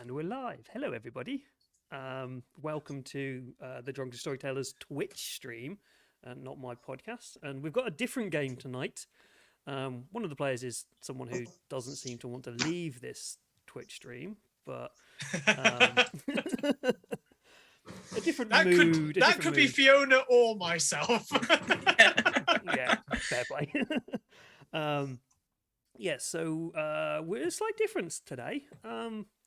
We're live. Hello, everybody. Welcome to the Drunken Storytellers Twitch stream, not my podcast. And we've got a different game tonight. One of the players is someone who doesn't seem to want to leave this Twitch stream, but a different mood. That could be Fiona or myself. Yeah, fair play. Yeah, so we're a slight difference today.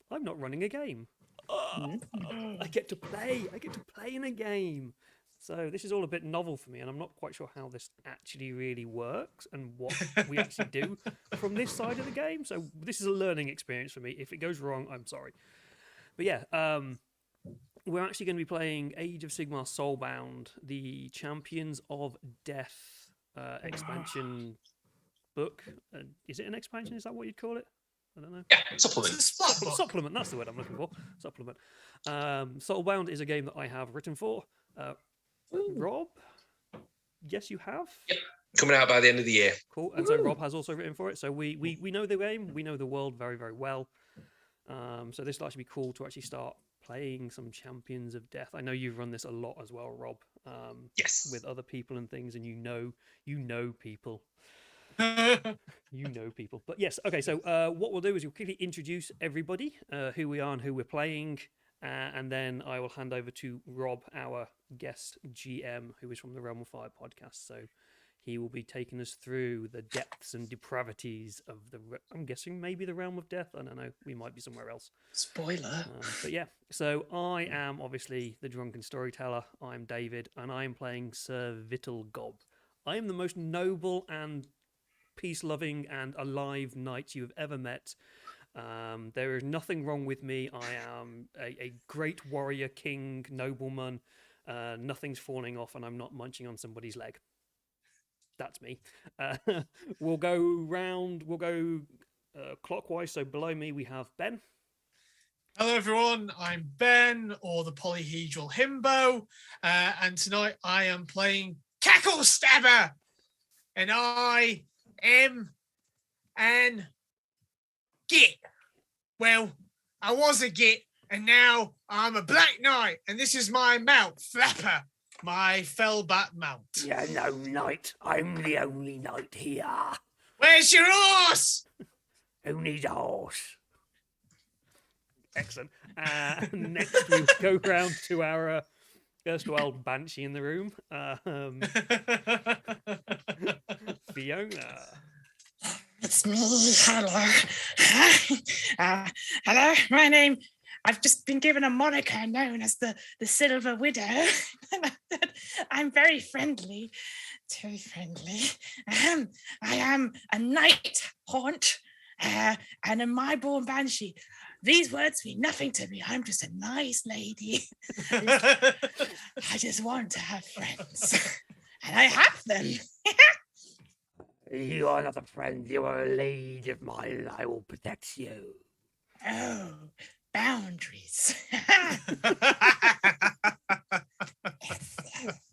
I'm not running a game. I get to play in a game. So this is all a bit novel for me, and I'm not quite sure how this actually really works and what we actually do from this side of the game. So this is a learning experience for me. If it goes wrong, I'm sorry. But yeah, we're actually going to be playing Age of Sigmar Soulbound, the Champions of Death expansion book. Is it an expansion? Is that what you'd call it? I don't know. Yeah, supplement. Supplement, that's the word I'm looking for. Supplement. Soulbound is a game that I have written for. Rob? Yes, you have? Yep, coming out by the end of the year. Cool. And so Rob has also written for it. So we know the game, we know the world very, very well. So this will actually be cool to actually start playing some Champions of Death. I know you've run this a lot as well, Rob. Yes. With other people and things, and you know people. You know people. But yes, okay, so what we'll do is we'll quickly introduce everybody, who we are and who we're playing, and then I will hand over to Rob, our guest GM, who is from the Realm of Fire podcast. So he will be taking us through the depths and depravities of I'm guessing maybe the Realm of Death. I don't know, we might be somewhere else. Spoiler. But yeah, so I am obviously the Drunken Storyteller. I'm David, and I am playing Sir Vittle Gob. I am the most noble and peace-loving and alive knight you have ever met. There is nothing wrong with me. I am a great warrior, king, nobleman. Nothing's falling off, and I'm not munching on somebody's leg. That's me. We'll go round. We'll go clockwise. So below me we have Ben. Hello everyone, I'm Ben, or the Polyhedral Himbo, and tonight I am playing Cackle Stabber, and I am an git. Well, I was a git, and now I'm a Black Knight, and this is my mount, Flapper, my Fellbat mount. Yeah, no, knight. I'm the only knight here. Where's your horse? Who needs a horse? Excellent. Next we go round to our erstwhile banshee in the room. Fiona. It's me. Hello. Hello. My name. I've just been given a moniker known as the Silver Widow. I'm very friendly. Very friendly. I am a night haunt and a my-born banshee. These words mean nothing to me. I'm just a nice lady. I just want to have friends. And I have them. You are not a friend. You are a lady of mine. I will protect you. Oh, boundaries.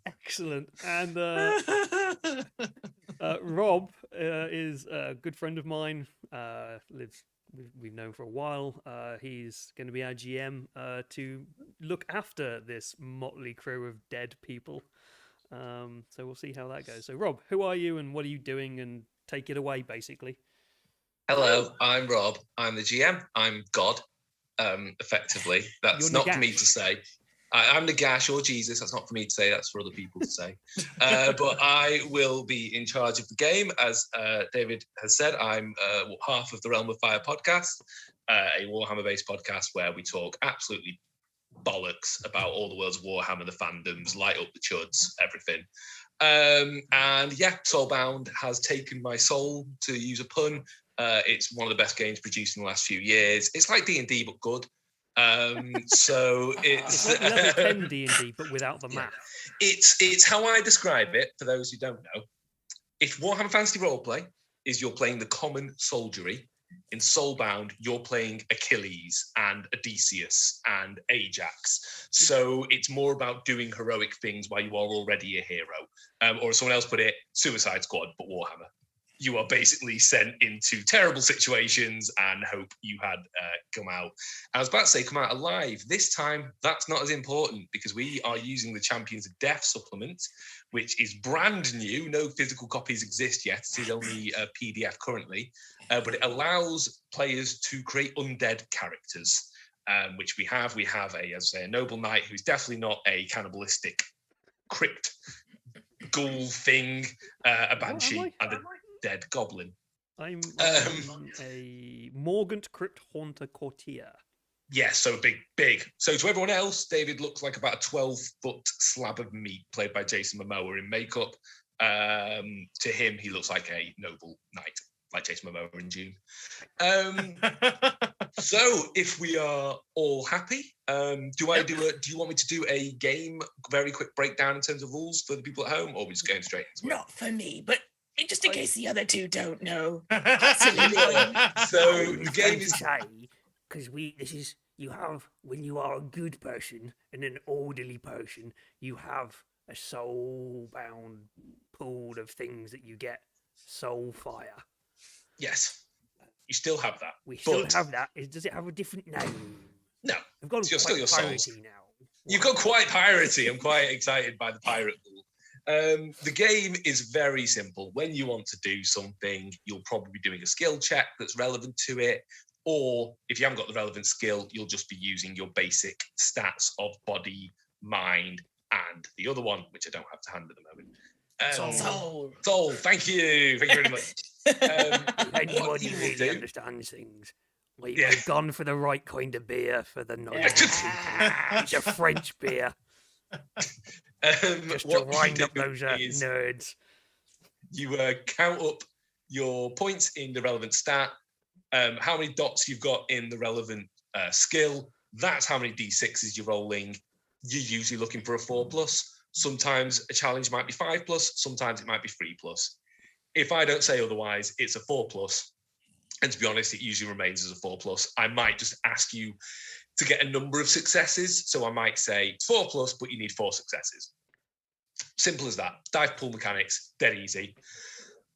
Excellent. And Rob is a good friend of mine. We've known for a while. He's going to be our GM to look after this motley crew of dead people. So we'll see how that goes. So Rob, who are you and what are you doing? And take it away, basically. Hello, I'm Rob. I'm the GM. I'm God, effectively. That's You're not Nagash. for me to say. I'm the Gash or Jesus. That's not for me to say. That's for other people to say. But I will be in charge of the game. As David has said, I'm half of the Realm of Fire podcast, a Warhammer-based podcast where we talk absolutely bollocks about all the worlds of Warhammer, the fandoms, light up the chuds, everything. And yeah, Soulbound has taken my soul, to use a pun. It's one of the best games produced in the last few years. It's like D&D, but good. So It's like level 10 D&D, but without the map. It's how I describe it, for those who don't know. If Warhammer Fantasy Roleplay is you're playing the common soldiery, in Soulbound, you're playing Achilles and Odysseus and Ajax. So it's more about doing heroic things while you are already a hero. Or as someone else put it, Suicide Squad, but Warhammer. You are basically sent into terrible situations and hope you had come out. I was about to say come out alive. This time, that's not as important because we are using the Champions of Death supplement, which is brand new. No physical copies exist yet. It is only a PDF currently. But it allows players to create undead characters, which we have. We have a noble knight who's definitely not a cannibalistic crypt ghoul thing, a banshee, and a dead goblin. I'm a Morgant Crypt Haunter Courtier. Yes, so big. So to everyone else, David looks like about a 12-foot slab of meat played by Jason Momoa in makeup. To him, he looks like a noble knight, like Jason Momoa in June. So if we are all happy, do you want me to do a game, very quick breakdown in terms of rules for the people at home, or are we just going straight into it? Not for me, but just in case the other two don't know. So the game is because you have, when you are a good person and an orderly person, you have a soul-bound pool of things that you get. Soul fire. Yes, you still have that. We still have that. Does it have a different name? No, I've got still your souls now. You've got quite piratey. I'm quite excited by the pirate pool. The game is very simple. When you want to do something, you'll probably be doing a skill check that's relevant to it. Or if you haven't got the relevant skill, you'll just be using your basic stats of body, mind, and the other one, which I don't have to hand at the moment. Soul. Thank you very much. Anybody really understands things. We've gone for the right kind of beer for the night. It's a French beer. Just to wind up those nerds. You count up your points in the relevant stat, how many dots you've got in the relevant skill. That's how many D6s you're rolling. You're usually looking for a 4+. Sometimes a challenge might be 5+. Sometimes it might be 3+. If I don't say otherwise, it's a 4+. And to be honest, it usually remains as a 4+. I might just ask you to get a number of successes. So I might say it's 4+, but you need 4 successes. Simple as that. Dice pool mechanics, dead easy.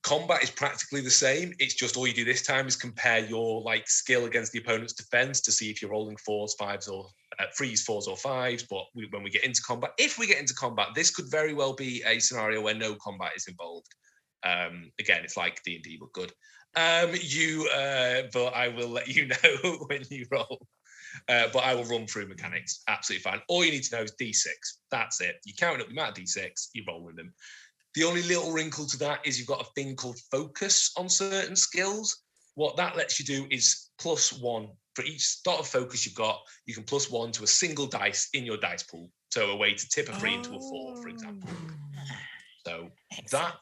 Combat is practically the same. It's just all you do this time is compare your skill against the opponent's defense to see if you're rolling 4s, 5s, or 3s, 4s, or 5s. But when we get into combat, if we get into combat, this could very well be a scenario where no combat is involved. Again, it's like D&D, but good. But I will let you know when you roll. But I will run through mechanics. Absolutely fine. All you need to know is D6. That's it. You're counting up the amount of D6, you're rolling them. The only little wrinkle to that is you've got a thing called focus on certain skills. What that lets you do is +1. For each dot of focus you've got, you can +1 to a single dice in your dice pool. So a way to tip a 3 into a 4, for example. So that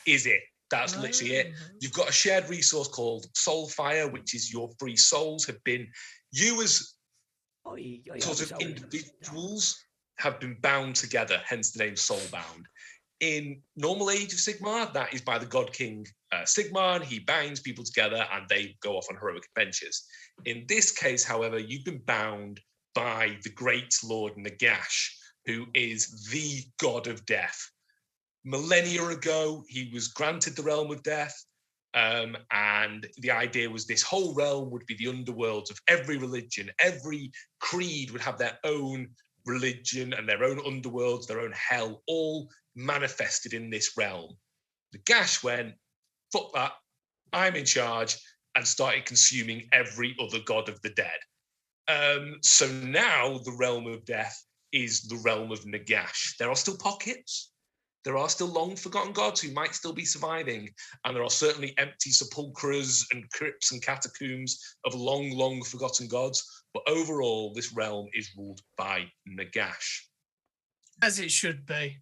is it. That's literally it. You've got a shared resource called Soulfire, which is your 3 souls have been, you as sort of individuals have been bound together, hence the name Soulbound. In normal Age of Sigmar, that is by the God King Sigmar, and he binds people together and they go off on heroic adventures. In this case, however, you've been bound by the great Lord Nagash, who is the god of death. Millennia ago, he was granted the realm of death, and the idea was this whole realm would be the underworlds of every religion. Every creed would have their own religion and their own underworlds, their own hell, all manifested in this realm. Nagash went, fuck that, I'm in charge, and started consuming every other god of the dead. So now the realm of death is the realm of Nagash. There are still pockets. There are still long-forgotten gods who might still be surviving, and there are certainly empty sepulchres and crypts and catacombs of long, long-forgotten gods. But overall, this realm is ruled by Nagash. As it should be.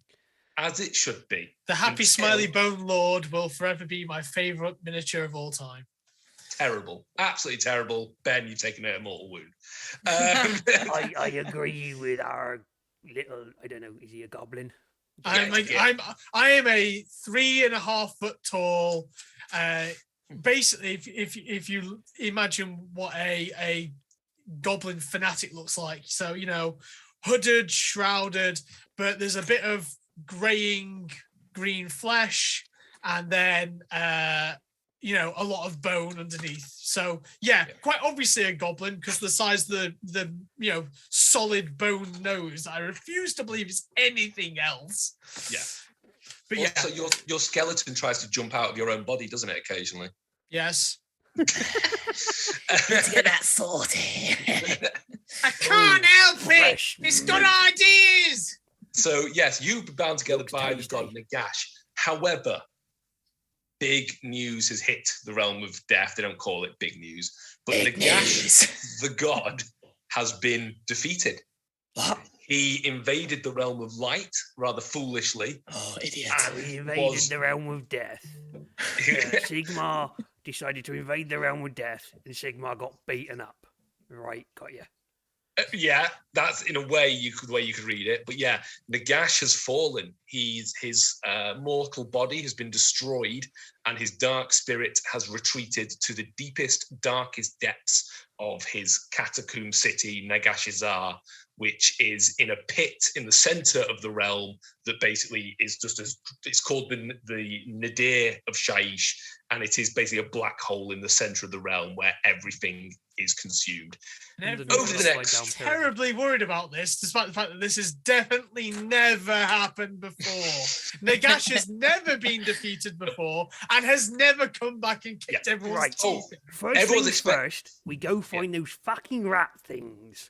As it should be. The happy Until- smiley bone lord will forever be my favourite miniature of all time. Terrible. Absolutely terrible. Ben, you've taken a mortal wound. I agree with our little, I don't know, is he a goblin? I am a 3.5 foot tall. Basically, if you imagine what a goblin fanatic looks like, so hooded, shrouded, but there's a bit of graying green flesh, and then a lot of bone underneath. So yeah, quite obviously a goblin because the size of the solid bone nose. I refuse to believe it's anything else. Yeah. But yeah. So your skeleton tries to jump out of your own body, doesn't it, occasionally? Yes. Let's get that sorted. I can't help it. It's got ideas. So yes, you've been bound together by the god Nagash. However, big news has hit the realm of death. They don't call it big news, but Nagash, the god, has been defeated. What? He invaded the realm of light rather foolishly. Oh, idiot. He invaded the realm of death. Sigmar decided to invade the realm of death, and Sigmar got beaten up. Right, got you. Yeah, that's in a way the way you could read it. But yeah, Nagash has fallen. His mortal body has been destroyed, and his dark spirit has retreated to the deepest, darkest depths of his catacomb city, Nagashizar, which is in a pit in the center of the realm that basically is just it's called the Nadir of Shaish, and it is basically a black hole in the center of the realm where everything is consumed. And Over the next, terribly worried about this, despite the fact that this has definitely never happened before. Nagash has never been defeated before and has never come back and kicked everyone's teeth in. First things first, we go find those fucking rat things.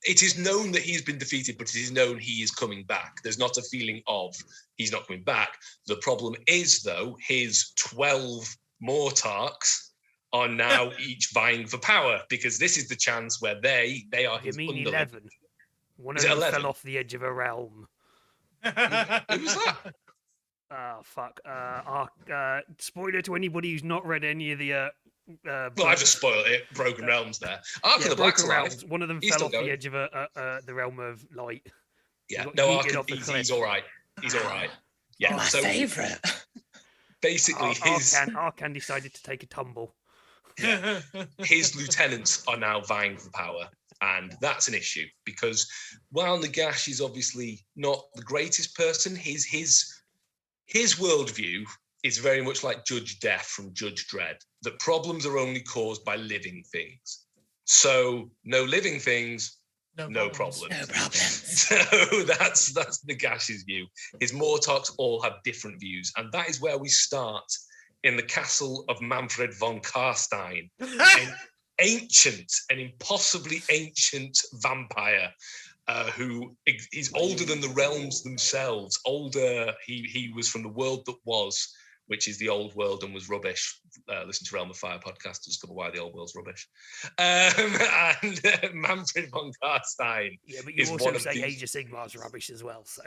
It is known that he's been defeated, but it is known he is coming back. There's not a feeling of he's not coming back. The problem is, though, his 12 Mortarks are now each vying for power, because this is the chance where they are his You mean underling. 11? One of them 11? fell off the edge of a realm. Who was that? Oh, fuck. Spoiler to anybody who's not read any of the... Well, I've just spoiled it. Broken Realms there. Ark of the Black's alive. realms. One of them He's fell still off going. the edge of the realm of light. Yeah, got no, yeeted off the he's cliff. all right. He's all right. Yeah, My so favourite. basically Arkan decided to take a tumble. his lieutenants are now vying for power, and that's an issue because while Nagash is obviously not the greatest person, his worldview is very much like Judge Death from Judge Dredd, that problems are only caused by living things. So no living things, no problems. No problem. So that's Nagash's view. His Mortarks all have different views, and that is where we start in the castle of Manfred Von Kastein, an impossibly ancient vampire who is older than the realms themselves. Older, he was from the world that was, which is the old world and was rubbish. Listen to Realm of Fire podcast to discover why the old world's rubbish. And Manfred Von Kastein. Yeah, but you also say Age of Sigmar's rubbish as well, so...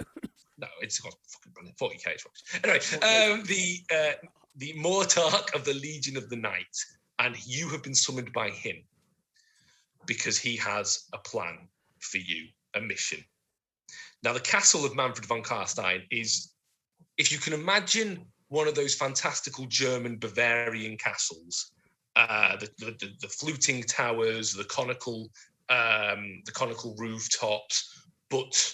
No, it's got fucking brilliant. 40k is rubbish. Anyway, the Mortark of the Legion of the Night, and you have been summoned by him because he has a plan for you, a mission. Now, the castle of Manfred von Carstein is, if you can imagine one of those fantastical German Bavarian castles, the fluting towers, the conical rooftops, but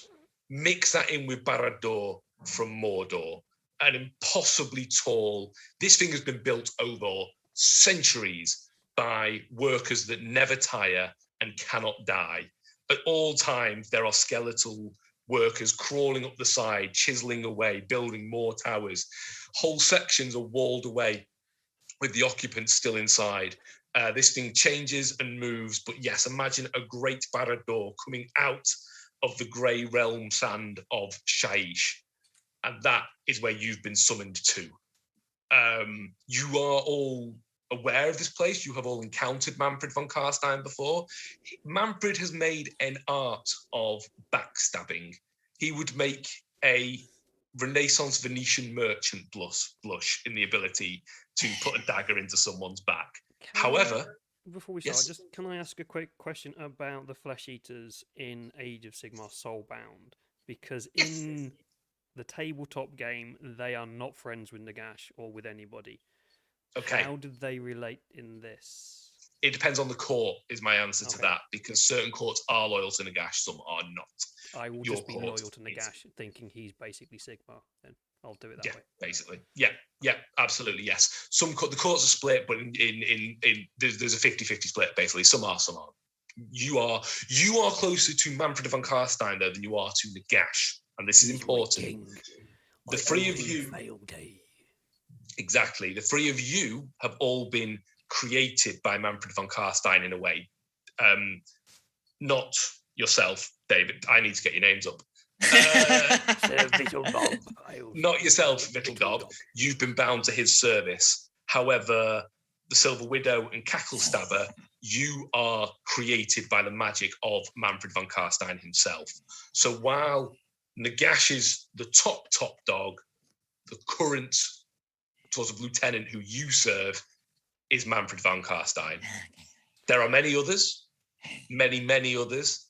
mix that in with Barad-dûr from Mordor, an impossibly tall. This thing has been built over centuries by workers that never tire and cannot die. At all times, there are skeletal workers crawling up the side, chiseling away, building more towers. Whole sections are walled away with the occupants still inside. This thing changes and moves, but yes, imagine a great Barad-dûr coming out of the grey realm sand of Shaiish, and that is where you've been summoned to. You are all aware of this place. You have all encountered Manfred von Kastein before. Manfred has made an art of backstabbing. He would make a Renaissance Venetian merchant blush in the ability to put a dagger into someone's back. However, before we start, yes. just can I ask a quick question about the flesh eaters in Age of Sigmar Soulbound? Because in the tabletop game, they are not friends with Nagash or with anybody. Okay. How do they relate in this? It depends on the court, is my answer to that, because certain courts are loyal to Nagash, some are not. I will just be loyal to Nagash, thinking he's basically Sigmar. Then I'll do it that way. Basically. Yeah, absolutely, yes. The courts are split, but there's a 50-50 split, basically. Some are, some aren't. You are closer to Manfred von Kastein, though, than you are to Nagash, and this is important. The three of you... Exactly. The three of you have all been created by Manfred von Kastein in a way. Not yourself, David. I need to get your names up. Not yourself, Vittlegob. You've been bound to his service. However, the Silver Widow and Cacklestabber, you are created by the magic of Manfred von Kastein himself. So while Nagash is the top dog, the current sort of lieutenant who you serve is Manfred von Kastein. There are many others, many others.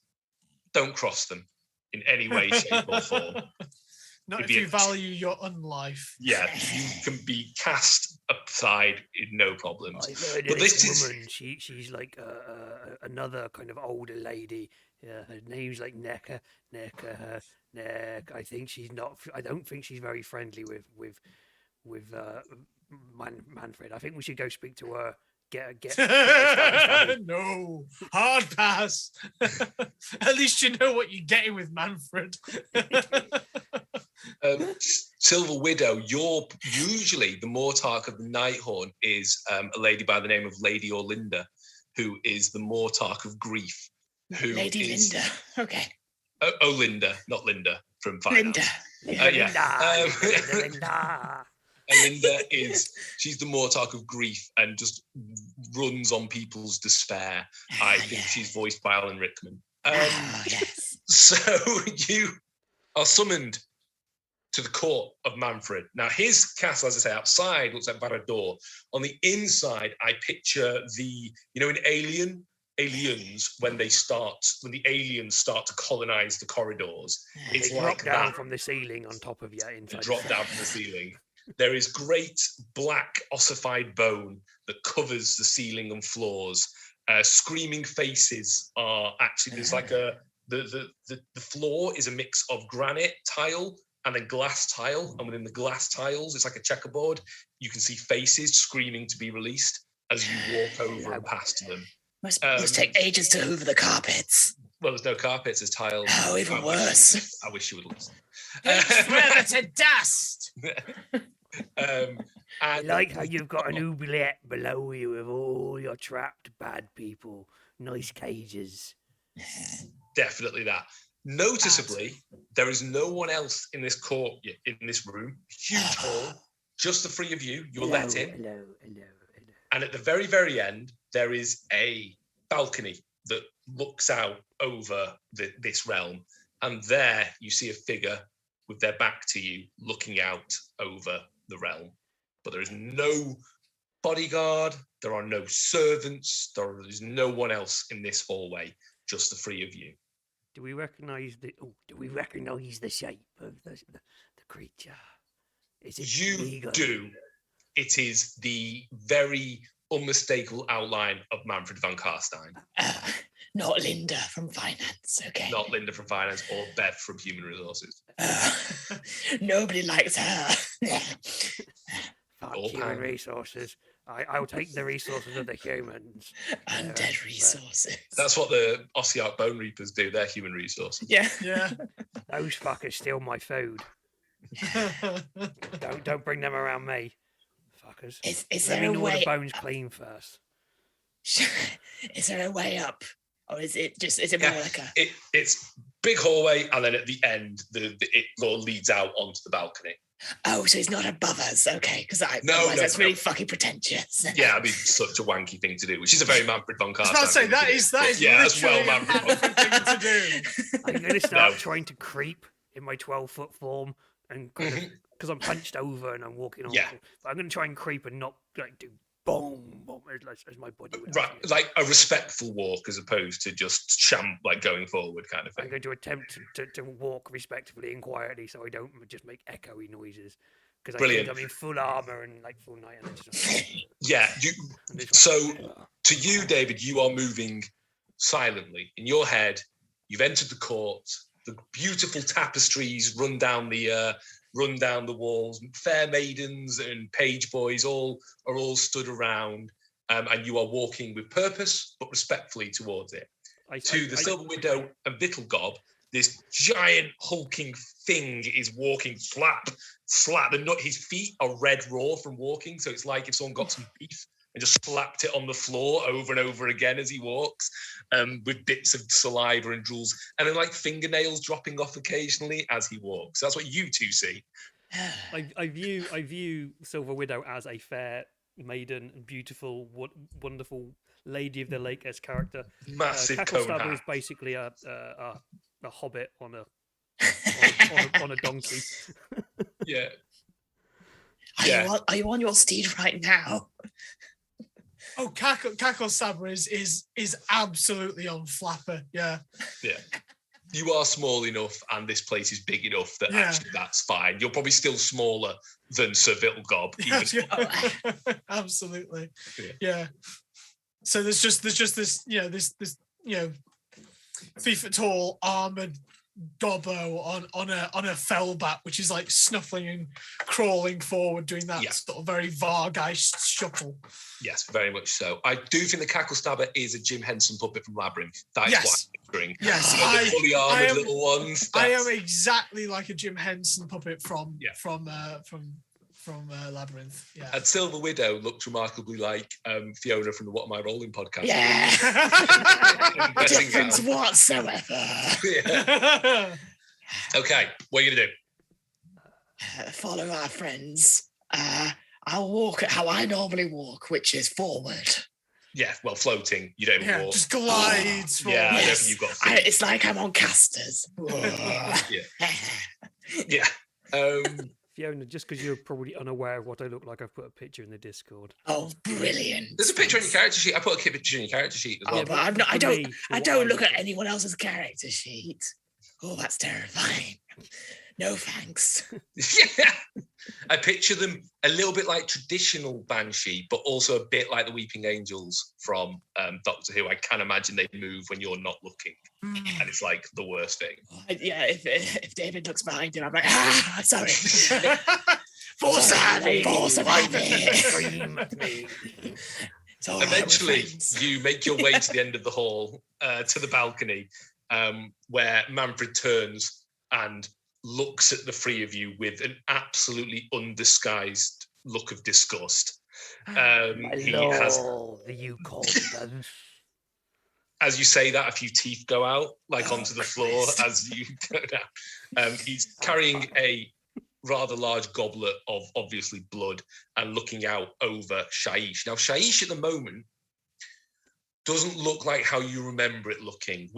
Don't cross them in any way, shape, or form. Not if you value your own life. Yeah, you can be cast aside in no problems. I've heard of this woman. She's like another kind of older lady. Yeah, her name's like Neck. I think she's not. I don't think she's very friendly with Manfred. I think we should go speak to her. Get No, hard pass. At least you know what you're getting with Manfred. Silver Widow, you're usually the Mortarch of the Nighthorn is a lady by the name of Lady Orlinda, who is the Mortarch of Grief. Linda. Okay. Linda, not Linda from Finance. Linda. Linda she's the Mortarch of Grief and just runs on people's despair. I think she's voiced by Alan Rickman. Yes. So you are summoned to the court of Manfred. Now, his castle, as I say, outside looks like Barad-dûr. On the inside, I picture in Aliens, when the aliens start to colonize the corridors, it's they like drop down that. from the ceiling on top of you inside. They drop down from the ceiling. There is great black ossified bone that covers the ceiling and floors. Screaming faces are actually, there's like the floor is a mix of granite tile and then glass tile. And within the glass tiles, it's like a checkerboard. You can see faces screaming to be released as you walk over and past them. Must take ages to hoover the carpets. Well, there's no carpets, there's tiles. Oh, even worse. I wish you would listen. Forever to dust. I like how you've got an oubliette below you with all your trapped bad people. Nice cages. Definitely that. Noticeably, there is no one else in this court, in this room. Huge hall, just the three of you. You're let in. Hello. And at the very, very end, there is a balcony that looks out over this realm. And there you see a figure with their back to you looking out over the realm. But there is no bodyguard. There are no servants. There is no one else in this hallway, just the three of you. Do we recognise the shape of the creature? Is it You do. It is the very unmistakable outline of Manfred von Kastein. Not Linda from Finance, okay? Not Linda from Finance or Beth from Human Resources. Nobody likes her. Fuck human resources. I'll take the resources of the humans. Undead resources. That's what the Ossiarch Bone Reapers do. They're human resources. Yeah. Those fuckers steal my food. Don't bring them around me. Fuckers. Is Let there me a know way? the bones clean first. Is there a way up? Or is it more like a... It's big hallway, and then at the end, it leads out onto the balcony. Oh, so it's not above us, okay? Because that's really fucking pretentious. Yeah, I mean, such a wanky thing to do, which is a very Manfred Von Kastein. I was about to say that is that's well Manfred thing to do. I'm going to start trying to creep in my 12-foot form, and because I'm hunched over and I'm walking on. Yeah. But I'm going to try and creep and not like do boom, boom as my body would. Right, like a respectful walk as opposed to just going forward kind of thing. I'm going to attempt to walk respectfully and quietly so I don't just make echoey noises. Because I think I'm in full armor and like full knight energy. Yeah. So to you, David, you are moving silently. In your head, you've entered the court. The beautiful tapestries run down the walls. Fair maidens and page boys are all stood around, and you are walking with purpose but respectfully towards it. To the Silver Widow and Vittlegob, this giant hulking thing is walking slap. His feet are red raw from walking, so it's like if someone got some beef and just slapped it on the floor over and over again as he walks, with bits of saliva and drools, and then like fingernails dropping off occasionally as he walks. That's what you two see. I view Silver Widow as a fair maiden and beautiful, wonderful lady of the lake as character. Massive cone Cacklestabber hat. is basically a hobbit on a on a donkey. Yeah. Are you on your steed right now? Oh, Cacklestabber is absolutely on flapper. Yeah. Yeah. You are small enough, and this place is big enough that actually that's fine. You're probably still smaller than Sir Vittlegob. Absolutely. Yeah. So there's just this this 3 foot tall armored gobbo on a fellbat, which is like snuffling and crawling forward, doing that sort of very Vargeist shuffle. Yes, very much so. I do think the Cacklestabber is a Jim Henson puppet from Labyrinth. That is what I'm picturing. Yes, the fully armored little ones. I am exactly like a Jim Henson puppet from Labyrinth. Yeah. And Silver Widow looked remarkably like Fiona from the What Am I Rolling podcast. Yeah. Difference whatsoever. Yeah. Okay, what are you going to do? Follow our friends. I'll walk how I normally walk, which is forward. Yeah, well, floating. You don't even walk. Just glides forward. Yeah, I don't think you've got feet. It's like I'm on casters. Yeah. Fiona, just because you're probably unaware of what I look like, I've put a picture in the Discord. Oh, brilliant! There's a picture on your character sheet. I put a picture in your character sheet as well. But I don't look at anyone else's character sheet. Oh, that's terrifying. No thanks. Yeah. I picture them a little bit like traditional Banshee, but also a bit like the Weeping Angels from Doctor Who. I can imagine they move when you're not looking, and it's like the worst thing. Yeah, if David looks behind him, I'm like, sorry. Force of me. Eventually, you make your way to the end of the hall, to the balcony, where Manfred turns and looks at the three of you with an absolutely undisguised look of disgust. You call them. As you say that, a few teeth go out, onto the floor as you go down. He's carrying a rather large goblet of obviously blood and looking out over Shaiish. Now, Shaiish at the moment doesn't look like how you remember it looking.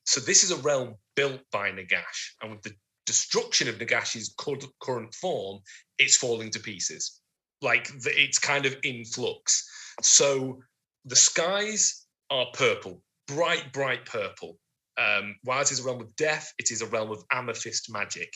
So this is a realm built by Nagash, and with the destruction of Nagash's current form, it's falling to pieces. It's kind of in flux. So the skies are purple, bright purple. While it is a realm of death, it is a realm of amethyst magic.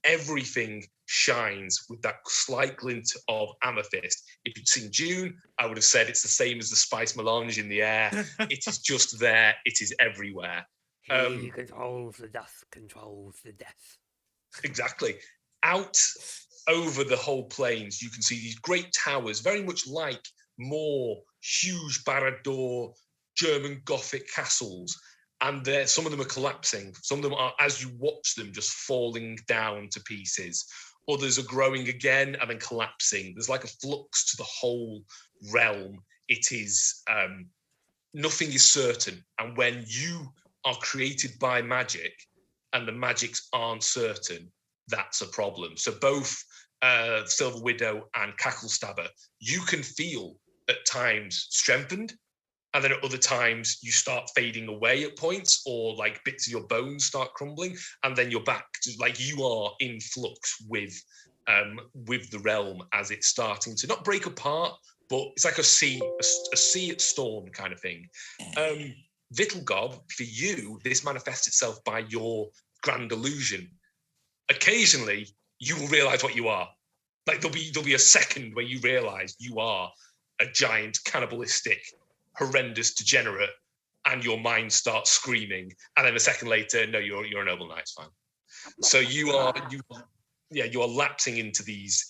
Everything shines with that slight glint of amethyst. If you'd seen June, I would have said it's the same as the spice melange in the air. It is just there. It is everywhere. He controls the death, controls the death. Exactly. Out over the whole plains, you can see these great towers, very much like more huge Barad-dûr German Gothic castles. And some of them are collapsing. Some of them are, as you watch them, just falling down to pieces. Others are growing again and then collapsing. There's like a flux to the whole realm. It is nothing is certain. And when you are created by magic and the magics aren't certain, that's a problem. So both Silver Widow and Cacklestabber, you can feel at times strengthened, and then at other times you start fading away at points, or like bits of your bones start crumbling, and then you're back to like you are in flux with the realm as it's starting to not break apart, but it's like a sea at storm kind of thing. Vittlegob, for you, this manifests itself by your grand illusion. Occasionally, you will realize what you are. Like there'll be a second where you realize you are a giant, cannibalistic, horrendous degenerate, and your mind starts screaming. And then a second later, no, you're a noble knight. It's fine. So you are lapsing into these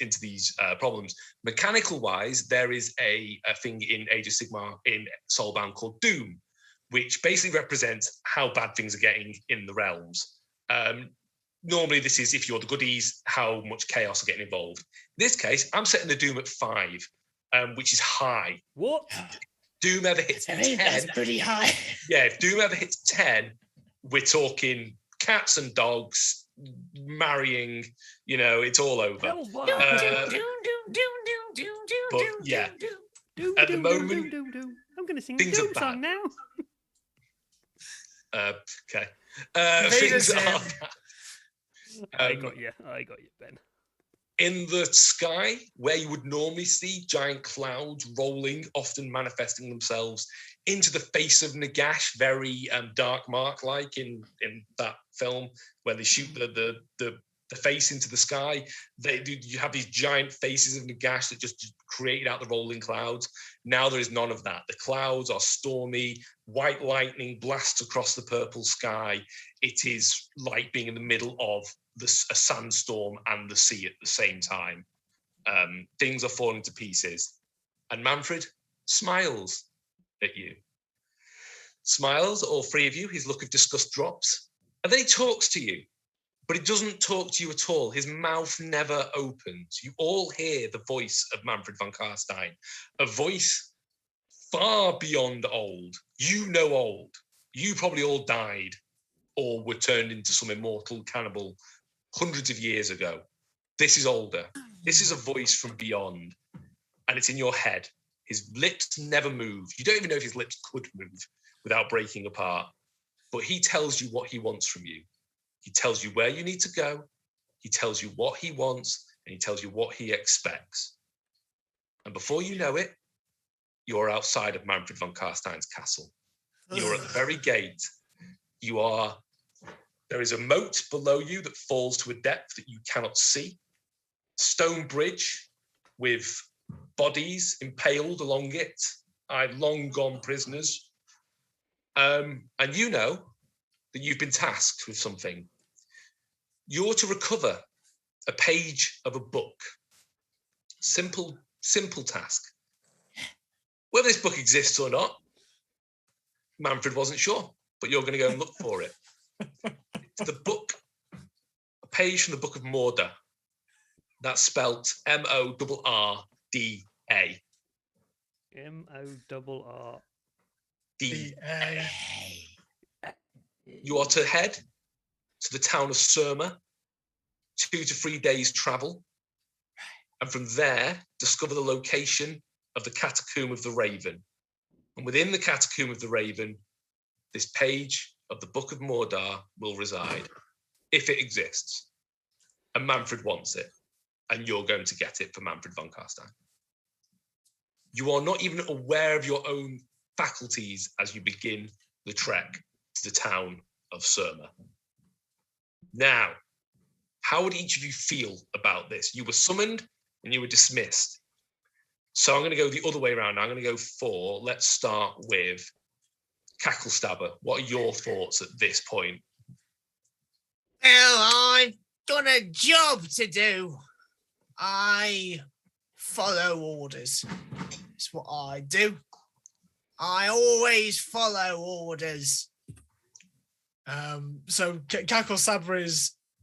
problems. Mechanical wise, there is a thing in Age of Sigmar in Soulbound called Doom, which basically represents how bad things are getting in the realms. Normally, this is if you're the goodies, how much chaos are getting involved. In this case, I'm setting the Doom at 5, which is high. What? Doom ever hits 10. That's pretty high. Yeah, if Doom ever hits 10, we're talking cats and dogs, marrying, it's all over. But yeah, at the moment, I'm going to sing a things are Doom song bad. now. Okay. Things are I got you, Ben. in the sky, where you would normally see giant clouds rolling, often manifesting themselves into the face of Nagash, very Dark Mark-like in that film, where they shoot the face into the sky. You have these giant faces of Nagash that just create out the rolling clouds. Now there is none of that. The clouds are stormy, white lightning blasts across the purple sky. It is like being in the middle of a sandstorm and the sea at the same time. Things are falling to pieces. And Manfred smiles at you. Smiles at all three of you. His look of disgust drops. And then he talks to you. But he doesn't talk to you at all. His mouth never opens. You all hear the voice of Manfred Von Kastein, a voice far beyond old. You know old. You probably all died or were turned into some immortal cannibal hundreds of years ago. This is older. This is a voice from beyond, and it's in your head. His lips never move. You don't even know if his lips could move without breaking apart, but he tells you what he wants from you. He tells you where you need to go. He tells you what he wants, and he tells you what he expects. And before you know it, you're outside of Manfred von Carstein's castle. You're at the very gate. There is a moat below you that falls to a depth that you cannot see. Stone bridge with bodies impaled along it. Long gone prisoners. And you know that you've been tasked with something. You're to recover a page of a book. Simple task. Whether this book exists or not, Manfred wasn't sure, but you're going to go and look for it. It's the book, a page from the Book of Mordor. That's spelt Morrda. Morrda. You are to head to the town of Surma, 2 to 3 days travel, and from there discover the location of the Catacomb of the Raven. And within the Catacomb of the Raven, this page of the Book of Mordor will reside, if it exists. And Manfred wants it, and you're going to get it for Manfred von Kastein. You are not even aware of your own faculties as you begin the trek to the town of Surma. Now, how would each of you feel about this? You were summoned and you were dismissed. So I'm going to go the other way around. I'm going to go for, let's start with Cacklestabber. What are your thoughts at this point? Well, I've got a job to do. I follow orders. That's what I do. I always follow orders. So Cacklestabber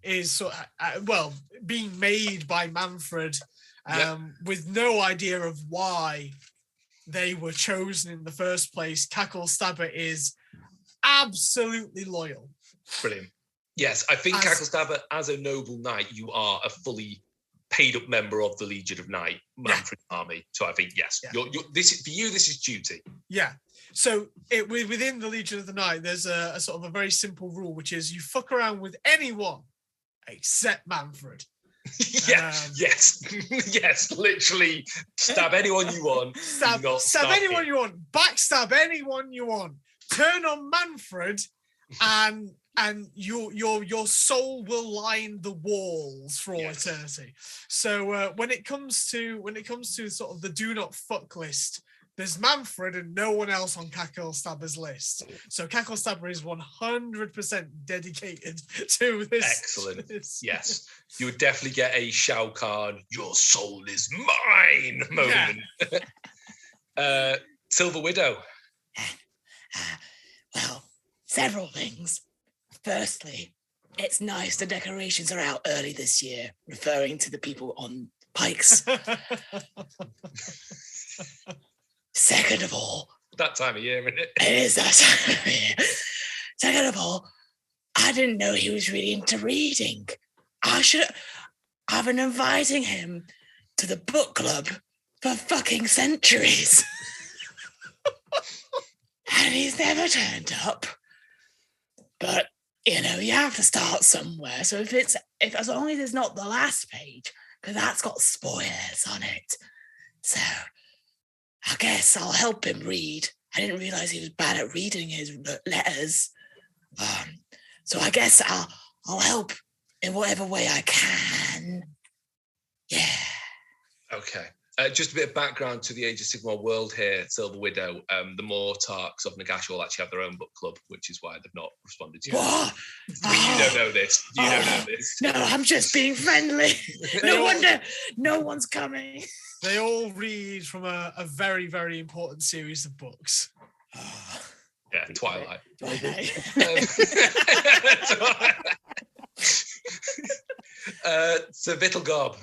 is sort of, being made by Manfred, with no idea of why they were chosen in the first place. Cacklestabber is absolutely loyal. Brilliant. Yes, I think Cacklestabber, as a noble knight, you are a fully paid up member of the Legion of Night, Manfred army. So I think, yes, you're, this for you, this is duty. Yeah. So within the Legion of the Night, there's a sort of a very simple rule, which is you fuck around with anyone except Manfred. Yes, yes, literally stab anyone you want. Stab anyone you want. Backstab anyone you want. Turn on Manfred, and your soul will line the walls for all eternity. So when it comes to sort of the do not fuck list, there's Manfred and no one else on Cacklestabber's list. So Cacklestabber is 100% dedicated to this. Excellent. Yes. You would definitely get a Shao Kahn, your soul is mine moment. Yeah. Silver Widow. Well, several things. Firstly, it's nice the decorations are out early this year, referring to the people on pikes. Second of all, that time of year, isn't it? It is that time of year. Second of all, I didn't know he was really into reading. I've been inviting him to the book club for fucking centuries. And he's never turned up. But, you know, you have to start somewhere. So if as long as it's not the last page, because that's got spoilers on it. So I guess I'll help him read. I didn't realize he was bad at reading his letters. So I guess I'll help in whatever way I can. Yeah. Okay. Just a bit of background to the Age of Sigmar world here, Silver Widow. The Mortarks of Nagash all actually have their own book club, which is why they've not responded to you. What? You don't know this. You don't know this. No, I'm just being friendly. No wonder no one's coming. They all read from a very, very important series of books. Yeah, Twilight. So Vittlegob.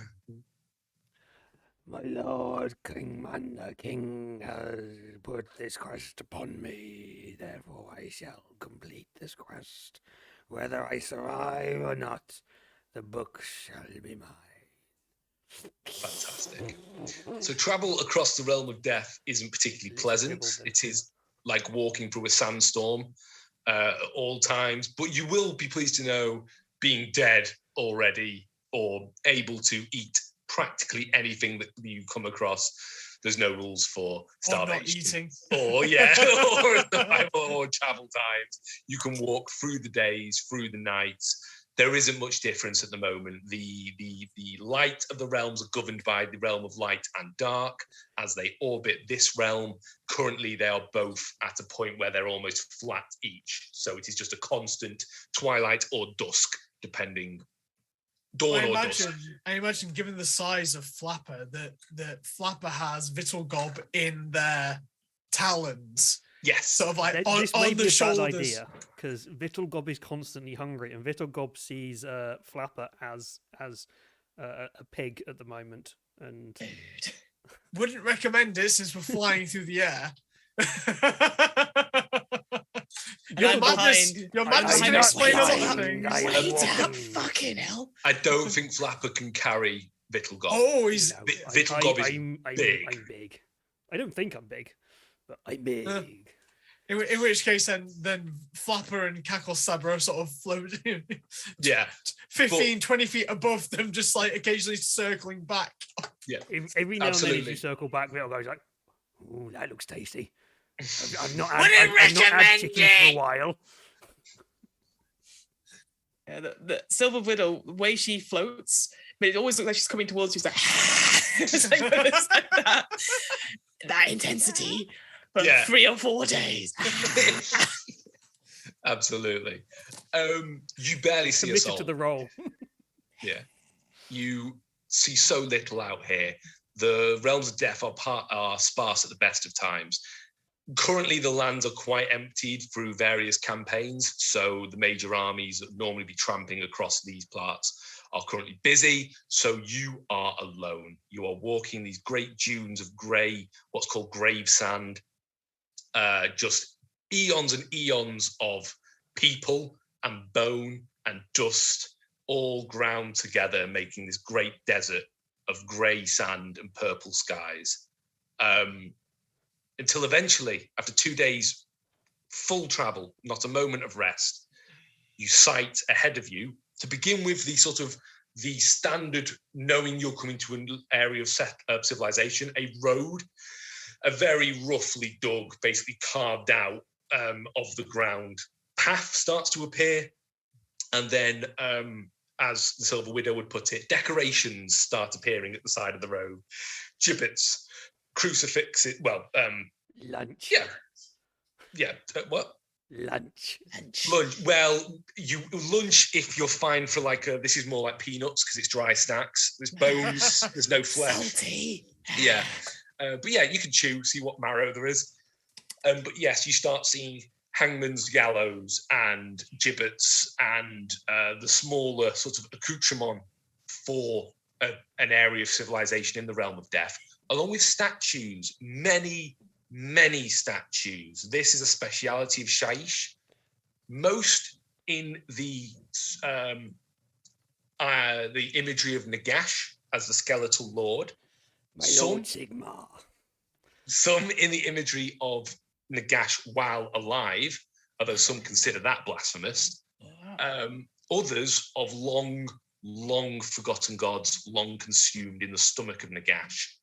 My lord, the king has put this quest upon me, therefore I shall complete this quest. Whether I survive or not, the book shall be mine. Fantastic. So travel across the realm of death isn't particularly pleasant. It is like walking through a sandstorm at all times, but you will be pleased to know, being dead already or able to eat practically anything that you come across, there's no rules for starvation. Or not eating. or travel times. You can walk through the days, through the nights. There isn't much difference at the moment. The light of the realms are governed by the realm of light and dark as they orbit this realm. Currently, they are both at a point where they're almost flat each. So it is just a constant twilight or dusk, depending. I imagine, given the size of Flapper, that Flapper has Vittlegob in their talons. Yes, sort of like this on may the be a shoulders. bad idea, because Vittlegob is constantly hungry, and Vittlegob sees Flapper as a pig at the moment. And wouldn't recommend it since we're flying through the air. Your madness can explain a lot of things. Wait up, fucking hell! I don't think Flapper can carry Vittlegob. Oh, he's Vittlegob is big. I'm big. I don't think I'm big, but I'm big. In which case, then Flapper and Cacklestabber are sort of floating. 20 feet above them, just like occasionally circling back. Yeah, every now and then, as you circle back, Vittle goes like, "Ooh, that looks tasty." I've not had chicken for a while. Yeah, the Silver Widow, the way she floats, but it always looks like she's coming towards you. It's like that intensity for 3 or 4 days. Absolutely. You barely see a soul. To the role. Yeah. You see so little out here. The realms of death are sparse at the best of times. Currently, the lands are quite emptied through various campaigns, so the major armies would normally be tramping across these parts are currently busy, so you are alone. You are walking these great dunes of grey, what's called grave sand, just eons and eons of people and bone and dust all ground together, making this great desert of grey sand and purple skies. Until eventually, after 2 days, full travel, not a moment of rest, you sight ahead of you, to begin with, the standard, knowing you're coming to an area of civilization, a road, a very roughly dug, basically carved out of the ground path starts to appear. And then, as the Silver Widow would put it, decorations start appearing at the side of the road. Gibbets, crucifixes, Lunch. Yeah, what? Lunch. Lunch. Well, lunch if you're fine for this is more like peanuts because it's dry snacks. There's bones, there's no flesh. Salty. Yeah. But yeah, you can chew, see what marrow there is. But yes, you start seeing hangman's gallows and gibbets and the smaller sort of accoutrement for an area of civilization in the realm of death, along with statues, many statues. This is a speciality of Shaish. Most in the imagery of Nagash as the skeletal lord. My Lord Sigmar. Some in the imagery of Nagash while alive, although some consider that blasphemous. Others of long forgotten gods, long consumed in the stomach of Nagash.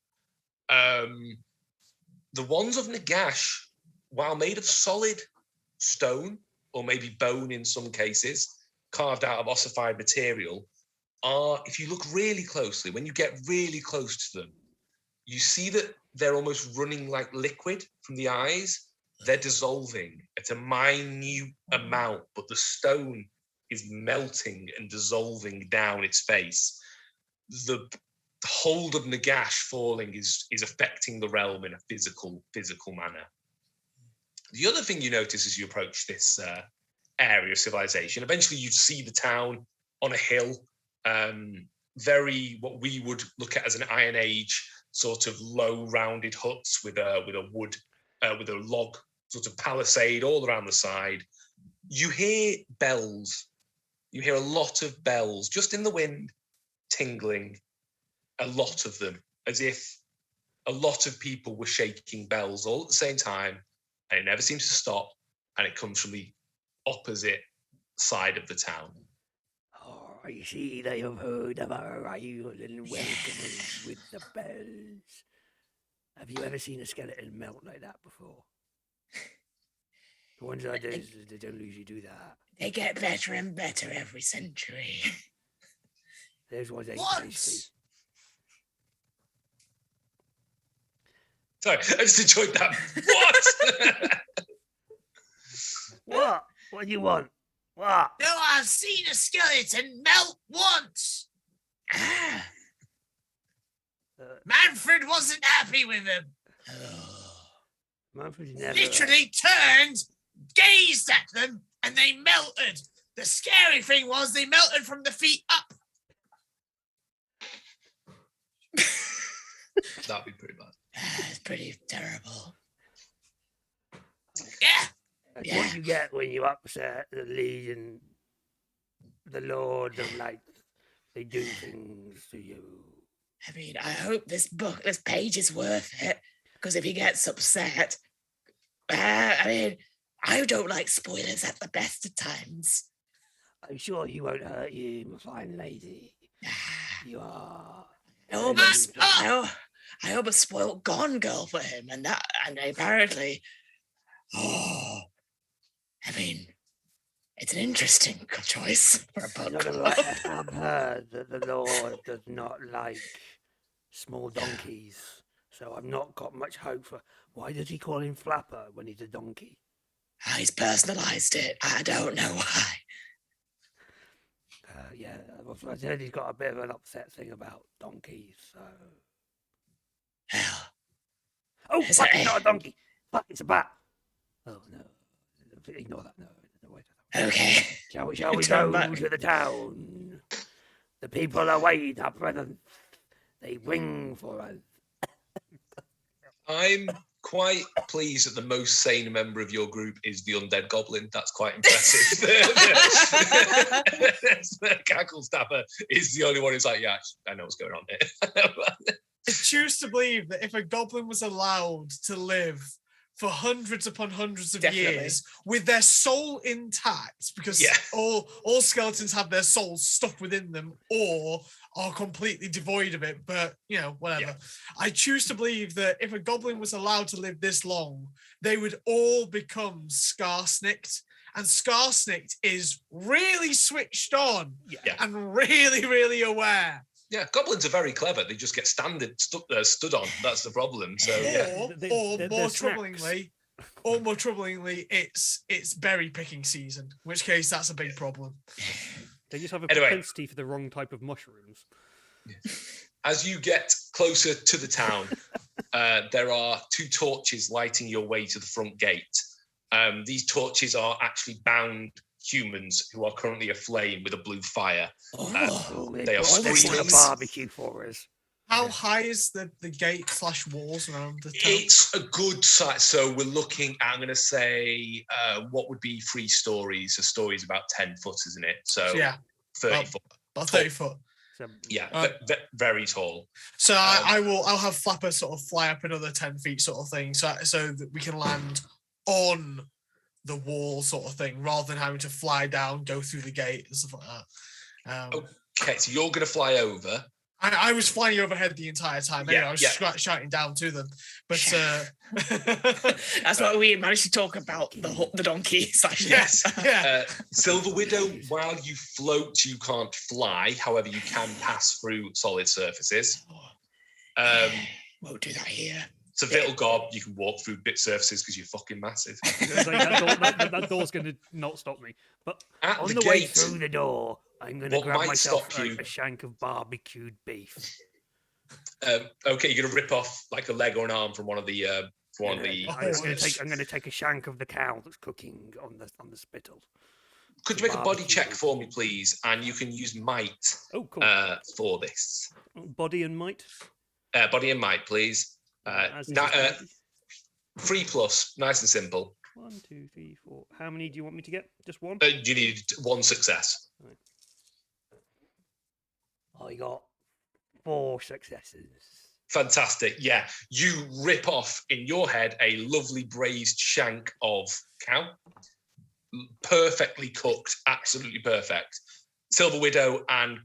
The ones of Nagash, while made of solid stone, or maybe bone in some cases, carved out of ossified material, are, if you look really closely, when you get really close to them, you see that they're almost running like liquid from the eyes. They're dissolving at a minute amount, but the stone is melting and dissolving down its face. The hold of Nagash falling is affecting the realm in a physical manner. The other thing you notice as you approach this area of civilization, eventually you see the town on a hill, very what we would look at as an Iron Age sort of low rounded huts with a wood with a log sort of palisade all around the side. You hear bells. You hear a lot of bells just in the wind, tingling. A lot of them, as if a lot of people were shaking bells all at the same time, and it never seems to stop, and it comes from the opposite side of the town. Oh, I see they have heard of our arrival and welcome us with the bells. Have you ever seen a skeleton melt like that before? The ones like this, they don't usually do that. They get better and better every century. Those ones ain't What? tasty. Sorry, I just enjoyed that. What? What? What do you want? What? No, I've seen a skeleton melt once. Ah. Manfred wasn't happy with him. Manfred's never... Literally turned, gazed at them, and they melted. The scary thing was they melted from the feet up. That'd be pretty bad. It's pretty terrible. Yeah. That's Yeah. what you get when you upset the Legion, the Lord of Light. They do things to you. I mean, I hope this page is worth it, because if he gets upset, I don't like spoilers at the best of times. I'm sure he won't hurt you, my fine lady. You are... I hope a spoiled gone girl for him, and apparently, it's an interesting choice for a book. I've heard that the Lord does not like small donkeys, so I've not got much hope for... Why does he call him Flapper when he's a donkey? He's personalised it. I don't know why. Yeah, I've heard he's got a bit of an upset thing about donkeys, so... Hell. Oh, Is fuck, that it's not a donkey! Fuck, it's a bat! Oh, no. Ignore that, no. Wait. Okay. Shall we go Turn back. to the town? The people await our presence. They ring for us. I'm quite pleased that the most sane member of your group is the undead goblin. That's quite impressive. The cackle stabber is the only one who's like, yeah, I know what's going on here. I choose to believe that if a goblin was allowed to live for hundreds upon hundreds of Definitely. years with their soul intact, because Yeah. all skeletons have their souls stuck within them or are completely devoid of it, but whatever. Yeah. I choose to believe that if a goblin was allowed to live this long, they would all become scar-snicked. And scar-snicked is really switched on Yeah. and really, really aware. Yeah, goblins are very clever. They just get stood on. That's the problem. So yeah. Or They're more snacks. troublingly, it's berry picking season. In which case, that's a big problem. They just have a Anyway. propensity for the wrong type of mushrooms. As you get closer to the town, there are 2 torches lighting your way to the front gate. These torches are actually bound humans who are currently aflame with a blue fire. They are They're screaming. a barbecue for us. How high is the gate / walls around the town? It's a good size. So we're looking, I'm going to say, what would be 3 stories? A story is about 10 foot, isn't it? So Yeah, 30 foot. about 30 foot. So, Yeah, very tall. So I'll have Flapper sort of fly up another 10 feet sort of thing, so that we can land on the wall sort of thing, rather than having to fly down, go through the gate and stuff like that. Okay, so you're going to fly over. I was flying overhead the entire time. Anyway, Yeah, I was yeah. shouting down to them. But That's what we managed to talk about, the donkey. yes, yeah. Silver Widow, while you float, you can't fly. However, you can pass through solid surfaces. Won't do that here. So Vittle Gob, you can walk through bit surfaces because you're fucking massive. that door's going to not stop me. But At On the the way gate, through the door, I'm going to What grab might myself stop you- a shank of barbecued beef. okay, you're gonna rip off like a leg or an arm from one of the I'm going to take a shank of the cow that's cooking on the spittle. Could you make a body barbecue check beef. for me, please? And you can use might Oh, cool. for this. Body and might. Body and might, please. As is Now, standard. 3+, nice and simple. 1, 2, 3, 4. How many do you want me to get? Just one? You need 1 success. I got 4 successes. Fantastic. Yeah, you rip off in your head a lovely braised shank of cow. Perfectly cooked, absolutely perfect. Silver Widow and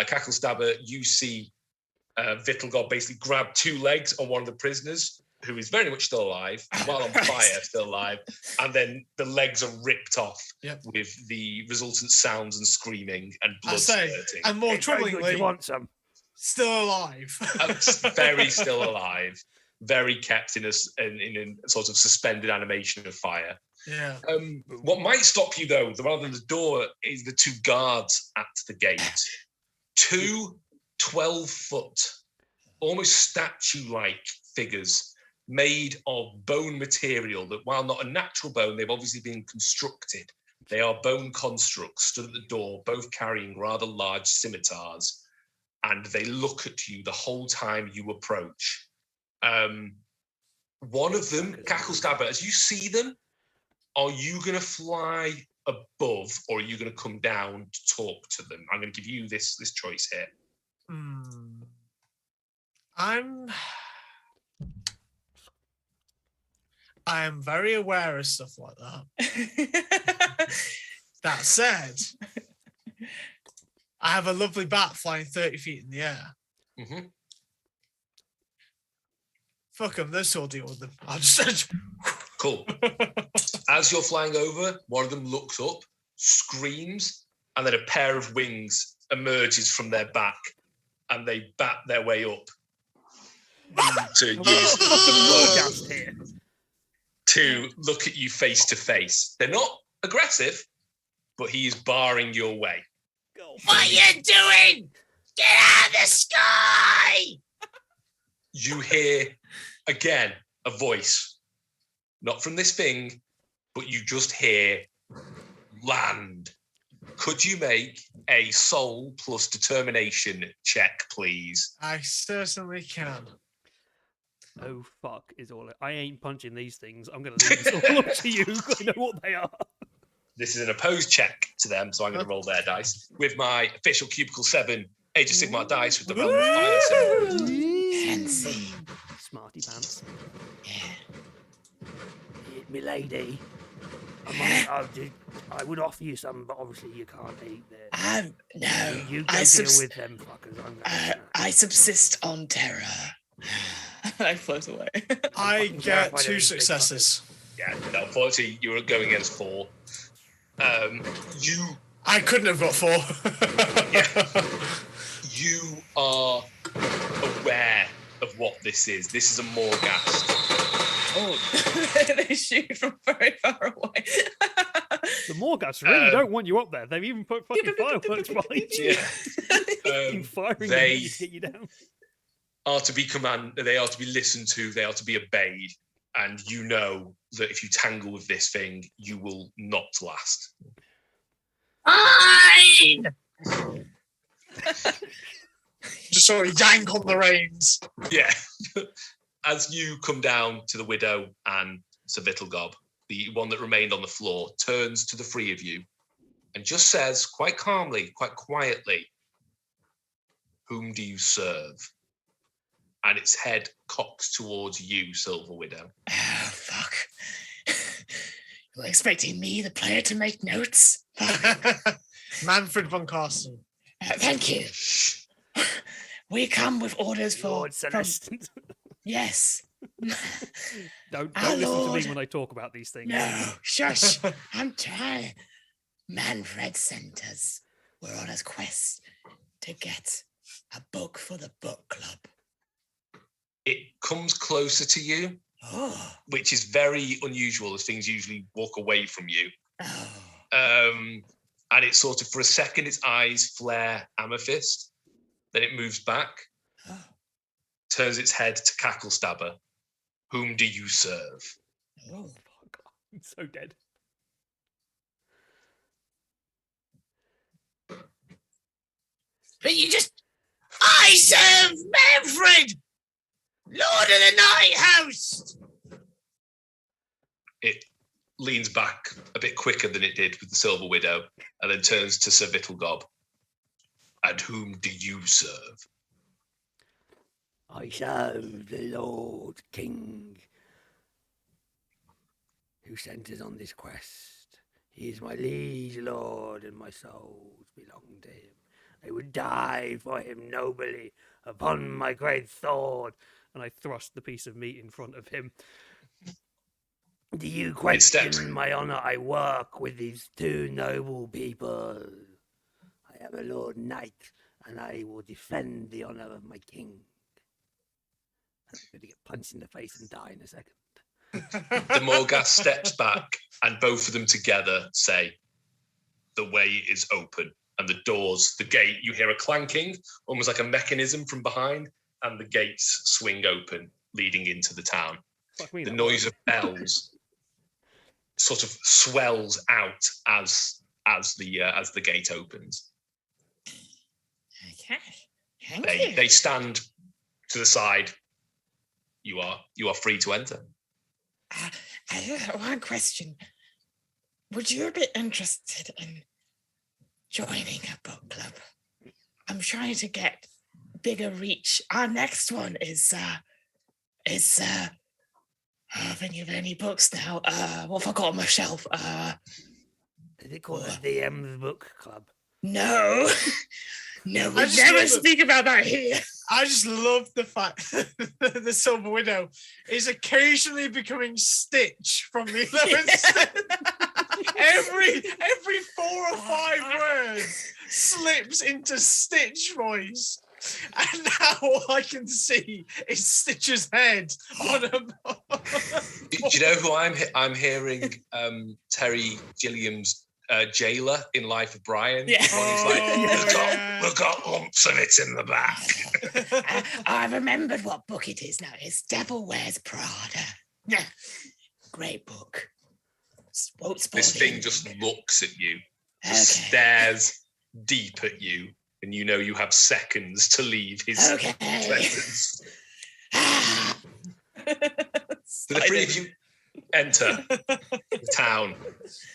Cackle Stabber, you see Vittelgob basically grab 2 legs on one of the prisoners, who is very much still alive, while on fire, still alive, and then the legs are ripped off with the resultant sounds and screaming and blood spurting. And more It's very good. troublingly, You want some? still alive. Very still alive, very kept in a sort of suspended animation of fire. Yeah. What might stop you, though, rather than the door, is the 2 guards at the gate. 2 12-foot, almost statue-like figures made of bone material that, while not a natural bone, they've obviously been constructed. They are bone constructs stood at the door, both carrying rather large scimitars, and they look at you the whole time you approach. One of them, Cackle Stabber, as you see them, are you going to fly above, or are you going to come down to talk to them? I'm going to give you this choice here. I am very aware of stuff like that. That said, I have a lovely bat flying 30 feet in the air. Mm-hmm. Fuck them, let's all deal with them. I'll just... Cool. As you're flying over, one of them looks up, screams, and then a pair of wings emerges from their back, and they bat their way up to use to look at you face to face. They're not aggressive, but he is barring your way. What are you doing? Get out of the sky! You hear again a voice, not from this thing, but you just hear land. Could you make a soul plus determination check, please? I certainly can. Oh fuck is all. I ain't punching these things. I'm gonna leave this all up to you. I know what they are. This is an opposed check to them, so I'm going to roll their dice with my official Cubicle 7 Age of Sigmar dice with the Realm of Fire symbol. Fancy. Smarty pants. Yeah. Milady, I would offer you some, but obviously you can't eat them. No. You go deal with them fuckers. I subsist on terror. I float away. I fucking get terrified of 2 these big successes. Yeah, no, unfortunately, you were going against 4. I couldn't have got 4. You are aware of what this is. This is a Morghast. Oh, they shoot from very far away. The Morghast really don't want you up there. They've even put fucking fireworks behind you. Yeah. Firing they to get you down. are to be they are to be listened to, they are to be obeyed, and you know that if you tangle with this thing, you will not last. Fine! Just sort of yank on the reins. Yeah. As you come down to the widow and Sir Vittlegob, the one that remained on the floor turns to the 3 of you and just says quite calmly, quite quietly, "Whom do you serve?" And its head cocks towards you, Silver Widow. Oh, fuck. You're expecting me, the player, to make notes? Manfred Von Kastein. Thank you. We come with orders for... Lord Celestin. Yes. Don't Our listen to Lord. me when I talk about these things. No, shush. I'm trying. Manfred sent us. We're on a quest to get a book for the book club. It comes closer to you, Oh. which is very unusual as things usually walk away from you. Oh. And it's sort of, for a second, its eyes flare amethyst. Then it moves back, Oh. turns its head to Cackle Stabber. "Whom do you serve?" Oh. Fuck, I'm so dead. But you just... I serve Manfred! Lord of the Night House! It leans back a bit quicker than it did with the Silver Widow, and then turns to Sir Vittlegob. "And whom do you serve?" I serve the Lord King, who sent us on this quest. He is my liege lord, and my souls belong to him. I would die for him nobly upon my great sword. And I thrust the piece of meat in front of him. Do you Instead- question my honor? I work with these 2 noble people. I am a Lord Knight, and I will defend the honor of my king. I'm going to get punched in the face and die in a second. The Morghast steps back, and both of them together say, "The way is open." And the doors, the gate, you hear a clanking, almost like a mechanism from behind, and the gates swing open, leading into the town. Fuck me, The that noise worked. of bells sort of swells out as the gate opens. Okay. Thank you. They stand to the side. You are free to enter. I have one question. Would you be interested in joining a book club? I'm trying to get bigger reach. Our next one is I think of any books now. What have I got on my shelf? Is it called the DM's Book Club? No. No, we I just never love it. speak about that here. I just love the fact that the Silver Widow is occasionally becoming Stitch from the 11th. every 4 or 5 words slips into Stitch voice. And now all I can see is Stitch's head on a... Do you know who I'm hearing? Terry Gilliam's jailer in Life of Brian. Yeah. He's like, Oh, we've got lumps of it in the back. I remembered what book it is now. It's Devil Wears Prada. Yeah. Great book. Won't spoil This the thing ending. just looks at you just stares deep at you, and you know you have seconds to leave his presence. So the three of you enter the town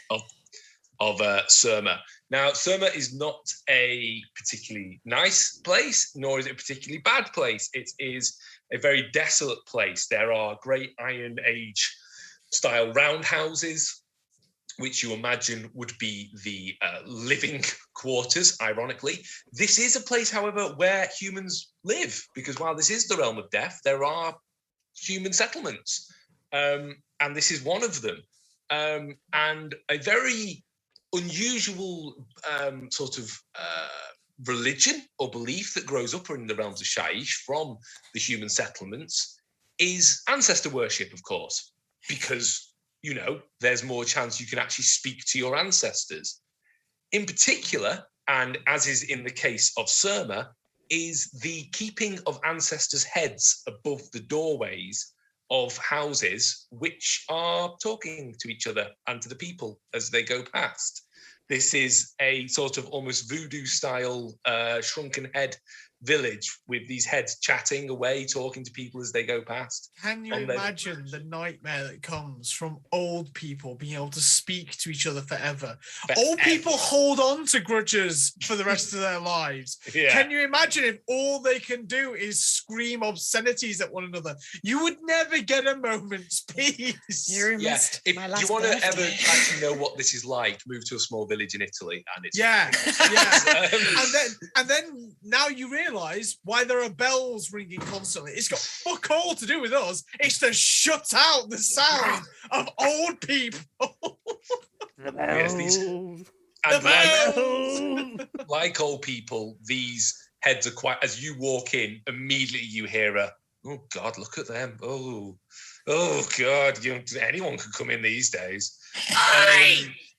of Sigmar. Now, Sigmar is not a particularly nice place, nor is it a particularly bad place. It is a very desolate place. There are great Iron Age style roundhouses, which you imagine would be the living quarters, ironically. This is a place, however, where humans live, because while this is the realm of death, there are human settlements. And this is one of them. And a very unusual sort of religion or belief that grows up in the realms of Shaiish from the human settlements is ancestor worship, of course, because, you know, there's more chance you can actually speak to your ancestors. In particular, and as is in the case of Sigmar, is the keeping of ancestors' heads above the doorways of houses which are talking to each other and to the people as they go past. This is a sort of almost voodoo style shrunken head village with these heads chatting away, talking to people as they go past. Can you imagine the nightmare that comes from old people being able to speak to each other forever? Old people hold on to grudges for the rest of their lives. Yeah. Can you imagine if all they can do is scream obscenities at one another? You would never get a moment's peace. You missed my last you want to birthday. ever actually know what this is like, move to a small village in Italy, and it's and then now you realise why there are bells ringing constantly. It's got fuck all to do with us. It's to shut out the sound of old people. The bells. Like old people, these heads are quite. As you walk in, immediately you hear a, "Oh God, look at them! Oh God, anyone can come in these days."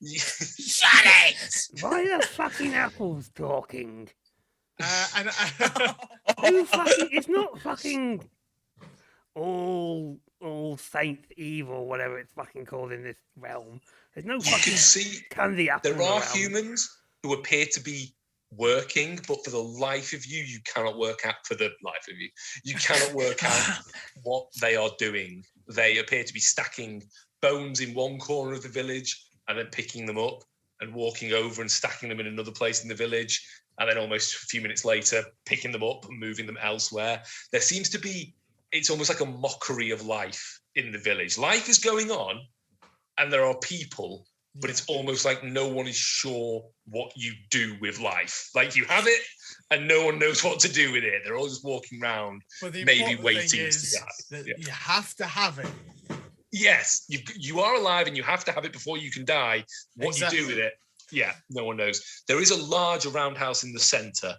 Shut it! Why are fucking apples talking? Who fucking? It's not fucking all Saint Eve or whatever it's fucking called in this realm. There's no fucking candy apple. There are around. humans who appear to be working, but for the life of you, you cannot work out. For the life of you, you cannot work out what they are doing. They appear to be stacking bones in one corner of the village and then picking them up and walking over and stacking them in another place in the village. And then almost a few minutes later, picking them up and moving them elsewhere. There seems to be, it's almost like a mockery of life in the village. Life is going on and there are people, but it's almost like no one is sure what you do with life. Like you have it and no one knows what to do with it. They're all just walking around, maybe waiting to die. You have to have it. Yes, you are alive and you have to have it before you can die. What you do with it, yeah, no one knows. There is a large roundhouse in the centre,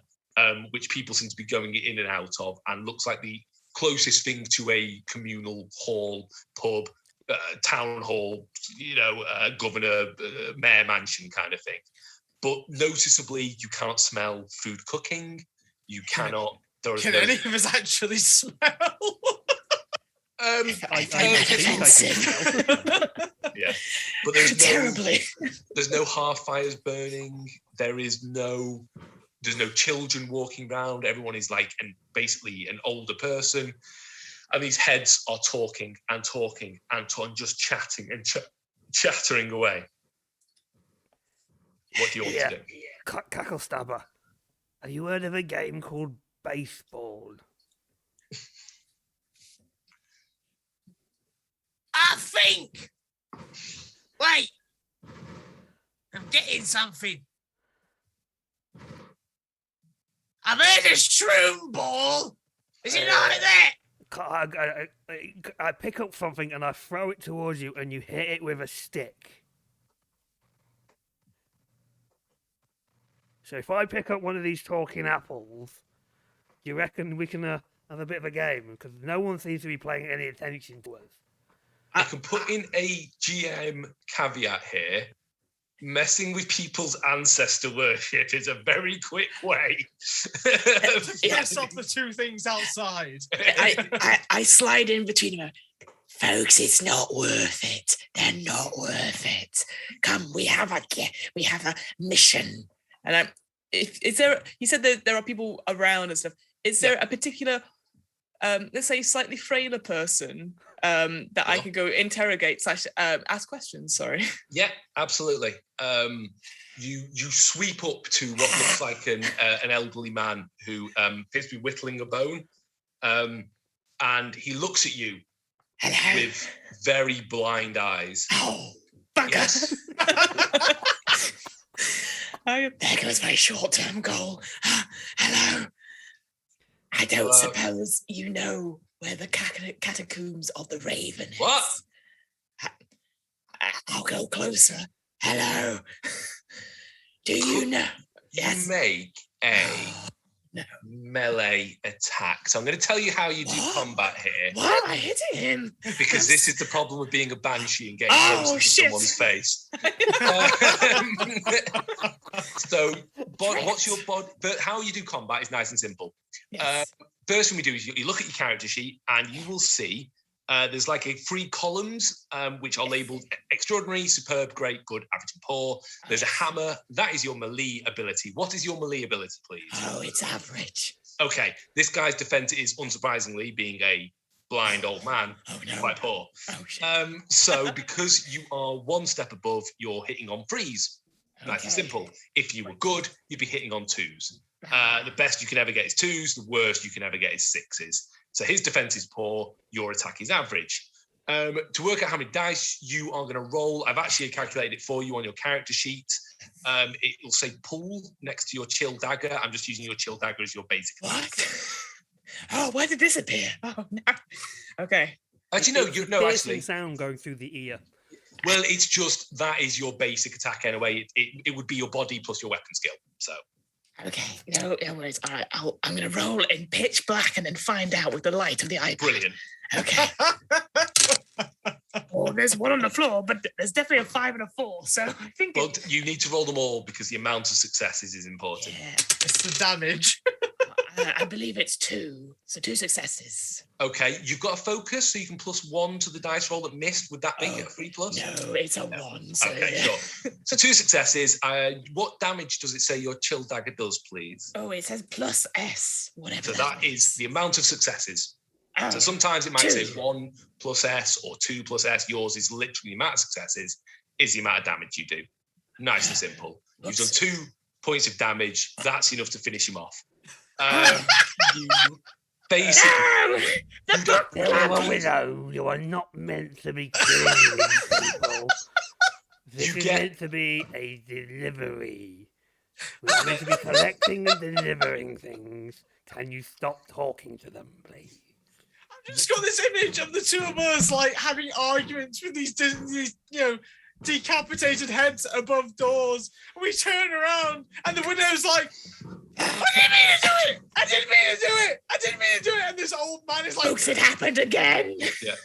which people seem to be going in and out of, and looks like the closest thing to a communal hall, pub, town hall, governor, mayor mansion kind of thing. But noticeably, you cannot smell food cooking. You cannot. Can any of us actually smell? I yeah, but there's no hearth fires burning. There's no children walking around. Everyone is basically an older person, and these heads are talking and just chatting and chattering away. What do you want to do? Cackle Stabber, have you heard of a game called baseball? I think. Wait. I'm getting something. I've heard a shroom ball. Is it like that? I pick up something and I throw it towards you and you hit it with a stick. So if I pick up one of these talking apples, do you reckon we can have a bit of a game? Because no one seems to be paying any attention to us. I can put in a GM caveat here. Messing with people's ancestor worship is a very quick way to piss off the two things outside. I slide in between them. Folks, it's not worth it. They're not worth it. Come, we have a mission. And is there? You said that there are people around and stuff. Is there a particular, let's say, slightly frailer person that I could go interrogate / ask questions? Sorry. Yeah, absolutely. You sweep up to what looks like an elderly man who appears to be whittling a bone, and he looks at you with very blind eyes. Oh, bugger! Yes. There goes my short-term goal. Hello. I don't suppose you know where the Catacombs of the Raven is. What? I'll go closer. Hello. Do you know? You make a melee attack. So I'm going to tell you how you do combat here. What? Am I hitting him? Because this is the problem with being a banshee and getting close to someone's face. So, what's your body? But how you do combat is nice and simple. Yes. First thing we do is you look at your character sheet and you will see there's like 3 columns which are labeled extraordinary, superb, great, good, average, and poor. There's a hammer. That is your melee ability. What is your melee ability, please? Oh, it's average. Okay, this guy's defense is, unsurprisingly, being a blind old man, quite poor. Oh, shit. So because you are 1 step above, you're hitting on 3s. Nice and simple. If you were good, you'd be hitting on 2s. The best you can ever get is 2s. The worst you can ever get is 6s. So his defense is poor, your attack is average. To work out how many dice you are going to roll, I've actually calculated it for you on your character sheet. It will say pool next to your chill dagger. I'm just using your chill dagger as your basic. What? Oh, where did this appear? Oh, no. Okay. Actually, Piercing sound going through the ear. Well, it's just that is your basic attack anyway. It would be your body plus your weapon skill. So. Okay, no worries. All right, I'm going to roll in pitch black and then find out with the light of the iPad. Brilliant. Okay. Oh, there's 1 on the floor, but there's definitely a 5 and a 4. So I think. But you need to roll them all because the amount of successes is important. Yeah. It's the damage. I believe it's 2. So 2 successes. Okay, you've got a focus, so you can +1 to the dice roll that missed. Would that be a 3+? No, it's a 1. So okay, sure. So 2 successes. What damage does it say your chill dagger does, please? Oh, it says +S, whatever. So that is the amount of successes. Oh, So sometimes it might 2. say 1 + S or 2 + S. Yours is literally the amount of successes is the amount of damage you do. Nice and simple. You've done 2 points of damage. That's enough to finish him off. You basically. Widow, you are not meant to be killing these people. This is meant to be a delivery. We're meant to be collecting and delivering things. Can you stop talking to them, please? I've just got this image of the 2 of us like having arguments with these decapitated heads above doors. And we turn around and the widow's like, I didn't mean to do it! I didn't mean to do it! I didn't mean to do it! And this old man is like, folks, it happened again. Yeah.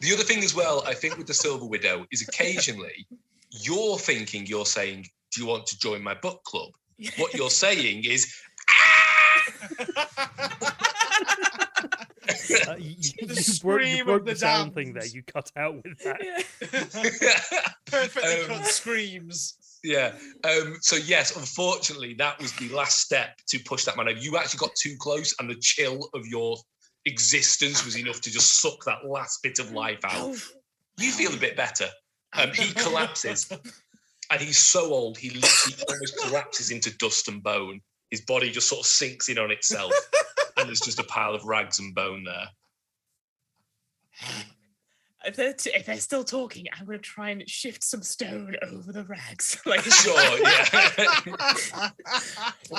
The other thing as well, I think with the Silver Widow, is occasionally you're saying, do you want to join my book club? What you're saying is, you broke the sound thing there. You cut out with that. perfectly cut screams. Yeah. So yes, unfortunately, that was the last step to push that man over. You actually got too close, and the chill of your existence was enough to just suck that last bit of life out. You feel a bit better. He collapses, and he's so old, he literally almost collapses into dust and bone. His body just sort of sinks in on itself, and there's just a pile of rags and bone there. If they're still talking, I'm going to try and shift some stone over the rags. Sure, yeah.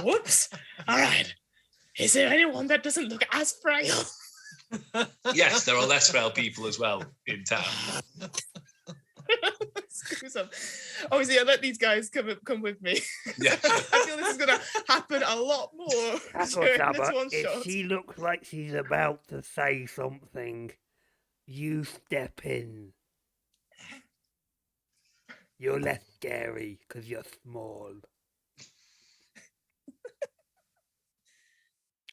Whoops. All right. Is there anyone that doesn't look as frail? Yes, there are less frail people as well in town. Obviously, I let these guys come with me. Yeah. I feel this is going to happen a lot more during this one if shot. she looks like she's about to say something, you step in. You're less scary because you're small.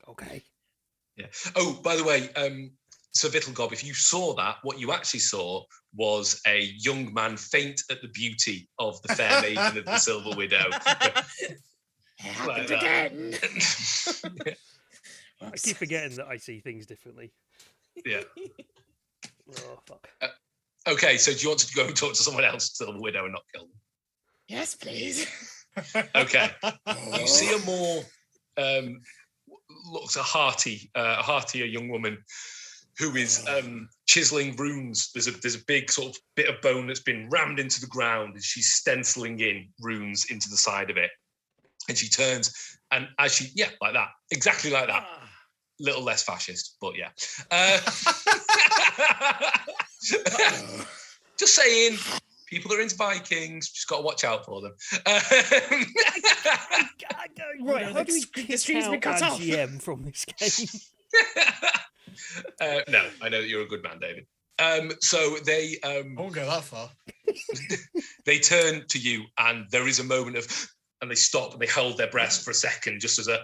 Okay. Yeah. Oh, by the way, So Vittlegob, if you saw that, what you actually saw was a young man faint at the beauty of the fair maiden of the Silver Widow. Happened again. I keep forgetting that I see things differently. Yeah. Oh, fuck. Okay, so do you want to go and talk to someone else, Silver Widow, and not kill them? Yes, please. Okay. You see a more looks a heartier young woman who is chiseling runes. There's a big sort of bit of bone that's been rammed into the ground, and she's stenciling in runes into the side of it. And she turns, and as she, like that, exactly like that. Little less fascist, but yeah. Just saying, people are into Vikings. Just got to watch out for them. Right, how do we the stream's been kick out cut our off. GM from this game? No, I know that you're a good man, David. So they I won't go that far. they turn to you, and there is a moment of, and they stop and they hold their breath for a second, just as a.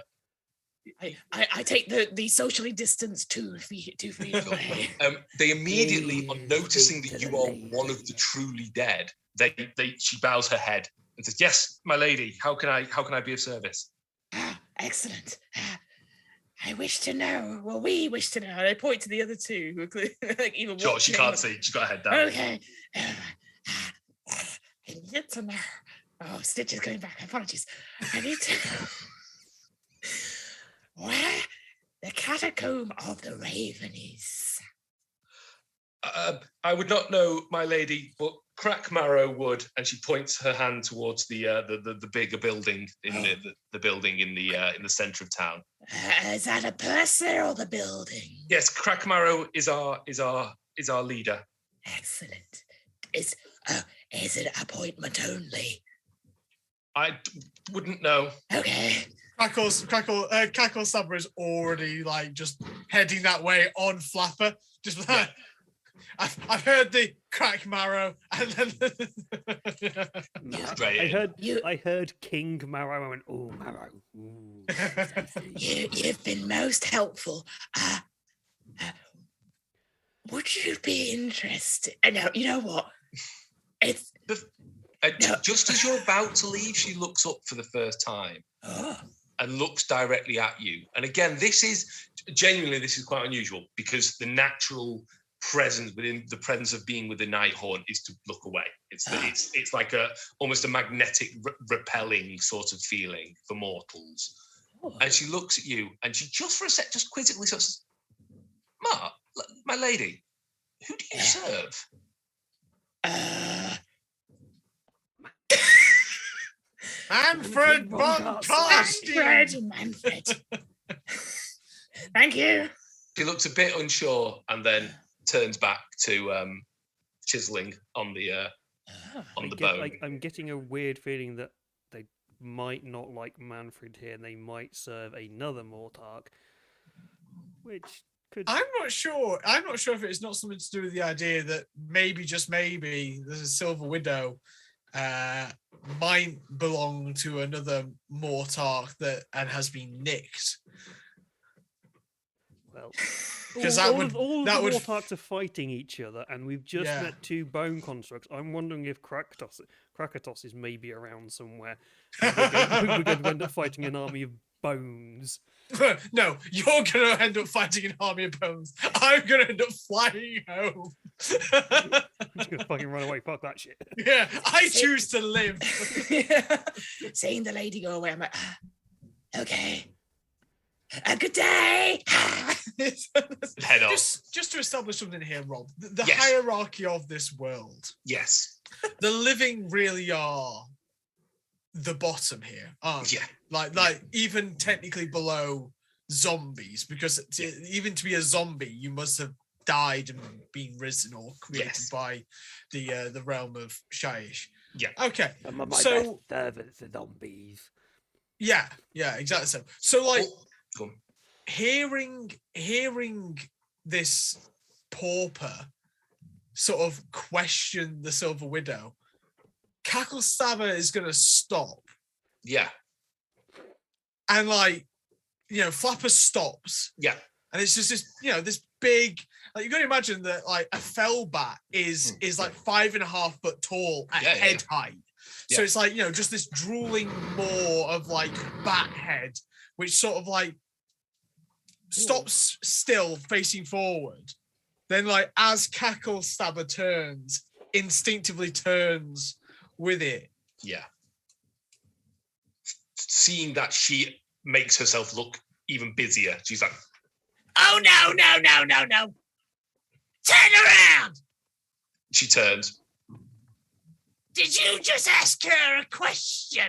I take the socially distanced 2 feet away. They immediately, on noticing that you are one of the truly dead, she bows her head and says, "Yes, my lady. How can I be of service?" Excellent. I wish to know. Well, we wish to know. And I point to the other 2 who are like even. Sure, she can't see. She's got her head down. Okay. I need to know. Oh, Stitch is going back. Apologies. I need to know where the catacomb of the Raven is. I would not know, my lady, but Crackmarrow would, and she points her hand towards the bigger building in the building in the centre of town. Is that a person or the building? Yes, Crackmarrow is our leader. Excellent. Is it appointment only? I wouldn't know. Okay. Cackle Stabber is already like just heading that way on Flapper. Just like, I've heard the crack marrow, and then I heard King Marrow. I went, oh, Marrow. Ooh. You've been most helpful. Would you be interested? No, you know what? It's just as you're about to leave, she looks up for the first time. And looks directly at you. And again, this is quite unusual, because the natural presence within the presence of being with the Nighthaunt is to look away. It's like almost a magnetic repelling sort of feeling for mortals. And she looks at you, and she just for a sec, just quizzically says, "Ma, my lady, who do you serve?" Manfred Von Kastein. Manfred. Thank you. She looks a bit unsure, and then turns back to chiseling on the bone. I'm getting a weird feeling that they might not like Manfred here, and they might serve another Mortarch, which could. I'm not sure if it's not something to do with the idea that maybe, just maybe, there's a Silver Widow might belong to another Mortarch and has been nicked. Well, because all the Mortarchs are fighting each other, and we've just met 2 bone constructs. I'm wondering if Krakatos is maybe around somewhere. We're going to end up fighting an army of bones. No, you're going to end up fighting an army of bones. I'm going to end up flying home. I'm just going to fucking run away. Fuck that shit. Yeah, I choose to live. Seeing the lady go away, I'm like, okay. A good day. Head off. Just to establish something here, Rob. The hierarchy of this world. Yes. The living really are the bottom here, aren't they? Like even technically below zombies, because even to be a zombie, you must have died and been risen or created by the realm of Shyish. Yeah. Okay. So servants are zombies. Yeah, exactly. So like hearing this pauper sort of question the Silver Widow, Cackle Stabber is gonna stop. Yeah. And Flapper stops. Yeah. And it's just this big. Like you got to imagine that like a fell bat is like 5.5 foot tall at head height. So it's like, just this drooling maw of like bat head, which sort of like stops still facing forward. Then like as Cackle Stabber turns, instinctively turns with it. Yeah. Seeing that she makes herself look even busier, she's like, oh no. Turn around. She turns. Did you just ask her a question?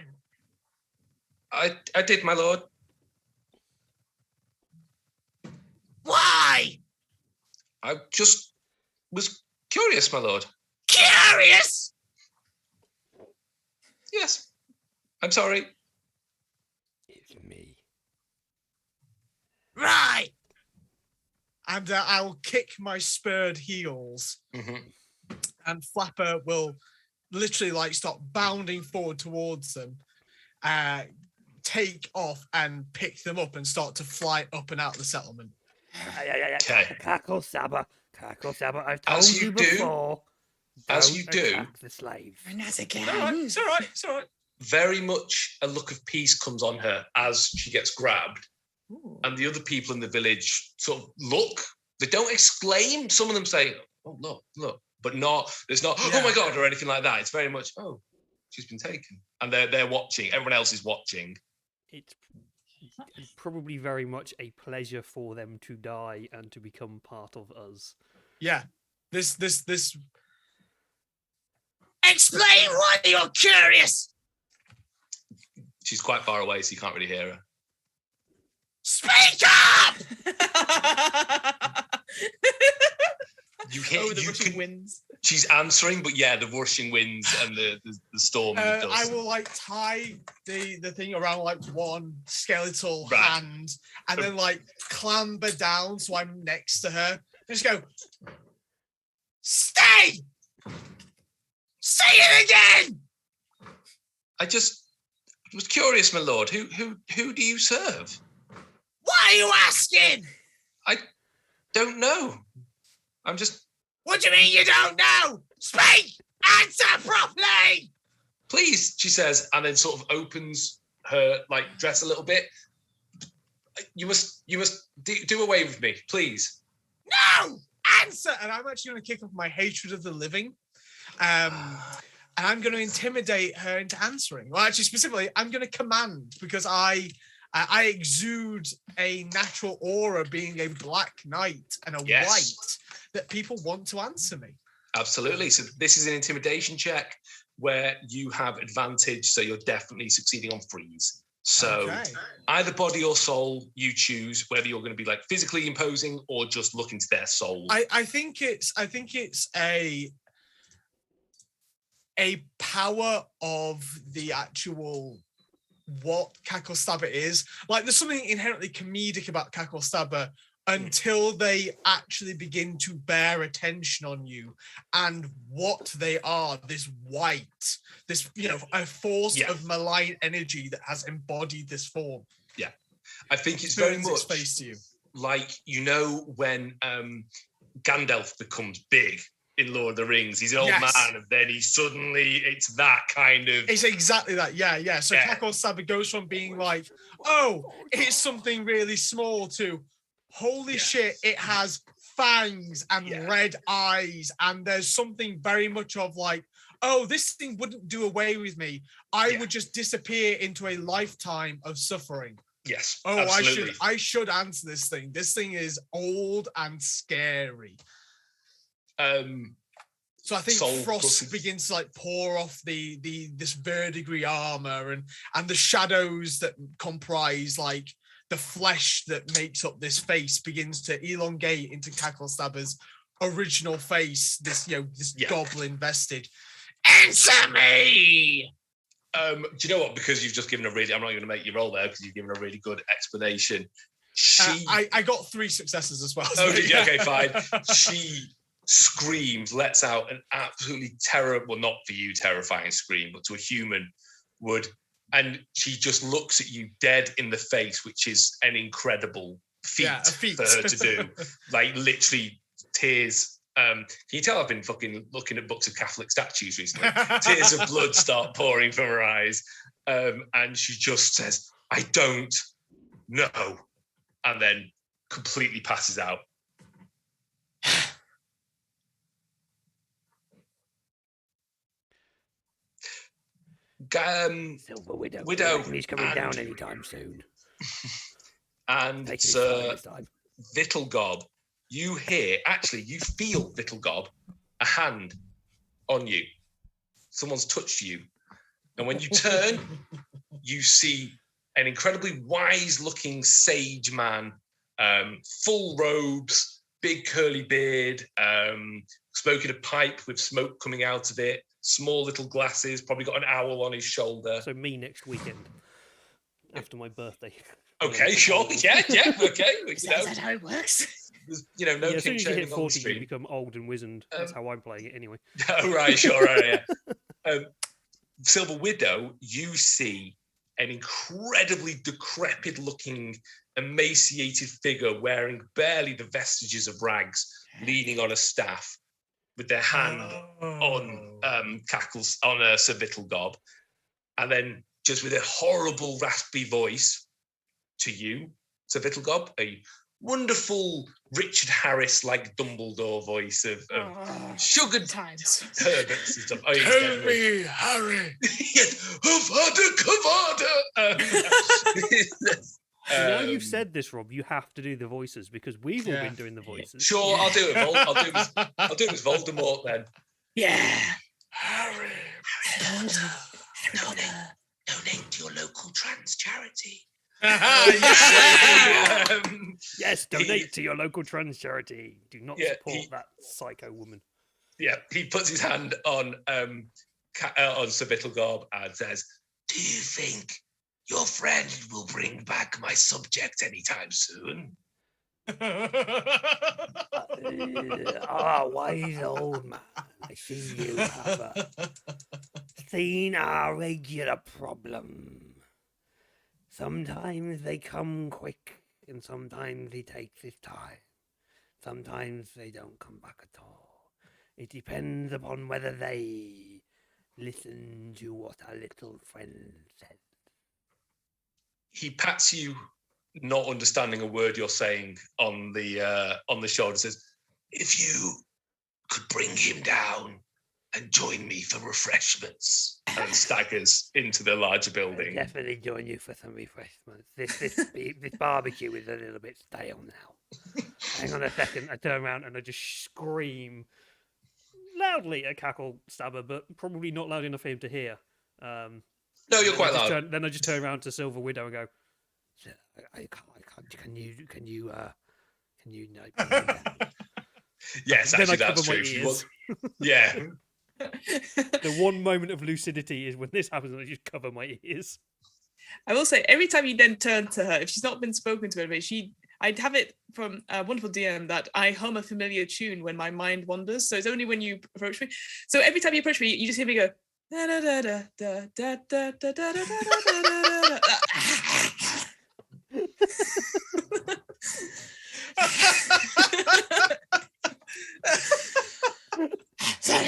I did, my lord. Why? I just was curious, my lord. Curious? Yes. I'm sorry. It's me. Right. And I'll kick my spurred heels. And Flapper will literally like start bounding forward towards them, take off and pick them up and start to fly up and out of the settlement. Okay. Cackle Stabber, I've told you before. As you do, attack the slaves. And that's again. It's all right. very much a look of peace comes on her as she gets grabbed. Ooh. And the other people in the village sort of look. They don't exclaim. Some of them say, oh, look. But there's not, oh my God, or anything like that. It's very much, oh, she's been taken. And they're watching. Everyone else is watching. It's probably very much a pleasure for them to die and to become part of us. Yeah. This. Explain why you're curious. She's quite far away, so you can't really hear her. Speak up! You hear the rushing winds. She's answering, but yeah, the rushing winds and the storm and the dust. I will like tie the thing around like one skeletal Right. hand and then like clamber down so I'm next to her. Just go, stay! Say it again! I just was curious, my lord. Who do you serve? Why are you asking? I don't know. I'm just. What do you mean you don't know? Speak! Answer properly! Please, she says, and then sort of opens her like dress a little bit. You must do away with me, please. No! Answer! And I'm actually going to kick off my hatred of the living. And I'm going to intimidate her into answering. Well, actually, specifically, I'm going to command because I exude a natural aura being a black knight and a white that people want to answer me. Absolutely. So this is an intimidation check where you have advantage, so you're definitely succeeding on freeze. So either body or soul, you choose whether you're going to be like physically imposing or just look into their soul. I think it's a power of the actual what Cackle Stabber is. Like there's something inherently comedic about Cackle Stabber until they actually begin to bear attention on you and what they are, this white, this, a force of malign energy that has embodied this form. Yeah. I think it's very much face to you. Like, when Gandalf becomes big in Lord of the Rings, he's an old man, and then it's that kind of... It's exactly that, yeah. So Cackle Stabber goes from being like, oh, it's something really small to, holy shit, it has fangs and red eyes, and there's something very much of like, oh, this thing wouldn't do away with me. I would just disappear into a lifetime of suffering. Yes, oh, absolutely. I should answer this thing. This thing is old and scary. So I think frost begins to like pour off this verdigris armor and the shadows that comprise like the flesh that makes up this face begins to elongate into Cackle Stabber's original face. This goblin vestige. Answer me. Do you know what? Because you've just given I'm not going to make you roll there because you've given a really good explanation. I got 3 successes as well. Oh, did you? Okay, fine. She screams, lets out an absolutely not for you, terrifying scream, but to a human would. And she just looks at you dead in the face, which is an incredible feat for her to do. Like literally tears. Can you tell I've been fucking looking at books of Catholic statues recently? Tears of blood start pouring from her eyes. And she just says, I don't know. And then completely passes out. Silver Widow. He's coming down anytime soon. And Sir Vittlegob, you feel Vittlegob, a hand on you. Someone's touched you. And when you turn, you see an incredibly wise-looking sage man, full robes, big curly beard, smoking a pipe with smoke coming out of it, small little glasses, probably got an owl on his shoulder. So me next weekend, after my birthday. Okay, sure, yeah, okay. Is that how it works? There's, no as soon king as you hit shaming on the 40, you stream. become old and wizened. That's how I'm playing it anyway. Oh, right, sure, right, yeah. Silver Widow, you see an incredibly decrepit-looking, emaciated figure wearing barely the vestiges of rags, leaning on a staff, with their hand on Sir Vittlegob, and then just with a horrible, raspy voice to you, Sir Vittlegob, a wonderful Richard Harris-like Dumbledore voice of sugared times. hermits and stuff. Tell me, Harry. Yes, Avada Kedavra. Now you've said this, Rob, you have to do the voices because we've all been doing the voices. Sure, I'll do it. I'll do it as Voldemort then. Yeah. Harry Potter. Donate to your local trans charity. Yes, donate to your local trans charity. Do not support that psycho woman. Yeah, he puts his hand on Sir Vittlegob and says, "Do you think your friend will bring back my subject anytime soon?" Wise old man, I see you have seen our regular problem. Sometimes they come quick, and sometimes he takes his time. Sometimes they don't come back at all. It depends upon whether they listen to what our little friend says. He pats you, not understanding a word you're saying, on the shoulder, says, "If you could bring him down and join me for refreshments," and staggers into the larger building. I'll definitely join you for some refreshments. This barbecue is a little bit stale now. Hang on a second. I turn around and I just scream loudly at Cackle Stabber, but probably not loud enough for him to hear. No, you're quite loud. Then I just turn around to Silver Widow and go, Can you Yes, then actually, I that's cover my true. She ears. was- Yeah. The one moment of lucidity is when this happens and I just cover my ears. I will say, every time you then turn to her, if she's not been spoken to her, I'd have it from a wonderful DM that I hum a familiar tune when my mind wanders. So it's only when you approach me. So every time you approach me, you just hear me go, da da da da da da da da da da da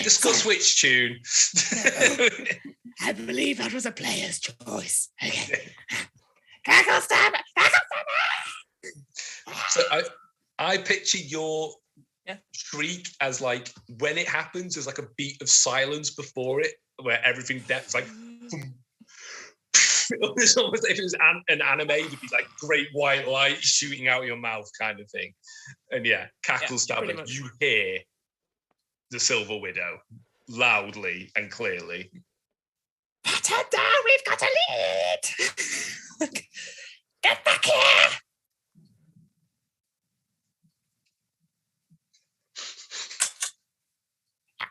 Discuss which tune. I believe that was a player's choice. Okay. Cackle Stabber! Cackle Stabber! So I picture your shriek as like when it happens, there's like a beat of silence before it, where everything depths like. It's almost like if it was an anime, it'd be like great white light shooting out your mouth kind of thing. And Cackle Stabber, you hear the Silver Widow loudly and clearly. Put her down, we've got a lead! Get back here!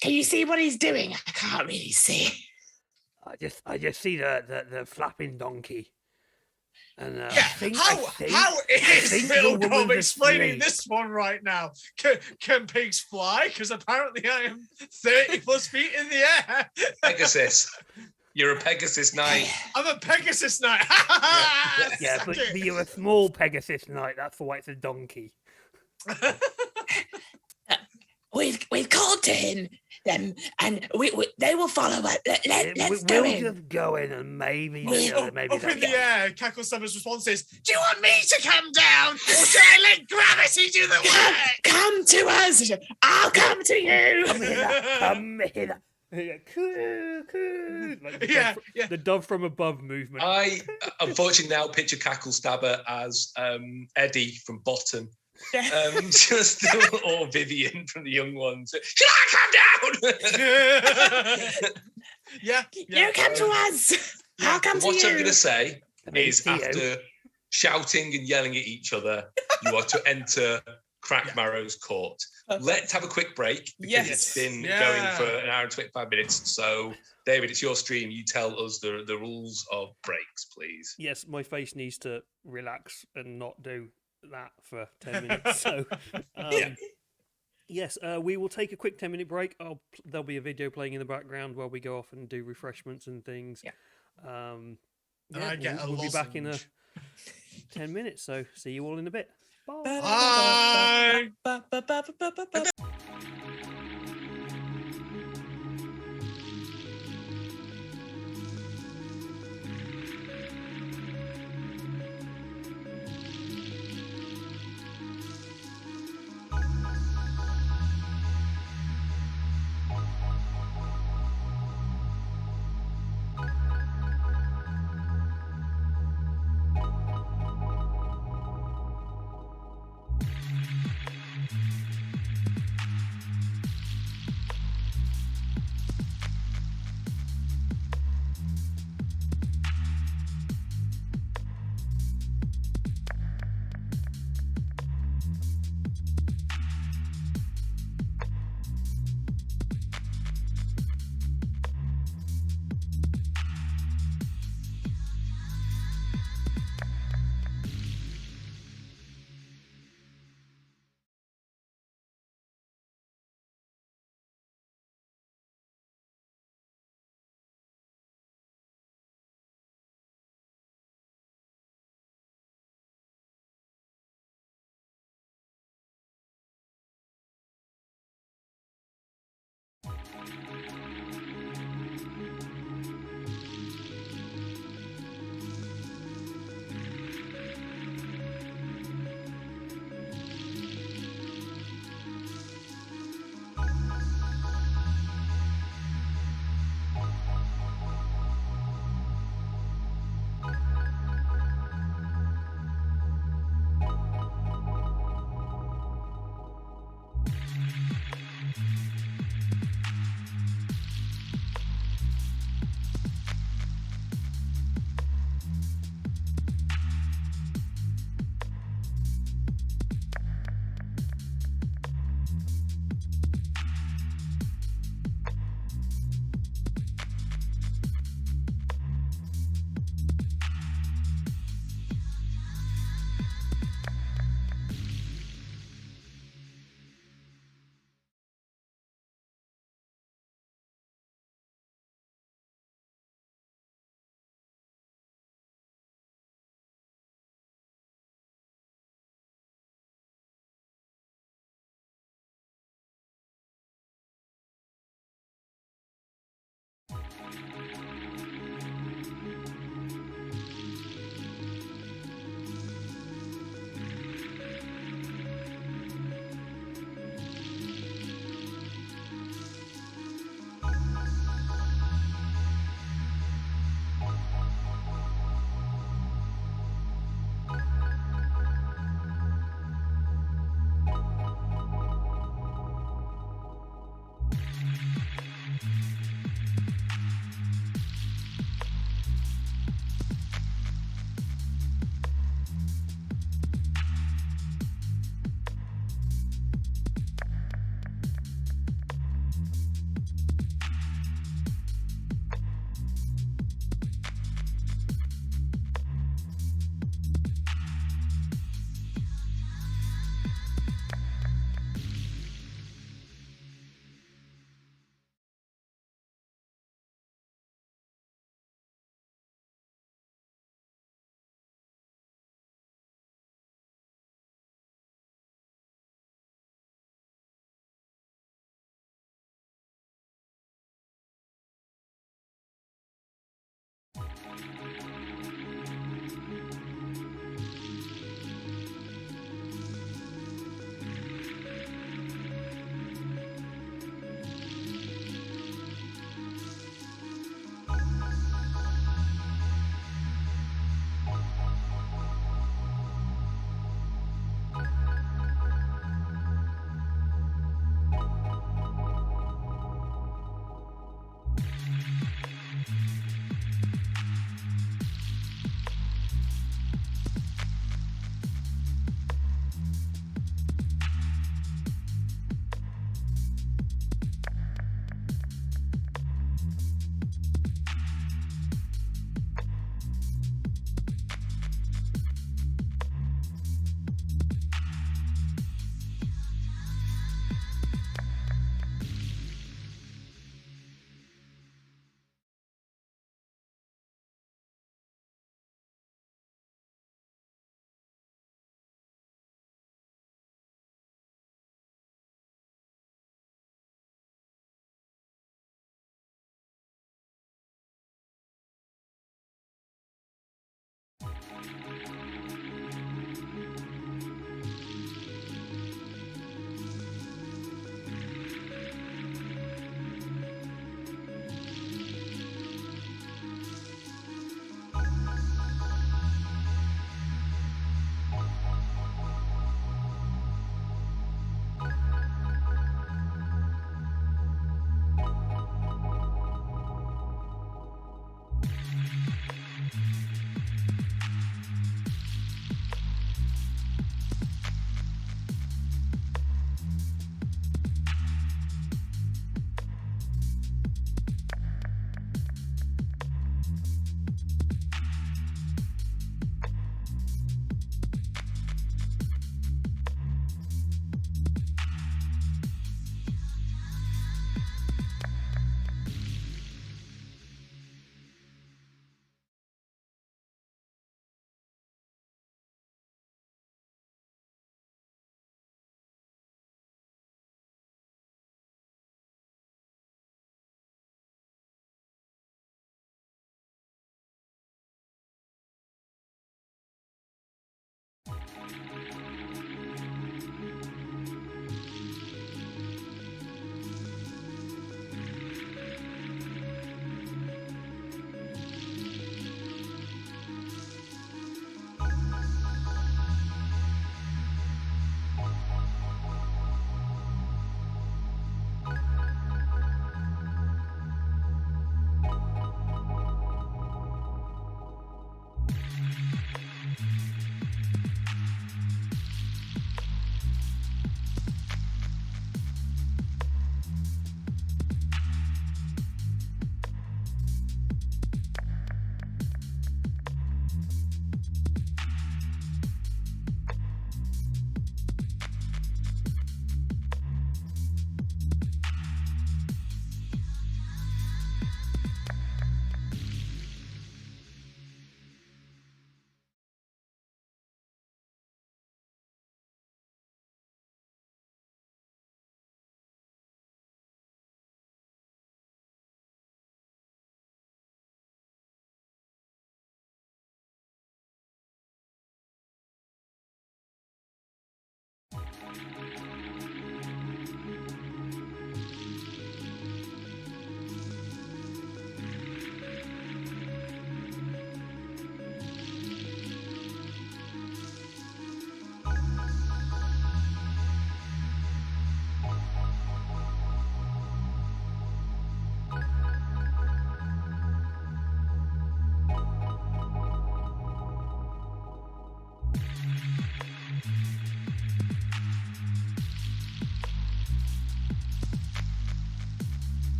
Can you see what he's doing? I can't really see. I just see the flapping donkey. And How is Vittlegob explaining this one right now? Can pigs fly? Because apparently I am 30 plus feet in the air. Pegasus. You're a Pegasus Knight. I'm a Pegasus Knight. Yeah, but you're a small Pegasus Knight. That's why it's a donkey. We've called to him, them, and they will follow us. Let's go We'll in. just go in and maybe, maybe Up in the air, Cacklestabber's response is, do you want me to come down? Or should I let gravity do the work? Come to us. I'll come to you. Come hither. Yeah, coo, coo. Like the dove from above movement. I unfortunately now picture Cacklestabber as Eddie from Bottom. Just or Vivian from the Young Ones. Should I come down? Yeah. You come to us. I'll come to you. What I'm going to say is, Theo. after shouting and yelling at each other, you are to enter Crackmarrow's court. Let's have a quick break because it's been going for an hour and 25 minutes. So, David, it's your stream. You tell us the rules of breaks, please. Yes, my face needs to relax and not do that for 10 minutes. So, yes, we will take a quick 10-minute break. There'll be a video playing in the background while we go off and do refreshments and things. And I get we'll be back in lozenge. 10 minutes. So, see you all in a bit. Bye.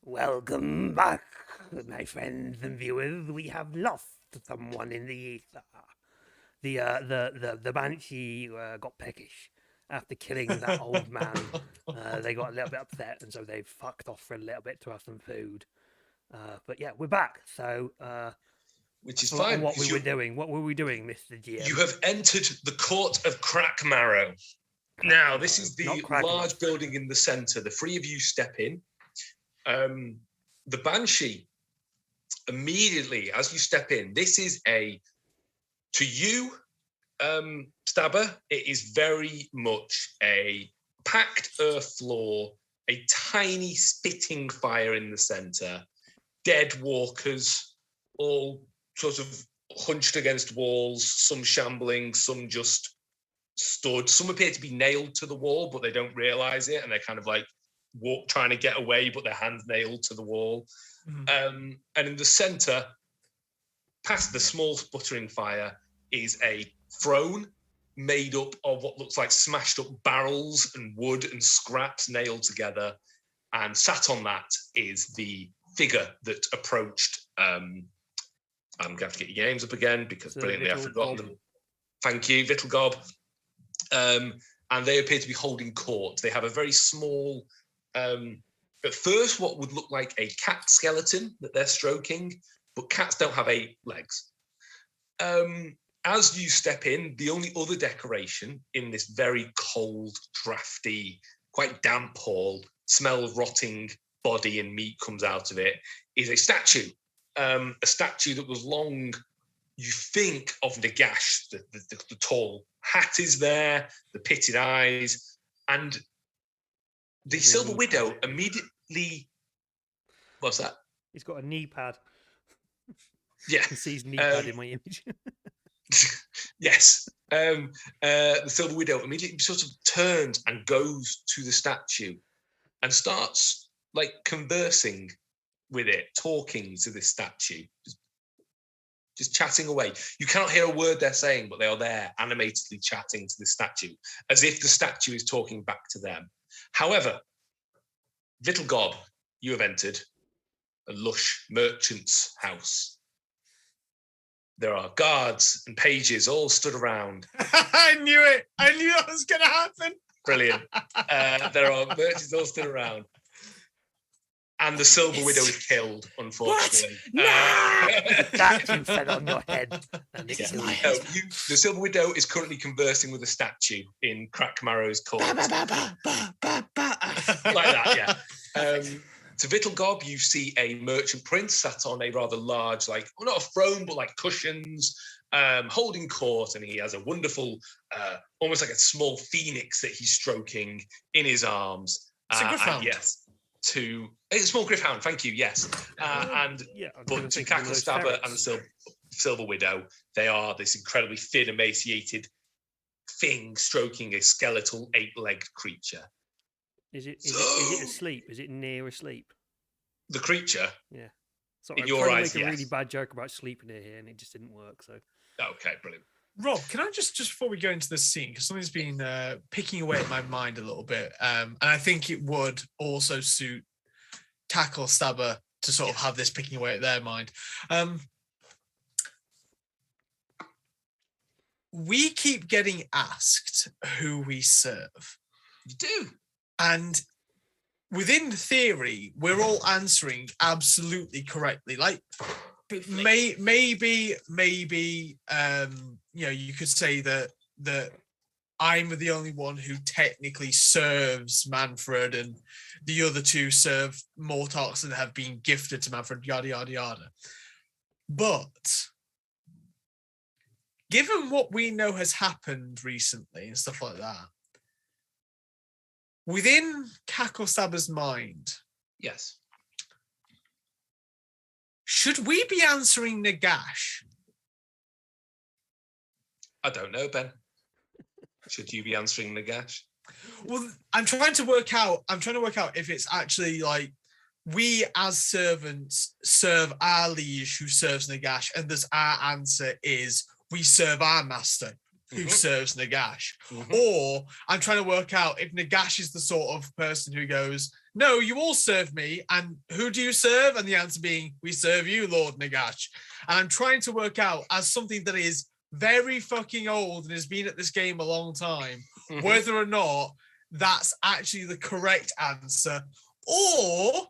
Welcome back, my friends and viewers. We have lost someone in the ether. The banshee got peckish after killing that old man. They got a little bit upset, and so they fucked off for a little bit to have some food. But yeah, we're back. So which is so fine. what we were doing? What were we doing, Mr. GM? You have entered the Court of Crackmarrow. Now, this is the Not large building in the centre. The three of you step in. The Banshee, immediately as you step in, this is to you, Stabber, it is very much a packed earth floor, a tiny spitting fire in the centre, dead walkers, all sort of hunched against walls, some shambling, some just stood. Some appear to be nailed to the wall, but they don't realise it, and they're kind of like trying to get away, but their hands nailed to the wall. And in the centre, past the small sputtering fire, is a throne made up of what looks like smashed up barrels and wood and scraps nailed together. And sat on that is the figure that approached. I'm going to have to get your names up again because brilliantly I've forgotten them. Thank you, Vittlegob. And they appear to be holding court. They have a very small, at first, what would look like a cat skeleton that they're stroking, but cats don't have 8 legs. As you step in, the only other decoration in this very cold, drafty, quite damp hall, smell of rotting body and meat comes out of it, is a statue that was long, you think of Nagash, the tall hat is there, the pitted eyes, and the Silver Widow immediately What's that? He's got a knee pad. Yeah. He sees knee pad in my image. Yes. The Silver Widow immediately sort of turns and goes to the statue and starts like conversing with it, talking to this statue, just chatting away. You cannot hear a word they're saying, but they are there animatedly chatting to the statue as if the statue is talking back to them. However, Vittlegob, you have entered a lush merchant's house. There are guards and pages all stood around. I knew it. I knew that was going to happen. Brilliant. There are merchants all stood around. And the Silver Widow is killed, unfortunately. Statue fell on your head. And it killed you. The Silver Widow is currently conversing with a statue in Crackmarrow's court. Like that, yeah. To Vittlegob, you see a merchant prince sat on a rather large, like, well, not a throne, but like cushions, holding court, and he has a wonderful, almost like a small phoenix that he's stroking in his arms. It's a griffhound. Yes. It's a small griffhound, thank you, yes. But to Cacklestabber and the Silver Widow, they are this incredibly thin, emaciated thing stroking a skeletal 8-legged creature. Is it asleep? Is it near asleep? The creature? Yeah. Sorry, in I'm your trying eyes, to make a yes. really bad joke about sleeping here, and it just didn't work. So. Okay, brilliant. Rob, can I just before we go into the scene, because something's been picking away at my mind a little bit, and I think it would also suit Cacklestabber to sort of have this picking away at their mind. We keep getting asked who we serve. You do. And within theory, we're all answering absolutely correctly. Like maybe, you could say that I'm the only one who technically serves Manfred, and the other two serve Mortarks and have been gifted to Manfred, yada, yada, yada. But given what we know has happened recently and stuff like that, within Cacklestabber's mind, yes, should we be answering Nagash? I don't know, Ben. Should you be answering Nagash? Well, I'm trying to work out if it's actually like we as servants serve our liege who serves Nagash, and thus our answer is we serve our master who serves Nagash. Or I'm trying to work out if Nagash is the sort of person who goes, no, you all serve me, and who do you serve? And the answer being, we serve you, Lord Nagash. And I'm trying to work out, as something that is very fucking old and has been at this game a long time, whether or not that's actually the correct answer, or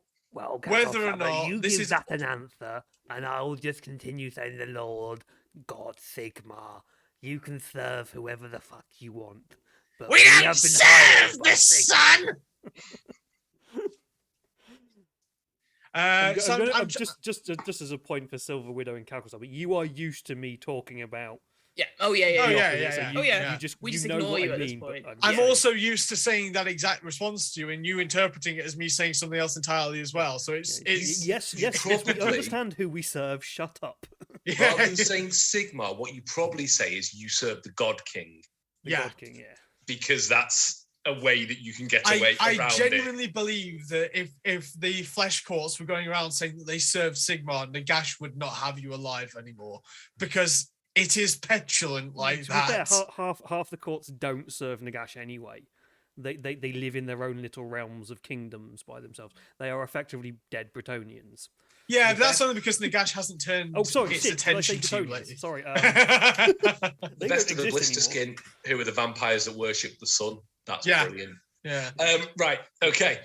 whether or not you this give is that an answer, and I'll just continue saying the Lord, God, Sigmar. You can serve whoever the fuck you want. But We don't have been serve hired by the sun! I'm just as a point for Silver Widow and Cacklestabber, you are used to me talking about. Yeah. Oh yeah. Oh, Yeah. yeah, opposite, yeah, so yeah. you, Oh, yeah. You just We you just know ignore what you I at this mean. point. I'm Yeah. also used to saying that exact response to you, and you interpreting it as me saying something else entirely as well. So it's Yes, we probably- understand who we serve. Shut up. Rather than saying Sigmar, what you probably say is you serve the God King, The Yeah. God King, yeah. because that's a way that you can get away I around genuinely believe that if the flesh courts were going around saying that they serve Sigmar, Nagash would not have you alive anymore, because it is petulant like To be fair, that. half the courts don't serve Nagash anyway. They live in their own little realms of kingdoms by themselves. They are effectively dead Bretonians. Yeah, but that's only because Nagash hasn't turned Oh, sorry, its shit, did I say attention to you Bretonians? lately. Sorry. it. They Best don't of the exist blister anymore. skin, who are the vampires that worship the sun. That's Yeah. brilliant. Yeah. Right, okay.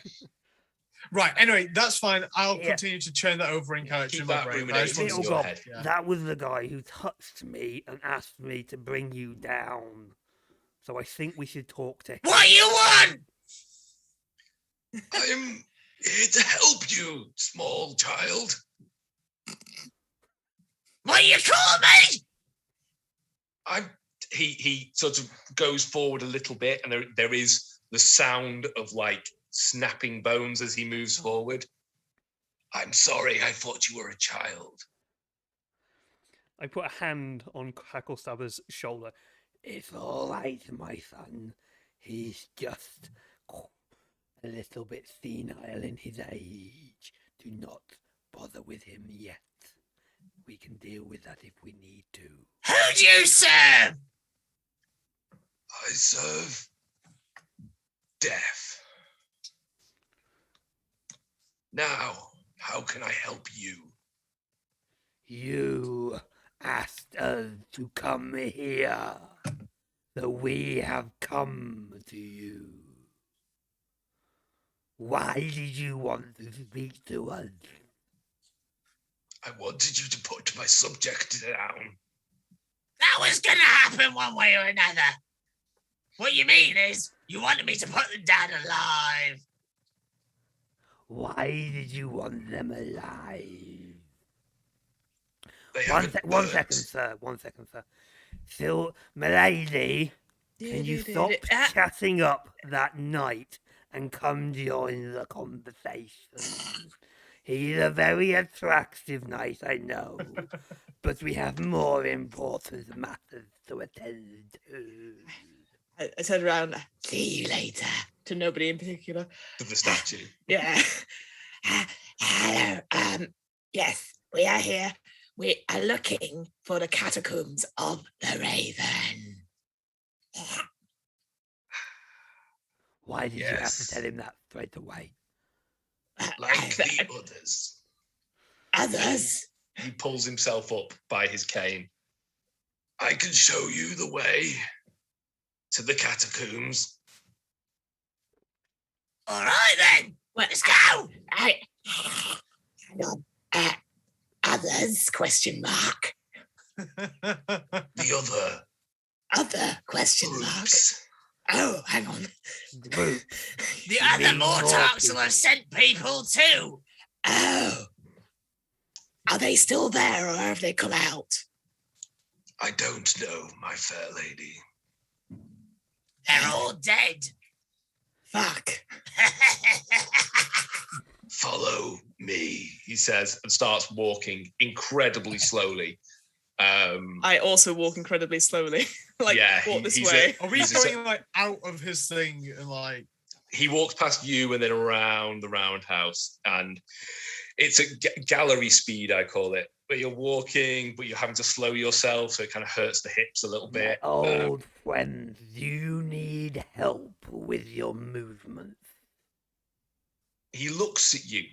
Right. Anyway, that's fine. I'll Yeah. continue to churn that over in character Keep in my that brain. I just rumination wanted in to- your Gob, head. Yeah. that was the guy who touched me and asked me to bring you down. So I think we should talk to him. What you want? I am here to help you, small child. What you call me? He sort of goes forward a little bit, and there is the sound of like snapping bones as he moves forward. I'm sorry, I thought you were a child. I put a hand on Hacklestabber's shoulder. It's all right, my son. He's just a little bit senile in his age. Do not bother with him yet. We can deal with that if we need to. Who do you serve? I serve death. Now, how can I help you? You asked us to come here, so we have come to you. Why did you want to speak to us? I wanted you to put my subject down. That was gonna happen one way or another. What you mean is, you wanted me to put them down alive. Why did you want them alive? They One haven't second, burnt. sir. 1 second, sir. Phil, milady, can you stop chatting up that knight and come join the conversation? He's a very attractive knight, I know, but we have more important matters to attend to. I turned around. See you later. To nobody in particular. To the statue. Yeah. Hello. Yes, we are here. We are looking for the Catacombs of the Raven. Why did you have to Yes. tell him that straight away? Like the others. Others? He pulls himself up by his cane. I can show you the way to the catacombs. All right then, let's go. Hang on. Others? Question mark. The Other? Question mark. groups. Oh, hang on. Group. The other mean more Mortarks will people. have sent people too. Oh. Are they still there or have they come out? I don't know, my fair lady. They're all dead. Fuck. Follow me, he says, and starts walking incredibly slowly. I also walk incredibly slowly. Like, Yeah, walk this he's way. Are we He's going like out of his thing and like? He walks past you and then around the roundhouse, and it's a gallery speed, I call it, where you're walking, but you're having to slow yourself, so it kind of hurts the hips a little bit. Old friend, do you need help with your movements? He looks at you,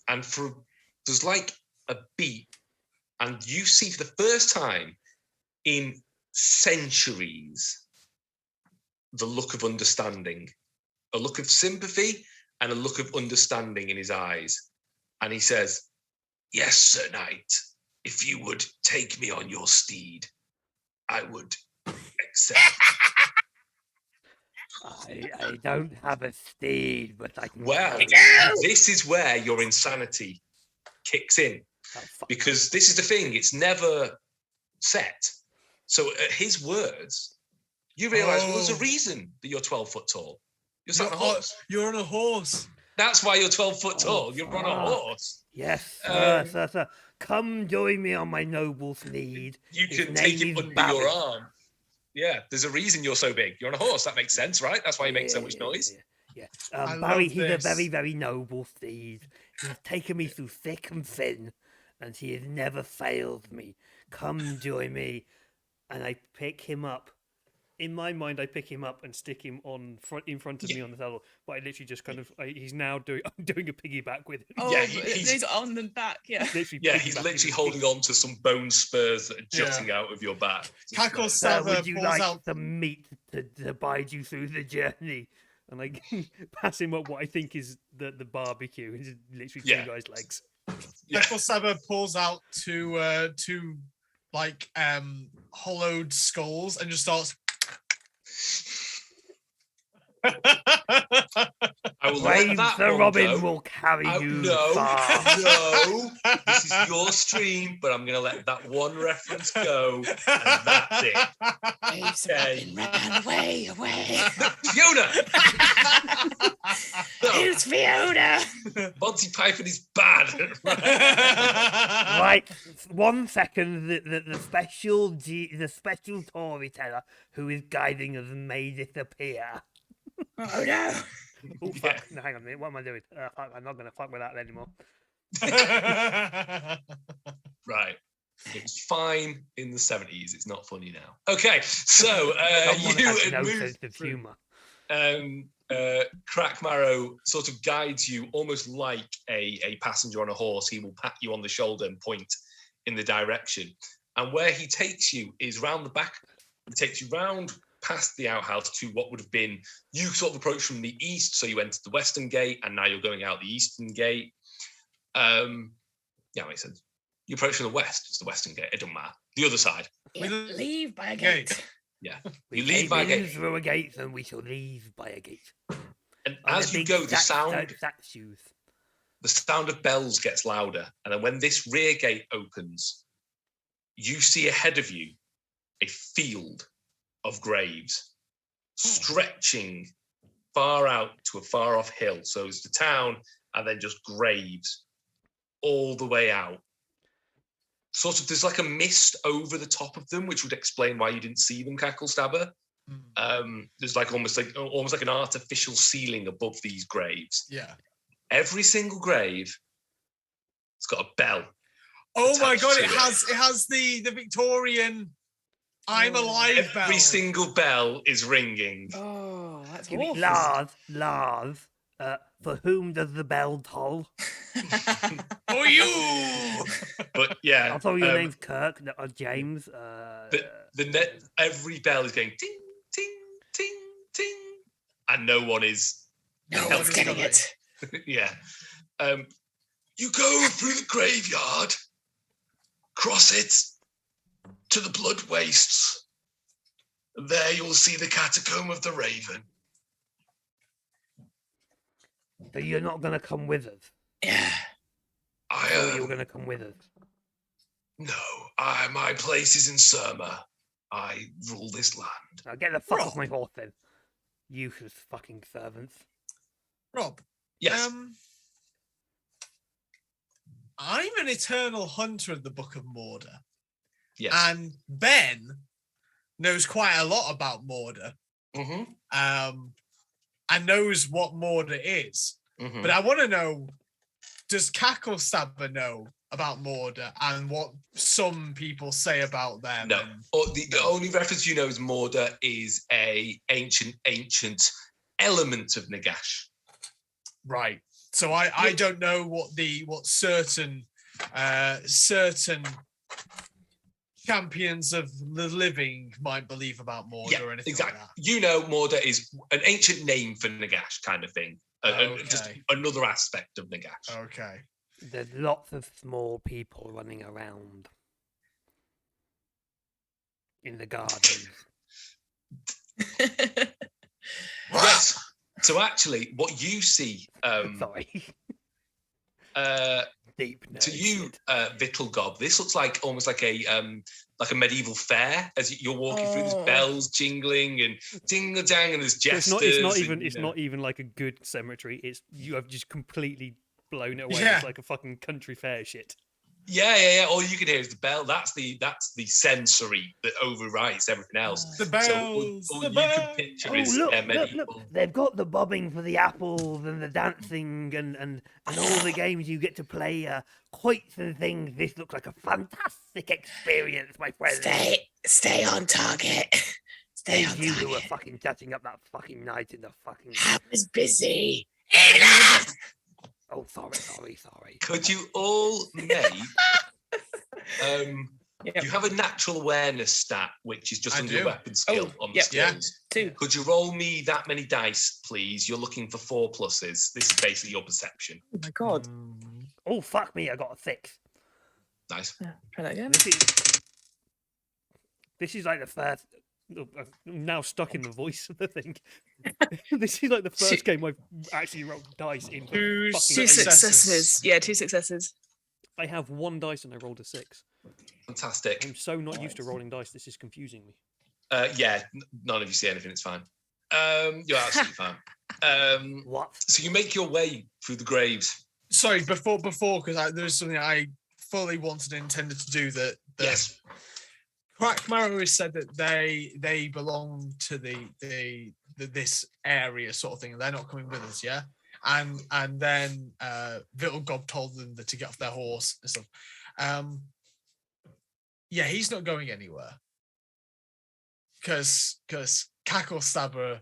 and there's like a beat, and you see for the first time in centuries the look of understanding, a look of sympathy and a look of understanding in his eyes. And he says, "Yes, Sir Knight, if you would take me on your steed, I would accept." I don't have a steed, but I can. Well, carry it. this is where your insanity kicks in, Oh, fuck. because this is the thing, it's never set. So at his words, you realise, well, there's a reason that you're 12 foot tall. You're sat on a horse. You're on a horse. That's why you're 12 foot Oh, tall. You're on a fuck. horse. Yes, Um, sir. Come join me on my noble steed. You His can take name him is under Barry. your arm. Yeah, there's a reason you're so big. You're on a horse. That makes sense, right? That's why you make so much noise. Yeah. I Barry, love he's a this. very, very noble steed. He's taken me through thick and thin, and he has never failed me. Come join me. And I pick him up. In my mind, I pick him up and stick him in front of me on the table. But I literally just kind of, he's now doing, I'm doing a piggyback with him. Oh, Yeah, he's on the back. Yeah. Literally Yeah, he's piggybacking literally with holding on to some bone spurs that are Yeah. jutting out of your back. Cackle Sir, Stabber would you pulls like out. some meat to bide you through the journey? And I pass him up what I think is the barbecue. It's literally two Yeah. guys' legs. Yeah. Cackle Stabber pulls out two like hollowed skulls and just starts. I will let Brave that Sir one Robin go. will carry you No, far. no, this is your stream, but I'm going to let that one reference go, and that's it. Brave Sir Robin ran away. Fiona! No, Who's Fiona? Monty Python is bad. Right, 1 second. The special storyteller who is guiding us may disappear. Oh no. Oh fuck! No, hang on a minute. What am I doing? Fuck, I'm not gonna fuck with that anymore. Right. It was fine in the 70s. It's not funny now. Okay, so Someone you has no move sense of through. humour. Crackmarrow sort of guides you almost like a passenger on a horse. He will pat you on the shoulder and point in the direction. And where he takes you is round the back. He takes you round past the outhouse to what would have been, you sort of approach from the east, so you entered the western gate, and now you're going out the eastern gate. Yeah, makes sense. You approach from the west, it's the western gate, it doesn't matter. The other side. We leave by a gate. Yeah. We You leave by a came in gate. through a gate, and we shall leave by a gate. And On as a you big go, the statues. sound of bells gets louder. And then when this rear gate opens, you see ahead of you a field of graves stretching far out to a far off hill. So it's the town and then just graves all the way out. Sort of, there's like a mist over the top of them, which would explain why you didn't see them, Cacklestabber. There's like almost like an artificial ceiling above these graves. Yeah. Every single grave, it's got a bell. Oh my attached god! to It has the Victorian "I'm alive" bell. Every single bell is ringing. Oh, that's Give me awful. Lars. For whom does the bell toll? For you. But yeah, I thought your name's Kirk, James. every bell is going ting, ting, ting, ting, and no one is. No one's getting it. Yeah. You go through the graveyard, cross it to the blood wastes. There you'll see the Catacomb of the Raven. So you're not going to come with us? Yeah. I thought you were going to come with us. No, my place is in Surma. I rule this land. Now get the fuck off my horse then. Useless fucking servants. Rob. Yes. I'm an eternal hunter of the Book of Mordor. Yes. And Ben knows quite a lot about Mordor. Mm-hmm. And knows what Mordor is. Mm-hmm. But I want to know, does Cacklestabber know about Mordor and what some people say about them? No. The only reference you know is Mordor is a ancient element of Nagash. Right. So I don't know what certain champions of the living might believe about Mordor or anything exactly. like that. You know, Mordor is an ancient name for Nagash, kind of thing. Just another aspect of Nagash. Okay. There's lots of small people running around in the gardens. Yes. So actually, what you see, Sorry. Deep to you, Vittlegob, this looks like almost like a medieval fair as you're walking through. There's bells jingling and dingle dang, and there's jesters. It's not even like a good cemetery. You have just completely blown it away. Yeah. It's like a fucking country fair shit. Yeah. All you can hear is the bell. That's the sensory that overrides everything else. The bells. So all you can picture is medieval. Look. They've got the bobbing for the apples and the dancing and all the games you get to play. Quoits and things. This looks like a fantastic experience, my friend. Stay on target. Stay on You target. who were fucking setting up that fucking night in the fucking... I was busy. Oh, sorry. Could you all make... You have a natural awareness stat, which is just I under do. your weapon skill on the Yeah. skills. 2. Could you roll me that many dice, please? You're looking for 4 pluses. This is basically your perception. Oh my god. Oh, fuck me, I got a 6. Nice. Yeah, try that again. This is like the first I'm now stuck in the voice of the thing. This is like the first game I've actually rolled dice in. For Two fucking Two ages. successes. Yeah, 2 successes. I have 1 dice and I rolled a 6. Fantastic. I'm so not used to rolling dice. This is confusing me. Yeah, none of you see anything. It's fine. You're absolutely fine. What? So you make your way through the graves. Sorry, before, because there was something I fully wanted and intended to do that. Yes. Crackmarrow has said that they belong to the this area sort of thing, and they're not coming with us, yeah. And then Vittlegob told them that to get off their horse and stuff. Yeah, he's not going anywhere because Cacklestabber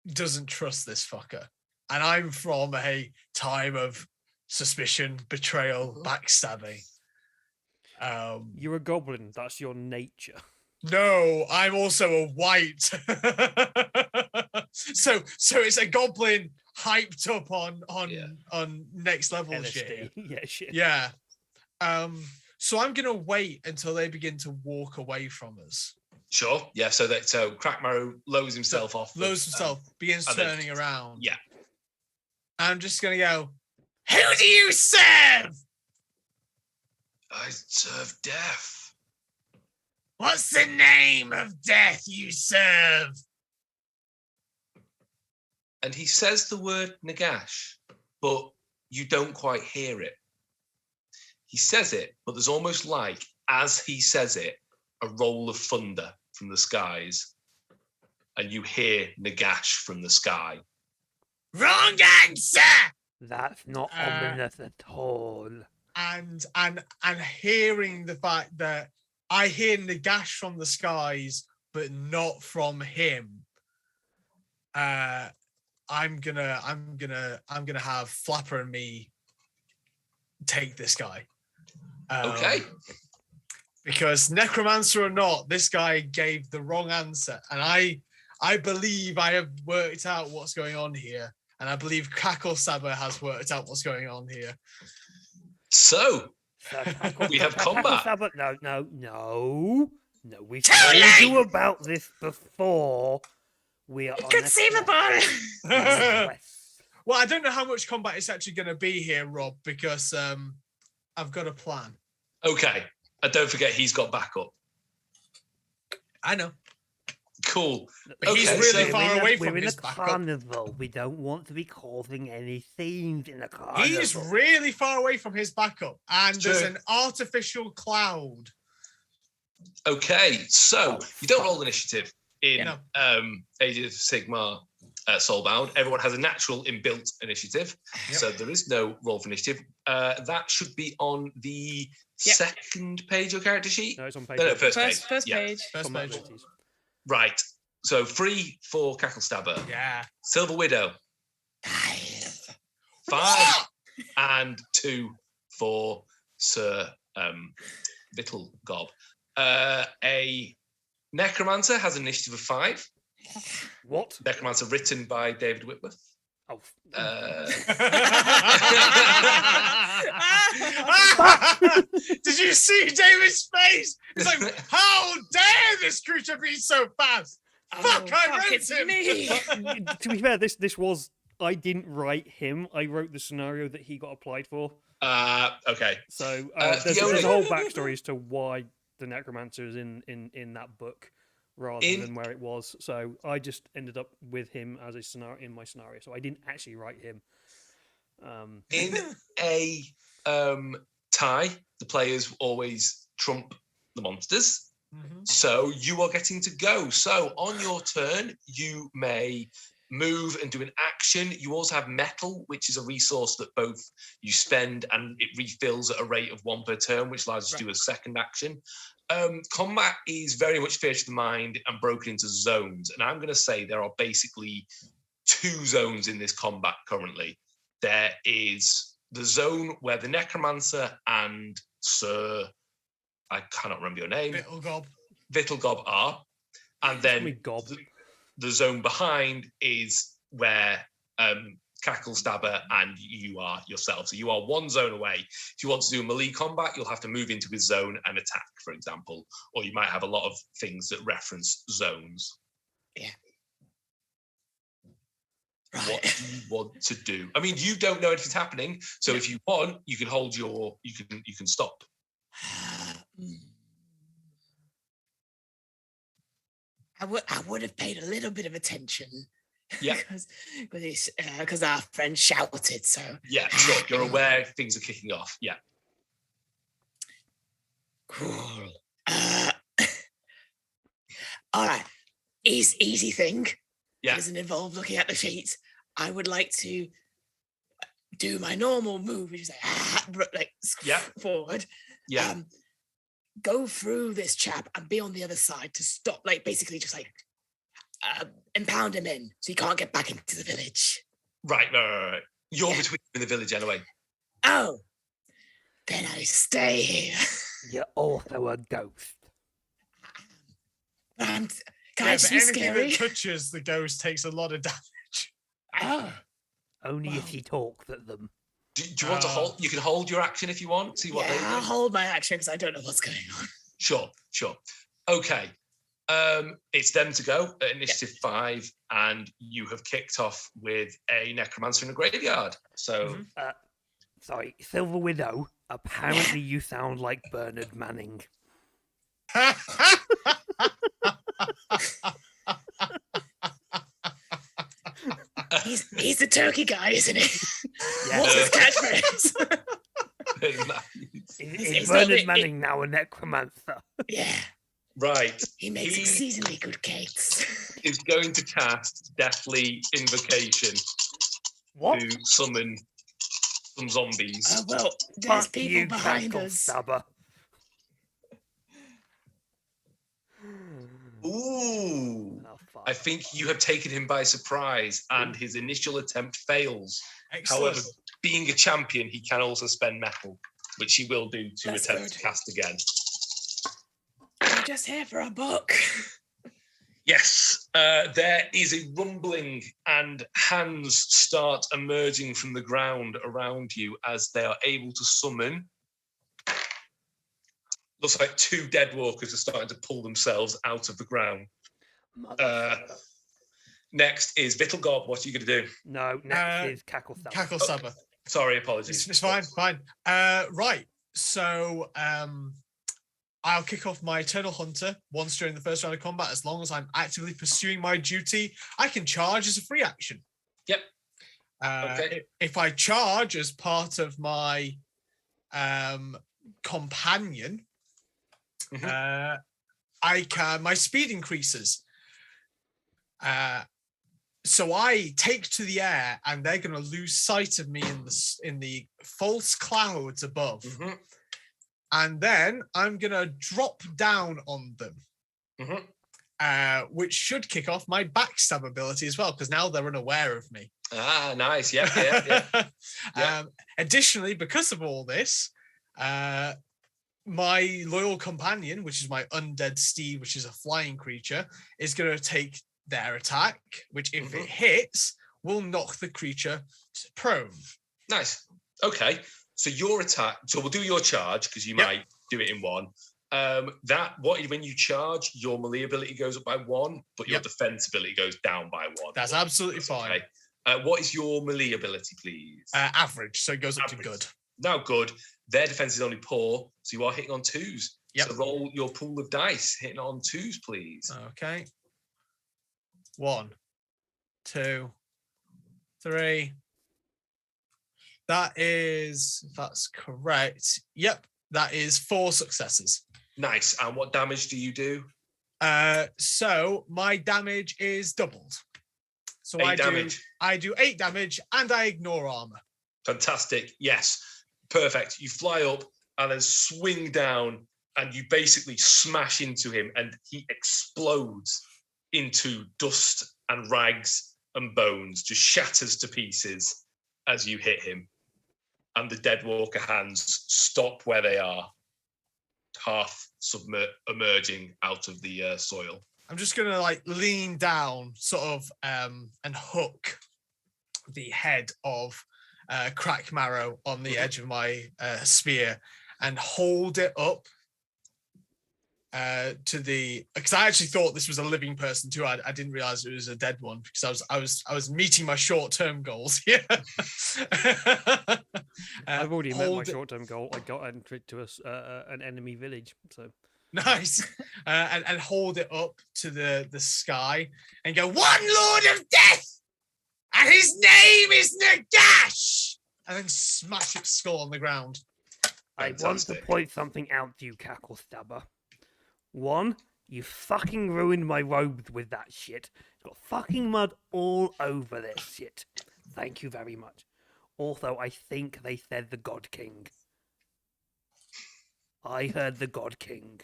doesn't trust this fucker, and I'm from a time of suspicion, betrayal, backstabbing. You're a goblin. That's your nature. No, I'm also a white. so it's a goblin hyped up on next level shit. LSD. Yeah, shit. Yeah. So I'm gonna wait until they begin to walk away from us. Sure. Yeah. So Crackmarrow lowers himself off. Begins and then- turning around. Yeah. I'm just gonna go, who do you serve? I serve death. What's the name of death you serve? And he says the word Nagash, but you don't quite hear it. He says it, but there's almost like, as he says it, a roll of thunder from the skies, and you hear Nagash from the sky. Wrong answer. That's not ominous at all. And hearing the fact that I hear Nagash from the skies, but not from him. I'm gonna have Flapper and me take this guy. Okay. Because necromancer or not, this guy gave the wrong answer, and I believe I have worked out what's going on here, and I believe Cacklestabber has worked out what's going on here. So we have combat. No. We've told you about this before. We are Inconceivable. Well, I don't know how much combat is actually going to be here, Rob, because I've got a plan. Okay. And don't forget, he's got backup. I know. Cool. But he's really far away from We're in his a backup. carnival. We don't want to be causing any scenes in the carnival. He's really far away from his backup, and True. there's an artificial cloud. Okay. So you don't roll initiative in No. Age of Sigmar Soulbound. Everyone has a natural inbuilt initiative. Yep. So there is no roll for initiative. That should be on the second page of your character sheet. No, it's on page. No, first page. First Yeah. page. First Combat page. abilities. Right. So 3 for Cacklestabber. Yeah. Silver Widow. 5 and 2 for Sir Vittlegob. A Necromancer has an initiative of 5. What? Necromancer written by David Whitworth. Oh, Did you see David's face? He's like, how dare this creature be so fast? Fuck, I wrote it's him. me. to be fair, this was I didn't write him. I wrote the scenario that he got applied for. Okay. So the there's only- a whole backstory as to why the Necromancer is in that book rather than where it was. So I just ended up with him as a scenario in my scenario. So I didn't actually write him. In a tie, the players always trump the monsters. Mhm. So you are getting to go. So on your turn, you may move and do an action. You also have metal, which is a resource that both you spend and it refills at a rate of 1 per turn, which allows you to do a second action. Combat is very much theatre of the mind and broken into zones. And I'm going to say there are basically 2 zones in this combat currently. There is the zone where the Necromancer and Sir, I cannot remember your name, Vittlegob are. And then Gob. the zone behind is where Cackle Stabber, and you are yourself. So you are one zone away. If you want to do a melee combat, you'll have to move into his zone and attack, for example. Or you might have a lot of things that reference zones. Yeah. What do you want to do? I mean, you don't know if it's happening. So if you want, you can hold your, you can stop. I would have paid a little bit of attention. Yeah. Because our friend shouted. So yeah, sure. You're aware things are kicking off. Yeah. Cool. All right. Easy thing. Yeah. It doesn't involve looking at the sheet. I would like to do my normal move, which is like forward. Yeah. Go through this chap and be on the other side to stop, like basically just like impound him in so he can't get back into the village. Right. You're between him and the village anyway. Oh, then I stay here. You're also a ghost. Can I just be anything scary? that touches the ghost takes a lot of damage. Oh, Only if he talks at them. Do you want to hold? You can hold your action if you want. See what they do. I'll hold my action because I don't know what's going on. Sure. Okay. It's them to go at initiative 5, and you have kicked off with a necromancer in a graveyard. So, Sorry, Silver Widow. Apparently, you sound like Bernard Manning. He's the turkey guy, isn't he? Yeah. What's his catchphrase? Is Bernard Manning now a necromancer? Yeah. right. He makes exceedingly good cakes. Is going to cast Deathly Invocation to summon some zombies. Oh, well, there's Fuck people you, behind Cackle us. Stabber. Ooh. Oh, fuck. I think you have taken him by surprise, and his initial attempt fails. Excellent. However, being a champion, he can also spend metal, which he will do to That's attempt good. to cast again. I'm just here for a book. Yes, there is a rumbling, and hands start emerging from the ground around you as they are able to summon. Looks like 2 dead walkers are starting to pull themselves out of the ground. Next is Vittlegob. What are you going to do? No, next is Cackle Stabber. Cackle Stabber. Sorry, apologies. It's fine. Right. So I'll kick off my Eternal Hunter once during the first round of combat. As long as I'm actively pursuing my duty, I can charge as a free action. Yep. Okay. If I charge as part of my companion, my speed increases. So I take to the air, and they're going to lose sight of me in the false clouds above. And then I'm going to drop down on them, which should kick off my backstab ability as well, because now they're unaware of me. Ah, nice. Yeah. Additionally, because of all this, my loyal companion, which is my undead steed, which is a flying creature, is going to take their attack, which if it hits, will knock the creature prone. Nice. Okay. So your attack. So we'll do your charge because you might do it in one. When you charge, your melee ability goes up by 1, but your defense ability goes down by 1. That's absolutely fine. Okay. What is your melee ability, please? Average, so it goes up to good. Now good. Their defense is only poor, so you are hitting on 2s. Yep. So roll your pool of dice, hitting on 2s, please. Okay. 1, 2, 3. That's correct. Yep, that is 4 successes. Nice. And what damage do you do? So my damage is doubled. So 8 damage. I do 8 damage, and I ignore armor. Fantastic. Yes. Perfect. You fly up and then swing down, and you basically smash into him, and he explodes into dust and rags and bones, just shatters to pieces as you hit him. And the dead walker hands stop where they are, half emerging out of the soil. I'm just gonna lean down, sort of, and hook the head of Crack Marrow on the edge of my spear and hold it up to the, because I actually thought this was a living person too. I didn't realize it was a dead one because I was meeting my short-term goals here. I've already met my short-term goal. I got entry to an enemy village. So nice, and hold it up to the sky and go, "One Lord of Death, and his name is Nagash," and then smash its skull on the ground. I want to point something out to you, Cackle Stabber. One, you fucking ruined my robes with that shit. It's got fucking mud all over this shit. Thank you very much. Also, I think they said the God King. I heard the God King.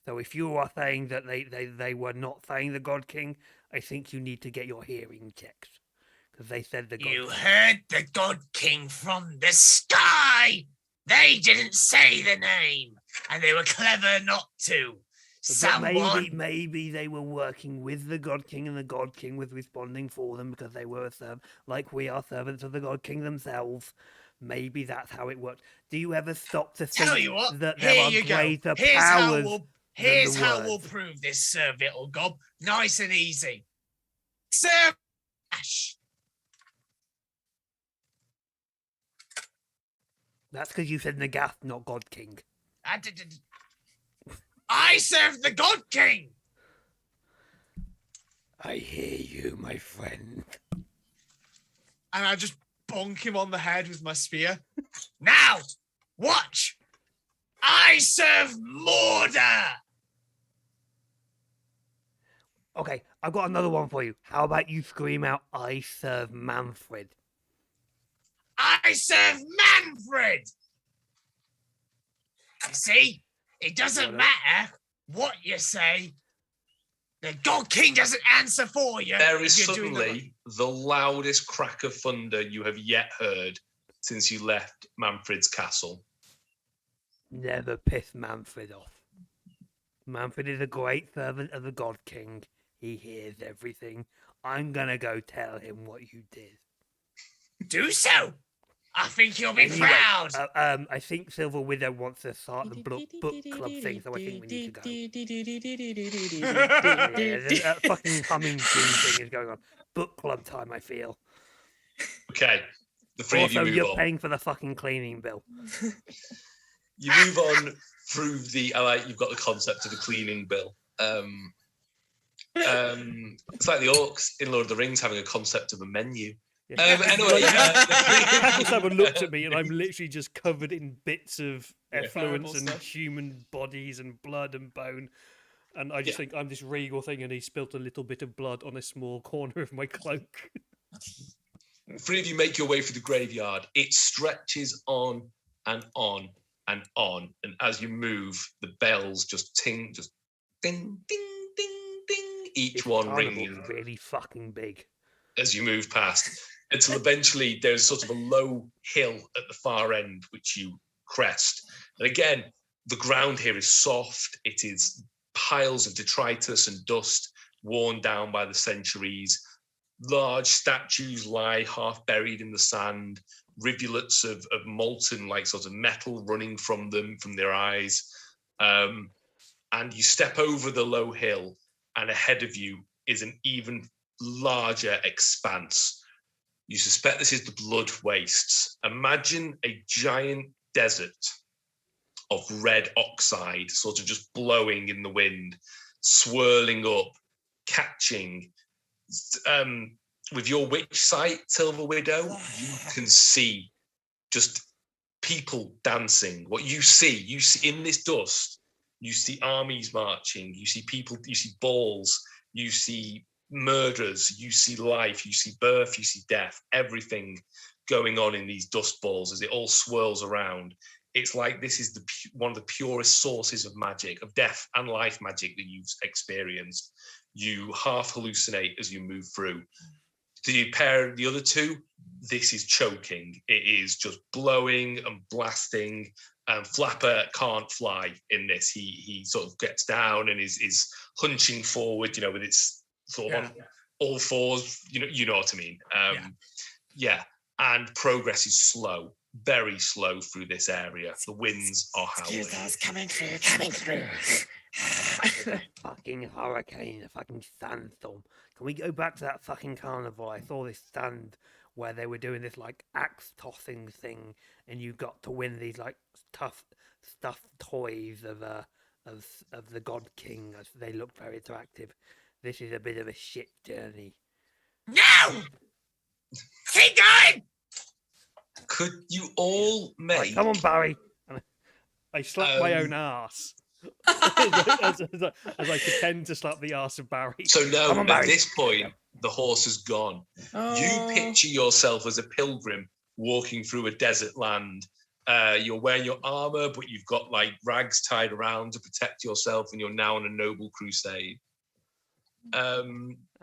So if you are saying that they were not saying the God King, I think you need to get your hearing checked. Because they said the God King. You heard the God King from the sky! They didn't say the name, and they were clever not to. But maybe they were working with the God King, and the God King was responding for them because they were like we are servants of the God King themselves. Maybe that's how it worked. Do you ever stop to think that there are greater powers? Here's how we'll prove this, Sir Vittlegob. Nice and easy. Sir Ash. That's because you said Nagath, not God King. I serve the God King! I hear you, my friend. And I just bonk him on the head with my spear. Now, watch! I serve Mordor! Okay, I've got another one for you. How about you scream out, I serve Manfred? I serve Manfred! You see? It doesn't matter what you say. The God King doesn't answer for you. There is suddenly the loudest crack of thunder you have yet heard since you left Manfred's castle. Never piss Manfred off. Manfred is a great servant of the God King. He hears everything. I'm gonna go tell him what you did. Do so. I think you'll be proud. I think Silver Widow wants to start the book club thing, so I think we need to go. That fucking humming thing is going on. Book club time, I feel. Okay. The three also, of you move you're on. paying for the fucking cleaning bill. You move on through the. You've got the concept of the cleaning bill. It's like the orcs in Lord of the Rings having a concept of a menu. Anyway, Cackle looked at me and I'm literally just covered in bits of effluence and human bodies and blood and bone. And I just think I'm this regal thing and he spilt a little bit of blood on a small corner of my cloak. Three of you make your way through the graveyard. It stretches on and on and on. And as you move, the bells just ting, just ding, ding, ding, ding. Each one ringing. Really fucking big. As you move past, until eventually there's sort of a low hill at the far end, which you crest. And again, the ground here is soft. It is piles of detritus and dust worn down by the centuries. Large statues lie half buried in the sand, rivulets of molten, like sort of metal running from them, from their eyes. And you step over the low hill, and ahead of you is an even larger expanse. You suspect this is the Blood Wastes. Imagine a giant desert of red oxide, sort of just blowing in the wind, swirling up, catching. With your witch sight, Silver Widow, you can see just people dancing. What you see in this dust, you see armies marching, you see people, you see balls, you see murders, you see life, you see birth, you see death, everything going on in these dust balls as it all swirls around. It's like this is one of the purest sources of magic, of death and life magic that you've experienced. You half hallucinate as you move through. Do you pair the other two? This is choking. It is just blowing and blasting. Flapper can't fly in this. He sort of gets down and is hunching forward, with its sort of all fours. You know what I mean. Yeah. And progress is slow, very slow through this area. The winds are howling. Excuse us, coming through. Fucking hurricane, a fucking sandstorm. Can we go back to that fucking carnival? I saw this stand where they were doing this like axe tossing thing, and you got to win these like tough stuffed toys of the God King. They look very attractive. This is a bit of a shit journey. No! Keep going! Could you all make... Right, come on, Barry. And I slap my own ass. as I pretend to slap the arse of Barry. So no, Come on, at Barry. this point, the horse has gone. You picture yourself as a pilgrim walking through a desert land. You're wearing your armor, but you've got like rags tied around to protect yourself, and you're now on a noble crusade.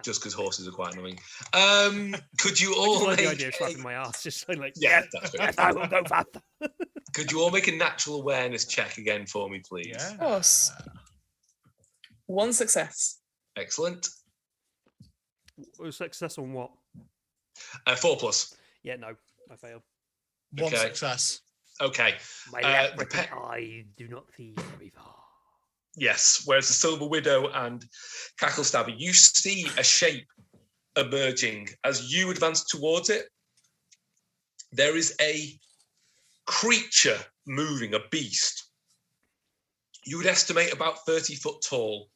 Just because horses are quite annoying. Could you all I just like make the idea of slapping my ass, just so like, Yeah, that's good. Yes, I will go faster. Could you all make a natural awareness check again for me, please? Yeah. Of course. 1 success. Excellent. Success on what? 4+. Yeah, no, I failed. One Okay. success. Okay. My the leprechaun pe- eyes do not see very far. Yes. Whereas the Silver Widow and Cacklestabber, you see a shape emerging as you advance towards it. There is a creature moving, a beast. You would estimate about 30 foot tall,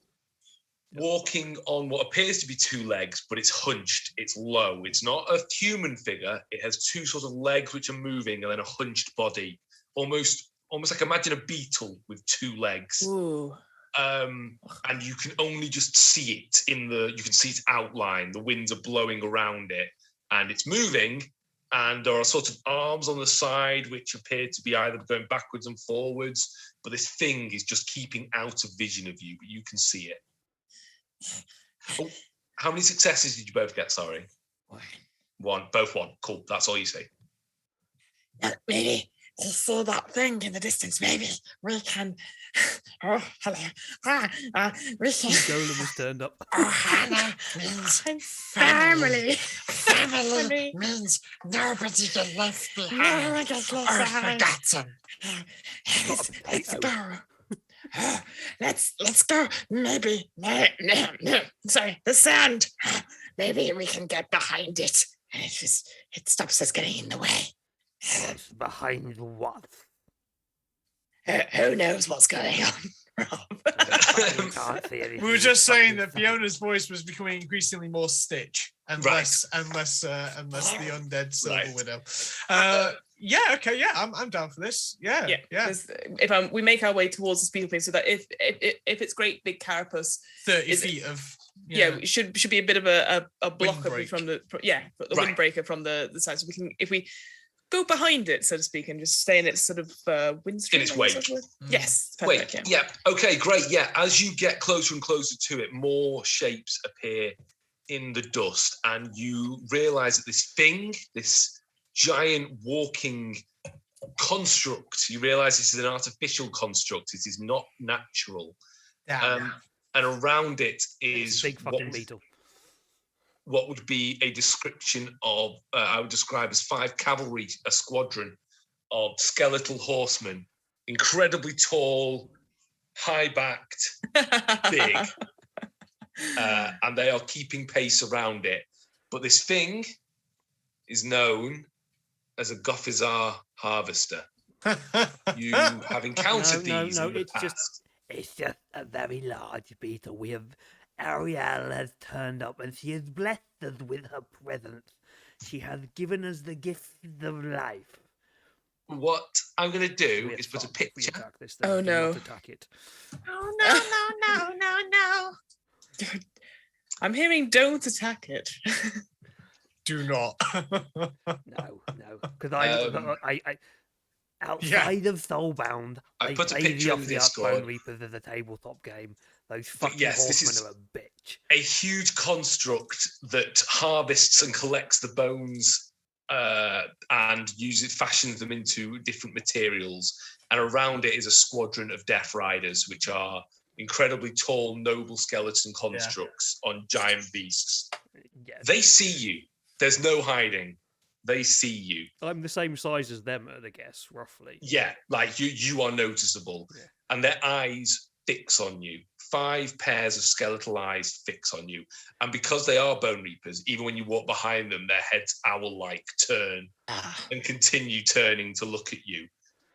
walking on what appears to be 2 legs, but it's hunched, it's low. It's not a human figure. It has 2 sort of legs which are moving and then a hunched body. Almost like imagine a beetle with 2 legs. Ooh. And you can only just see it you can see its outline. The winds are blowing around it and it's moving. And there are sort of arms on the side which appear to be either going backwards and forwards, but this thing is just keeping out of vision of you, but you can see it. Oh, how many successes did you both get? Sorry. 1. Both 1. Cool. That's all you see. Maybe you see that thing in the distance. Maybe we can. Oh, hello. We can. Golem has turned up. Ohana means family. Family means nobody gets left behind. No one gets left behind. Forgotten. Let's go. Let's go. Maybe. No. Sorry, the sand. Maybe we can get behind it, and it stops us getting in the way. What's behind what? Who knows what's going on? You can't see anything. We were just saying that Fiona's voice was becoming increasingly more Stitch and Right. less the undead Silver Right. Widow. Okay, I'm down for this. Yeah. 'Cause if we make our way towards the speaker place, so that if it's great big carapace, 30 Is it- feet of it should be a bit of a blocker Windbreak. from the Right. windbreaker from the side. So we can, if we go behind it, so to speak, and just stay in its sort of windstream. In its wake. Yes. Wait, Perfect, yeah. Okay, great. Yeah, as you get closer and closer to it, more shapes appear in the dust, and you realize that this giant walking construct, you realize this is an artificial construct. It is not natural. And around it is Big fucking beetle. what would be a description of, I would describe as 5 cavalry, a squadron of skeletal horsemen, incredibly tall, high-backed, big, and they are keeping pace around it. But this thing is known as a Gothizar harvester. You have encountered these in the past. It's just a very large beetle. Ariel has turned up and she has blessed us with her presence. She has given us the gift of life. What I'm going to do We're is put a fucked if we picture. attack this thing. Oh, Do not no. attack it. Oh, no. I'm hearing don't attack it. Do not. No, because I outside of Soulbound, I I put a play picture the in Off the the Ark Bone Discord. Reapers as a tabletop game. Those fucking yes, this horsemen is- are a bitch. A huge construct that harvests and collects the bones and fashions them into different materials. And around it is a squadron of Death Riders, which are incredibly tall, noble skeleton constructs on giant beasts. Yeah. They see you. There's no hiding. They see you. I'm the same size as them, I guess, roughly. Yeah, like you are noticeable. Yeah. And their eyes fix on you. 5 pairs of skeletal eyes fix on you. And because they are Bone Reapers, even when you walk behind them, their heads owl-like turn and continue turning to look at you.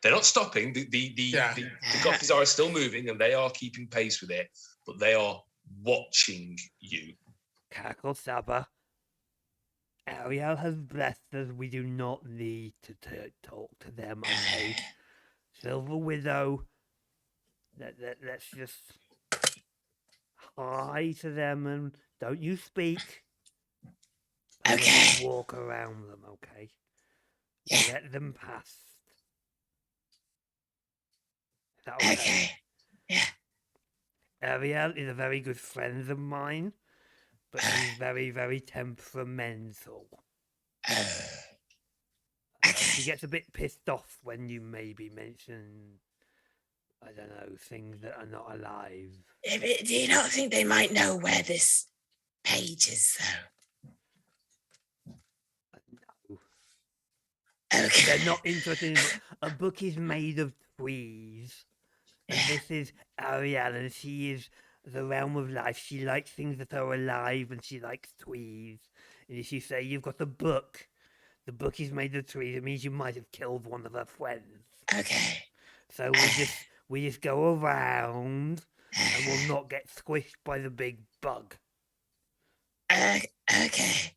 They're not stopping. The goblins are still moving and they are keeping pace with it, but they are watching you. Cackle Saba. Ariel has blessed us. We do not need to talk to them, okay? Silver Widow. Let's just hi to them and don't you speak. Okay. Walk around them, okay? Yeah. Let them pass. Is that okay? Okay. Yeah. Ariel is a very good friend of mine, but she's very, very temperamental. She gets a bit pissed off when you maybe mention, I don't know, things that are not alive. Yeah, but do you not think they might know where this page is, though? No. Okay. They're not interested in a book is made of trees. And this is Ariel, and she is the realm of life. She likes things that are alive, and she likes trees. And if you say you've got a book, the book is made of trees, it means you might have killed one of her friends. Okay. So we just go around, and we'll not get squished by the big bug. Okay.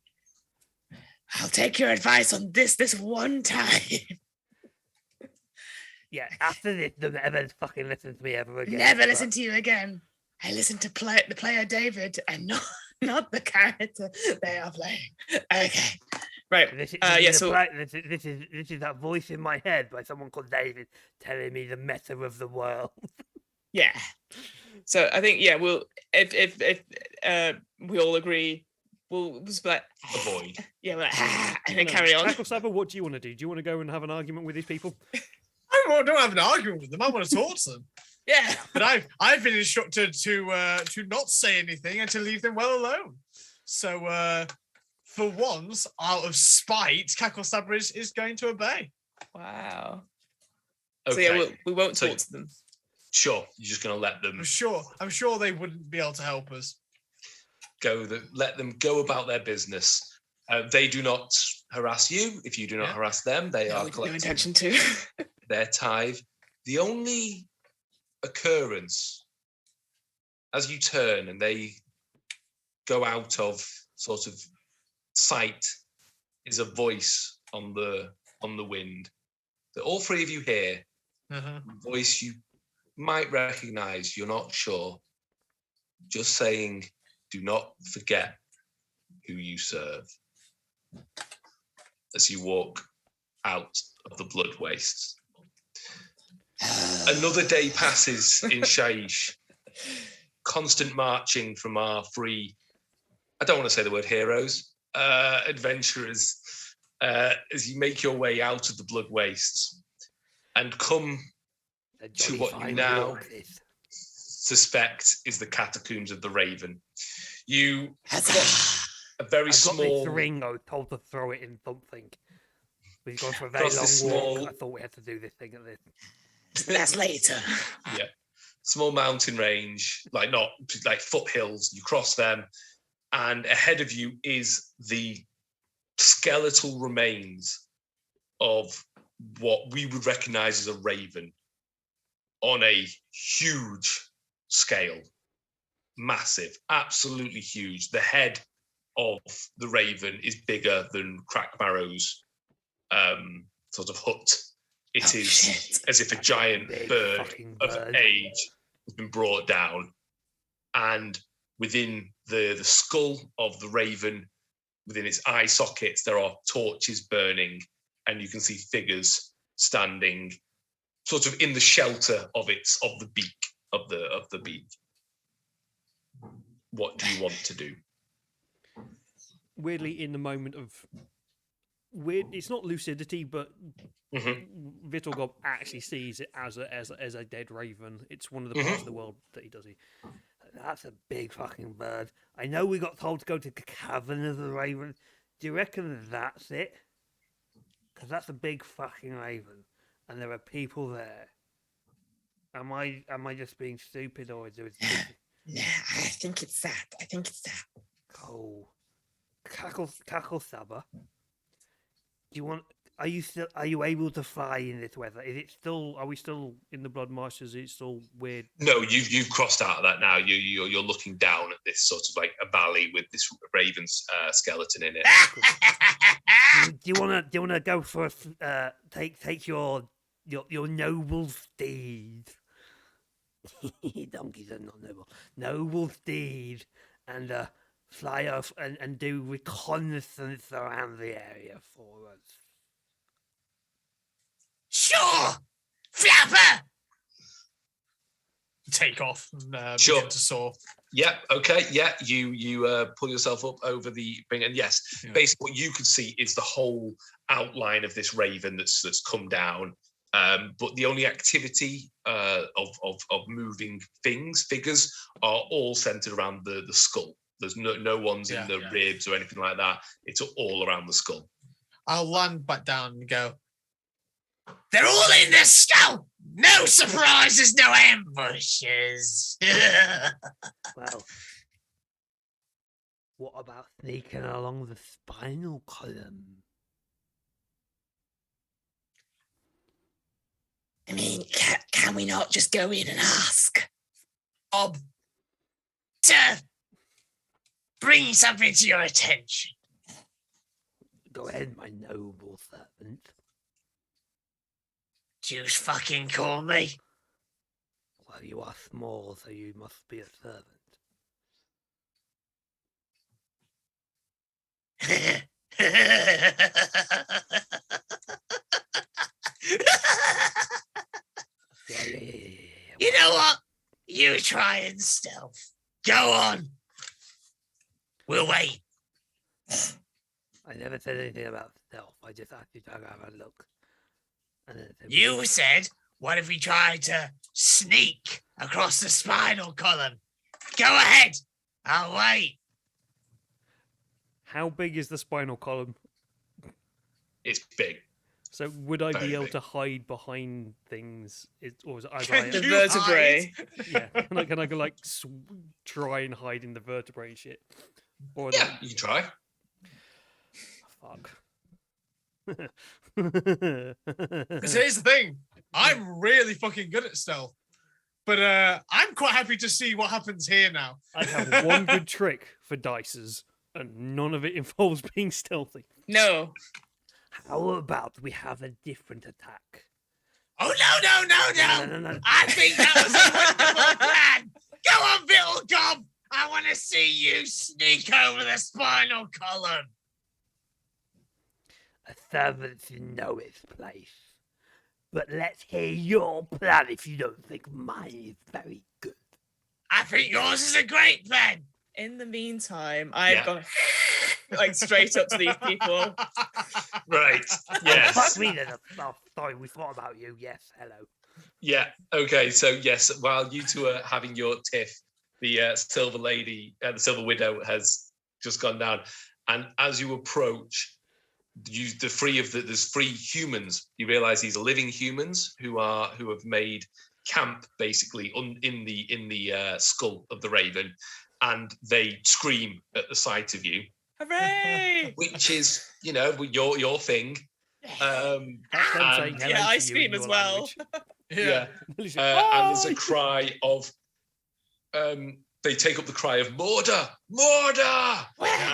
I'll take your advice on this one time. Yeah, after this, don't ever fucking listen to me ever again. Never listen to you again. I listen to the player David and not the character they are playing. Okay. Right. This is that voice in my head by someone called David telling me the meta of the world. Yeah. So I think we'll if we all agree, we'll just be like Avoid. Yeah, we're like, and then carry on. Tackle Saba, what do you want to do? Do you want to go and have an argument with these people? I don't have an argument with them. I want to talk to them. Yeah. But I've been instructed to not say anything and to leave them well alone. So for once, out of spite, Cacklestabber is going to obey. Wow. Okay. So we won't talk to them. Sure, you're just going to let them I'm sure they wouldn't be able to help us. let them go about their business. They do not harass you. If you do not harass them, they are No collecting intention to. their tithe. The only occurrence as you turn and they go out of sort of sight is a voice on the wind that all 3 of you hear. A voice you might recognize, you're not sure, just saying, do not forget who you serve, as you walk out of the blood wastes. Another day passes in Shaish. Constant marching from our 3, I don't want to say the word heroes, adventurers, as you make your way out of the blood wastes and come to what you now suspect is the Catacombs of the Raven. You cross a very small... got this ring, I was told to throw it in something. We've gone for a very long walk. I thought we had to do this thing at this. That's later. Yeah. Small mountain range, not foothills. You cross them, and ahead of you is the skeletal remains of what we would recognize as a raven on a huge scale. Massive, absolutely huge. The head of the raven is bigger than Crackmarrow's sort of hut. It is as if a giant bird of age has been brought down, and within the skull of the raven, within its eye sockets, there are torches burning, and you can see figures standing sort of in the shelter of the beak of the beak. What do you want to do? Weirdly, in the moment of it's not lucidity, but Vitorgob actually sees it as a dead raven. It's one of the parts of the world that he does. That's a big fucking bird. I know we got told to go to the Cavern of the Raven. Do you reckon that's it? Because that's a big fucking raven, and there are people there. Am I just being stupid, or is there? Yeah, I think it's that. Oh, cackle stabber. Do you want? Are you able to fly in this weather? Is it still? Are we still in the blood marshes? Is it still weird? No, you've crossed out of that now. You're looking down at this sort of like a valley with this raven's skeleton in it. Do you wanna go for take your noble steed? Donkeys are not noble. Noble steed, and fly off and do reconnaissance around the area for us. Sure, Flapper. Take off and Sure. begin to soar. Yeah. Okay. Yeah. You pull yourself up over the thing, and yes, Yeah. basically what you can see is the whole outline of this raven that's come down. But the only activity of moving figures are all centered around the skull. There's no one's in the ribs or anything like that. It's all around the skull. I'll land back down and go. They're all in the skull. No surprises, no ambushes. Well, what about sneaking along the spinal column? I mean, can we not just go in and ask? Bob, to bring something to your attention. Go ahead, my noble servant. Do you fucking call me? Well, you are small, so you must be a servant. Yeah. You know what? You try and stealth. Go on. We'll wait. I never said anything about stealth. I just asked you to have a look. And then it said, You said, what if we tried to sneak across the spinal column? Go ahead. I'll wait. How big is the spinal column? It's big. So would I Very be able big. to hide behind things? Or is it, Can The you vertebrae. yeah, can I go like try and hide in the vertebrae and shit? Or Yeah, like, you can try. fuck. Because here's the thing. I'm really fucking good at stealth. But I'm quite happy to see what happens here now. I have one good trick for dices, and none of it involves being stealthy. No. How about we have a different attack? Oh, no. No. I think that was a wonderful plan. Go on, Bittlegob. I want to see you sneak over the spinal column. A servant should know its place. But let's hear your plan if you don't think mine is very good. I think yours is a great plan. In the meantime, I've Yeah. gone like straight up to these people. Right. Fuck Yes. me then. Oh, sorry, we thought about you. Yes, hello. Yeah. Okay. So yes, while you two are having your tiff, the silver lady, the silver widow, has just gone down, and as you approach, there's three humans. You realise these are living humans who have made camp basically in the skull of the raven, and they scream at the sight of you, Hooray! which is your thing. That's them And- saying hello Yeah, I to you in scream as your well. language. Yeah. Literally, And there's a "Oh!" cry of they take up the cry of Morda!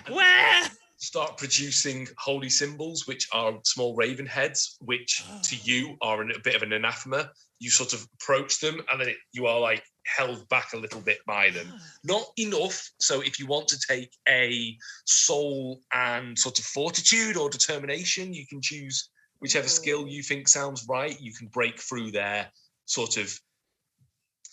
Where? Start producing holy symbols, which are small raven heads, which to you are a bit of an anathema. You sort of approach them, and then you are like held back a little bit by them. Not enough. So if you want to take a soul and sort of fortitude or determination, you can choose whichever skill you think sounds right. You can break through their sort of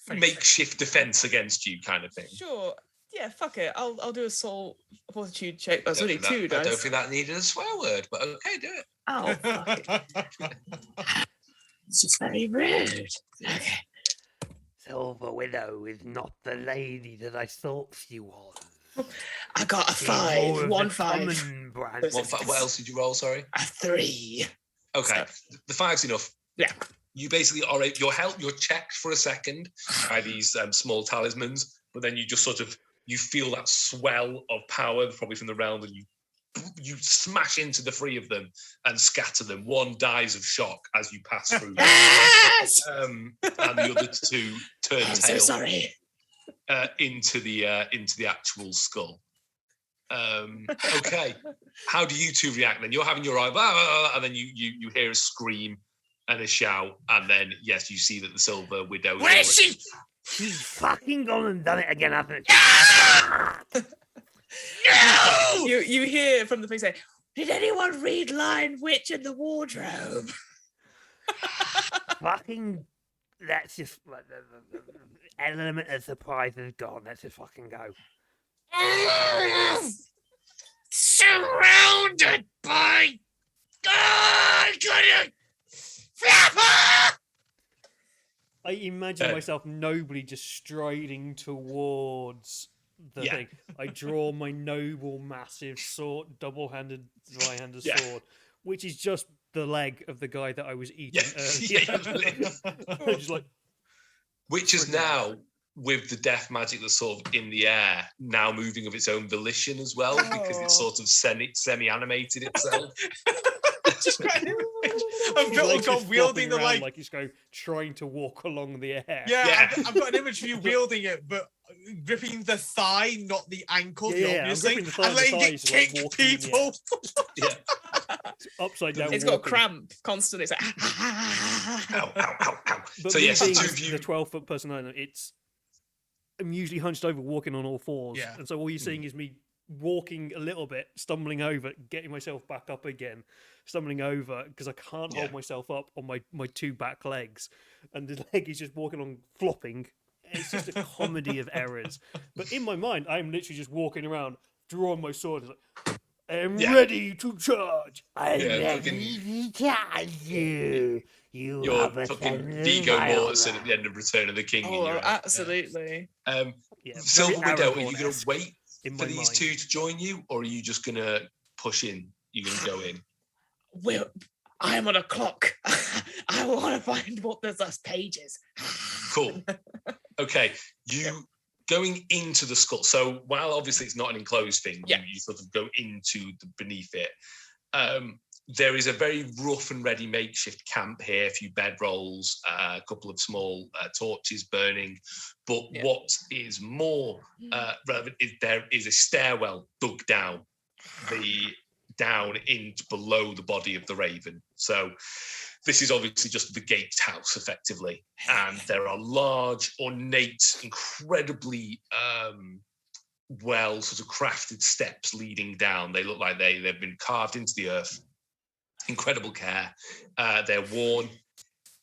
makeshift defense against you kind of thing. Sure. Yeah, fuck it. I'll do a soul fortitude check. That's only two I don't dice. think that needed a swear word, but okay, do it. Oh, fuck it. It's just very rude. Okay. Silver Widow is not the lady that I thought she was. I got a She's more 5. of 1 the 5. common brand. What else did you roll? Sorry. A 3. Okay, the 5's enough. Yeah. You basically are you're checked for a second by these small talismans, but then you just sort of you feel that swell of power, probably from the realm, and you smash into the 3 of them and scatter them. One dies of shock as you pass through, Yes! and the other 2 turn I'm tail so sorry. into the actual skull. Okay, how do you 2 react then? You're having your eye, blah, blah, blah, and then you hear a scream and a shout, and then yes, you see that the Silver Widow. Where is she? She's fucking gone and done it again, hasn't she? No! You hear from the place say, Did anyone read Lion Witch in the Wardrobe? Fucking, let's just, the element of surprise is gone. Let's just fucking go. Surrounded by... Oh, gotta... Flapper! I imagine myself nobly just striding towards the Yeah. thing. I draw my noble, massive sword, double-handed, dry-handed Yeah. sword, which is just the leg of the guy that I was eating Yeah, earlier. I'm just like, Which is Friggin' now, with the death magic that's sort of in the air, now moving of its own volition as well, because it's sort of semi-animated itself. Just kind of, I've his got legs just God wielding flopping the around like he's going trying to walk along the air. yeah, I've got an image of you wielding it, but gripping the thigh, not the ankle, the Yeah, obvious I'm thing, gripping the thigh and and the letting thigh it is like kick walking in the people. Yeah. Upside down. it's got a walking. cramp constantly. It's like, Ow, ow, ow, ow. But So me yes, being the 2 of you. the 12-foot person I know, I'm usually hunched over, walking on all 4s, Yeah. and so all you're seeing is me walking a little bit, stumbling over, getting myself back up again, stumbling over because I can't hold Yeah. myself up on my 2 back legs, and the leg is just walking along, flopping. It's just a comedy of errors. But in my mind, I'm literally just walking around, drawing my sword. It's like, I'm Yeah. ready to charge. I'm Yeah, ready to charge you. You You're have a fucking Viggo my Mortensen honor. at the end of Return of the King. in oh, your head. absolutely. Yeah, very Silver Widow, are you going to Aragorn-esque wait in for my these mind. 2 to join you, or are you just going to push in? You're going to go in? I'm on a clock. I want to find what there's those pages. Cool. Okay, you going into the skull. So while obviously it's not an enclosed thing, Yeah. you sort of go into beneath it. There is a very rough and ready makeshift camp here, a few bedrolls, a couple of small torches burning. But Yeah. what is more relevant is there is a stairwell dug down in below the body of the raven. So this is obviously just the gatehouse, effectively, and there are large, ornate, incredibly well sort of crafted steps leading down. They look like they've been carved into the earth. Incredible care. They're worn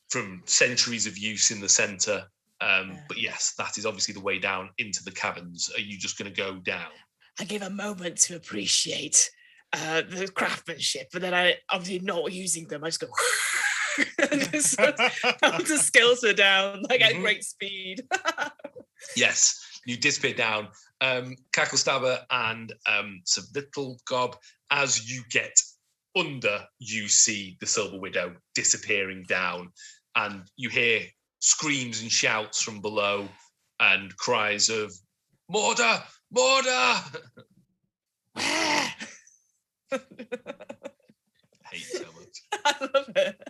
from centuries of use in the center. But yes, that is obviously the way down into the caverns. Are you just going to go down? I give a moment to appreciate the craftsmanship, but then I obviously not using them. I just go and just to skeleton down like at Mhm. great speed. Yes, you disappear down. Cackle Stabber and some little gob. As you get under, you see the Silver Widow disappearing down, and you hear screams and shouts from below and cries of "Mortar! Mortar!" Hate so much. I love it.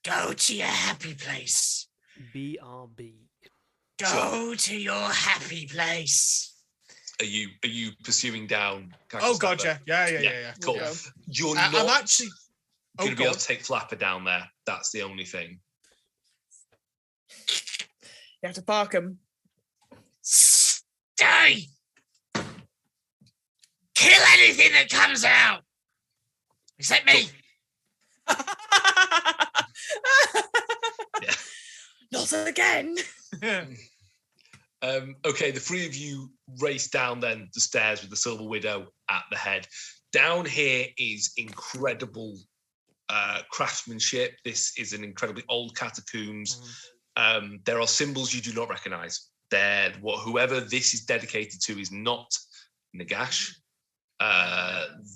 Go to your happy place. BRB. Go to your happy place. Are you pursuing down? Cackle Oh Stabber? gotcha. Yeah. Cool. Yeah. You're I'm not actually. going Oh to be able god. to take Flapper down there. That's the only thing. You have to park him. Stay. Kill anything that comes out. Except me. Not again. Okay, the 3 of you race down then the stairs with the Silver Widow at the head. Down here is incredible craftsmanship. This is an incredibly old catacombs. There are symbols you do not recognize. Whoever this is dedicated to is not Nagash.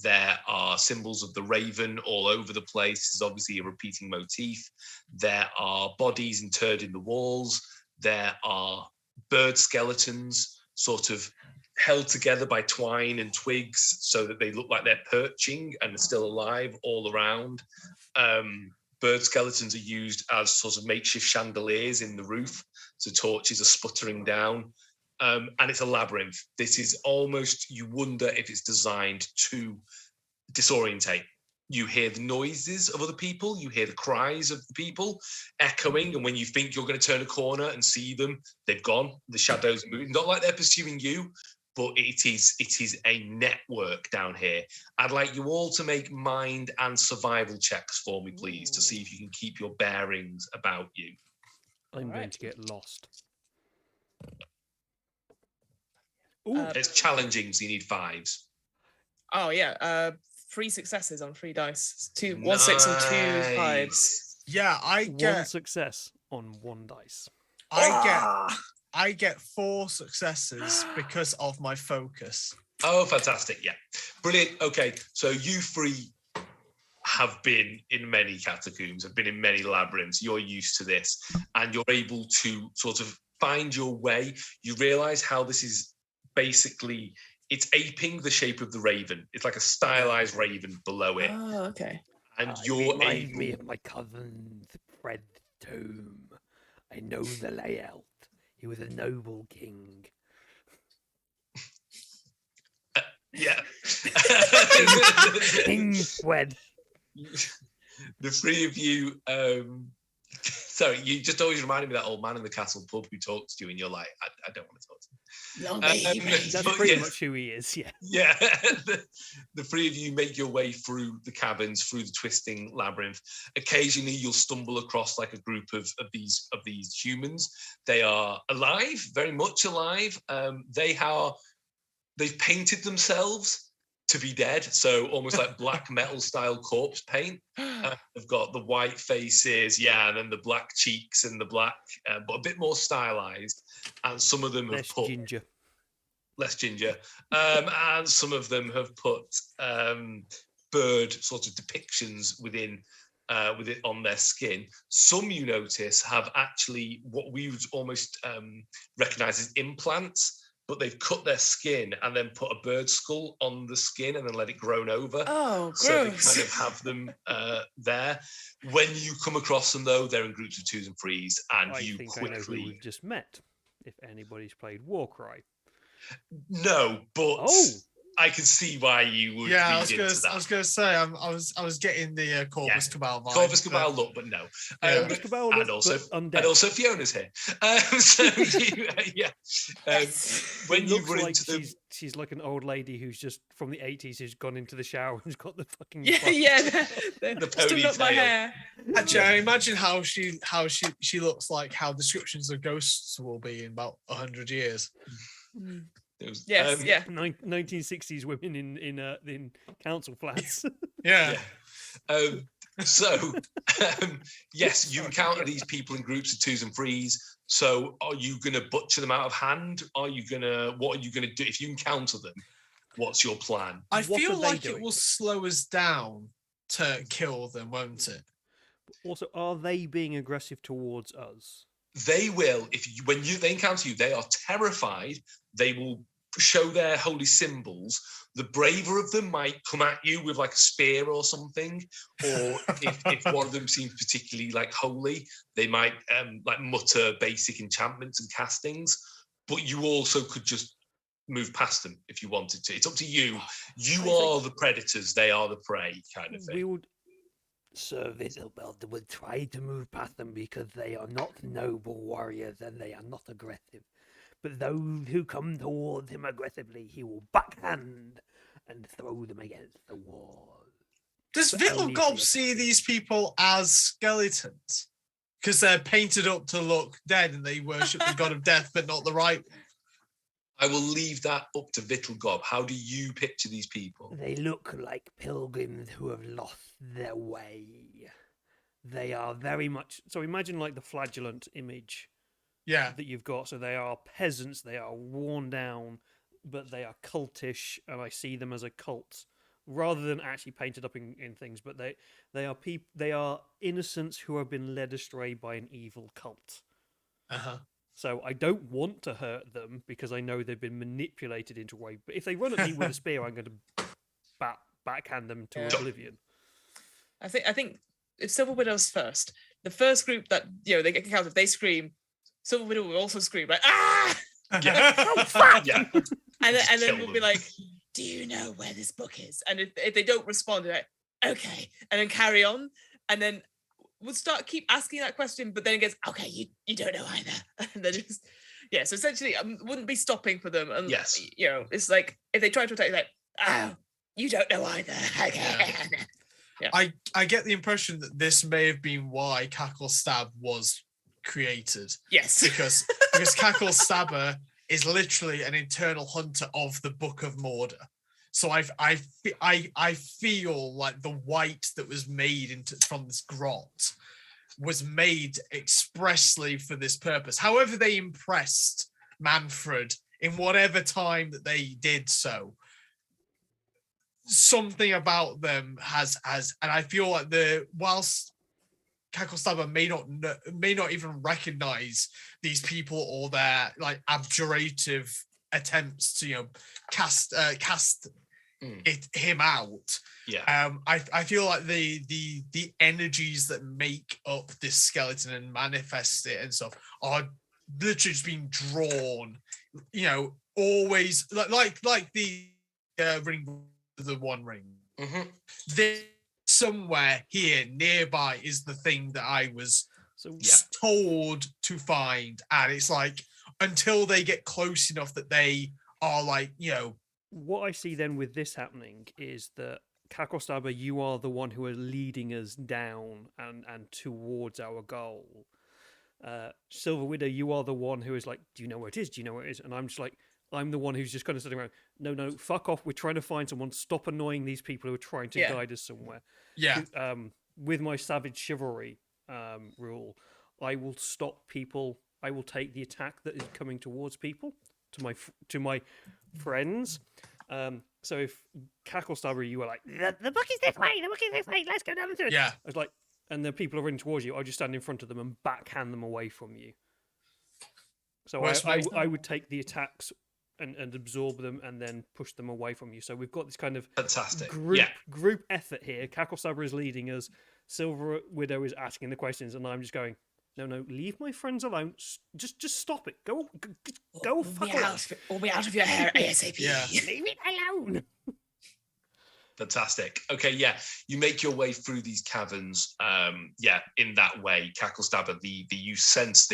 There are symbols of the raven all over the place. This is obviously a repeating motif. There are bodies interred in the walls. There are bird skeletons sort of held together by twine and twigs so that they look like they're perching and are still alive all around. Bird skeletons are used as sort of makeshift chandeliers in the roof, so torches are sputtering down. And it's a labyrinth. This is almost, you wonder if it's designed to disorientate. You hear the noises of other people, you hear the cries of the people echoing, and when you think you're going to turn a corner and see them, they've gone. The shadows are moving. Not like they're pursuing you, but it is a network down here. I'd like you all to make mind and survival checks for me, please, to see if you can keep your bearings about you. I'm going to get lost. It's challenging, so you need 5s. Oh yeah, 3 successes on 3 dice. 1 6 and 2 5s. Yeah, I get 1 success on 1 dice. I get 4 successes because of my focus. Oh, fantastic. Yeah. Brilliant. Okay. So you 3 have been in many catacombs, have been in many labyrinths. You're used to this, and you're able to sort of find your way. You realize how this is basically, it's aping the shape of the raven. It's like a stylized raven below it. Oh, okay. And It you're reminds able... me of my cousin Fred Tomb. I know the layout. He was a noble king. Yeah. King Fred. The 3 of you, sorry, you just always reminded me of that old man in the castle pub who talks to you, and you're like, I don't want to talk to him. That's pretty much who he is, yeah. Yeah, the 3 of you make your way through the cabins, through the twisting labyrinth. Occasionally, you'll stumble across like a group of these humans. They are alive, very much alive. They've painted themselves to be dead, so almost like black metal style corpse paint. They've got the white faces, and then the black cheeks and the black, but a bit more stylized. And some of them have Less put ginger. Less ginger, and some of them have put bird sort of depictions with it on their skin. Some, you notice, have actually what we would almost recognize as implants, but they've cut their skin and then put a bird skull on the skin and then let it grow over. Oh, gross. So they kind of have them there. When you come across them, though, they're in groups of 2s and 3s, and I you think quickly... I know who we've just met, if anybody's played Warcry. No, but Oh! I can see why you would Yeah, read into that. I was going to say, I was getting the Corvus Cabal vibe. Corvus Cabal look, but no. Corvus Cabal and look, also, but undead. and also Fiona's here. So you, when It you looks run like into them, she's like an old lady who's just from the 80s who's gone into the shower and's got the fucking Yeah, yeah. The Still got my ponytail. hair. Actually, I imagine how she looks like, how descriptions of ghosts will be in about 100 years. Yes, yeah. 1960s women in council flats. Yeah. So yes, you encounter these people in groups of 2s and 3s. So are you going to butcher them out of hand? What are you going to do if you encounter them? What's your plan? I What feel are they like it doing? will slow us down to kill them, won't it? Also, are they being aggressive towards us? They will, when they encounter you, they are terrified. They will show their holy symbols. The braver of them might come at you with like a spear or something, or if one of them seems particularly like holy, they might like mutter basic enchantments and castings. But you also could just move past them if you wanted to. It's up to you. You are the predators, they are the prey, kind of thing. We would. Sir Visilbeld will try to move past them because they are not noble warriors and they are not aggressive. But those who come towards him aggressively, he will backhand and throw them against the wall. Does But only Vittlegob if- see these people as skeletons? Because they're painted up to look dead and they worship the god of death, but not the right. I will leave that up to Vittlegob. How do you picture these people? They look like pilgrims who have lost their way. they are very much. So imagine like the flagellant image Yeah. that you've got. So they are peasants. They are worn down, but they are cultish, and I see them as a cult rather than actually painted up in things. But they are innocents who have been led astray by an evil cult. So I don't want to hurt them because I know they've been manipulated into a way. But if they run at me with a spear, I'm going to backhand them to oblivion. I think if Silver Widow's first, the first group that they get kicked out, if they scream, Silver Widow will also scream like ah, Oh fuck! Yeah. and then kill we'll be them. like, do you know where this book is? And if they don't respond, they're like, okay, and then carry on, and then we'll keep asking that question, but then it gets okay, you don't know either, and then just so essentially I wouldn't be stopping for them, and Yes. it's like if they try to attack you, like oh, you don't know either. Okay. Yeah. I get the impression that this may have been why Cackle Stab was created. Yes. Because Cackle Stabber is literally an internal hunter of the Book of Mordor. So I feel like the white that was made from this grot was made expressly for this purpose. However they impressed Manfred in whatever time that they did so, something about them has, and I feel like whilst Cacklestabber may not even recognize these people or their like abjurative attempts to cast him out. Yeah. I feel like the energies that make up this skeleton and manifest it and stuff are literally just being drawn. Always like the ring. The One Ring. There somewhere here nearby is the thing that I was told to find, and it's like until they get close enough that they are like What I see then with this happening is that Cacklestabber, you are the one who are leading us down and towards our goal. Silver Widow, you are the one who is like, do you know where it is? Do you know where it is? And I'm just like, I'm the one who's just kind of sitting around. No, fuck off. We're trying to find someone. Stop annoying these people who are trying to guide us somewhere. Yeah. With my savage chivalry rule, I will stop people. I will take the attack that is coming towards people to my friends. So if Cacklestabber, you were like, the book is this way. The book is this way. Let's go down into it. Yeah. I was like, and the people are running towards you. I just stand in front of them and backhand them away from you. So I would take the attacks and absorb them and then push them away from you. So we've got this kind of Fantastic. group effort here. Cacklestabber is leading us. Silver Widow is asking the questions, and I'm just going, no, leave my friends alone. Just stop it. Go fuck off. We'll be out of your hair ASAP. Yeah. Leave it alone. Fantastic. Okay, you make your way through these caverns. In that way, Cacklestabber, you sense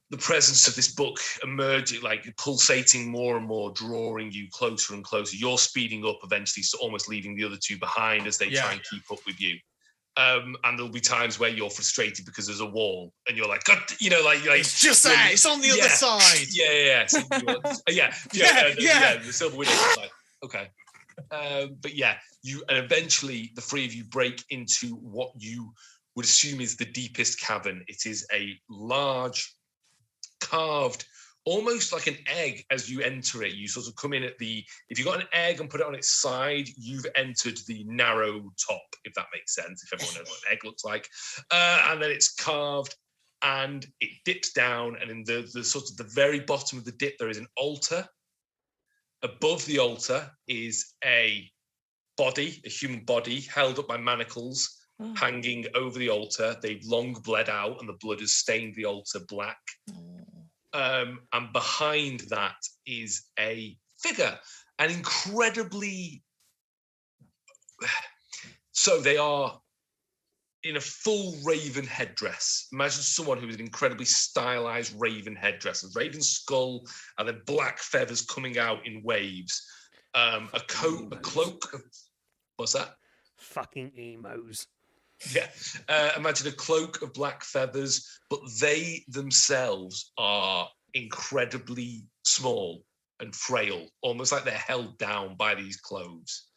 the presence of this book emerging, like pulsating more and more, drawing you closer and closer. You're speeding up eventually, so almost leaving the other two behind as they try and keep up with you. And there'll be times where you're frustrated because there's a wall, and you're like, God, it's just there. It's on the other side. Yeah. So the Silver Widow is like, okay. You and eventually the three of you break into what you would assume is the deepest cavern. It is a large, carved, almost like an egg. As you enter it, you sort of come in at if you got an egg and put it on its side, you've entered the narrow top, if that makes sense, if everyone knows what an egg looks like. And then it's carved and it dips down, and in the sort of the very bottom of the dip there is an altar. Above the altar is a human body held up by manacles, hanging over the altar. They've long bled out and the blood has stained the altar black. And behind that is a figure, an incredibly... So they are in a full raven headdress. Imagine someone who is an incredibly stylized raven headdress, a raven skull, and then black feathers coming out in waves. A cloak of... What's that? Fucking emos. Yeah. Imagine a cloak of black feathers, but they themselves are incredibly small and frail, almost like they're held down by these clothes.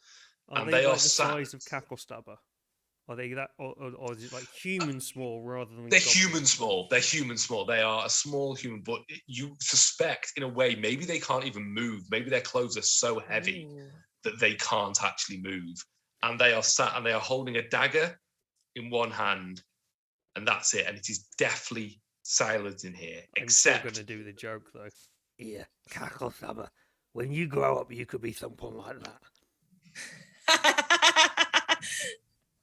Are And they they are like the sat... size of Cacklestabber? Are they that, or is it like human small rather than? They're goblin human small. They're human small. They are a small human, but you suspect in a way maybe they can't even move. Maybe their clothes are so heavy that they can't actually move, and they are sat and they are holding a dagger in one hand, and that's it. And it is deathly silent in here, I'm still except going to do the joke though. Yeah, cackle stabber. When you grow up, you could be someone like that.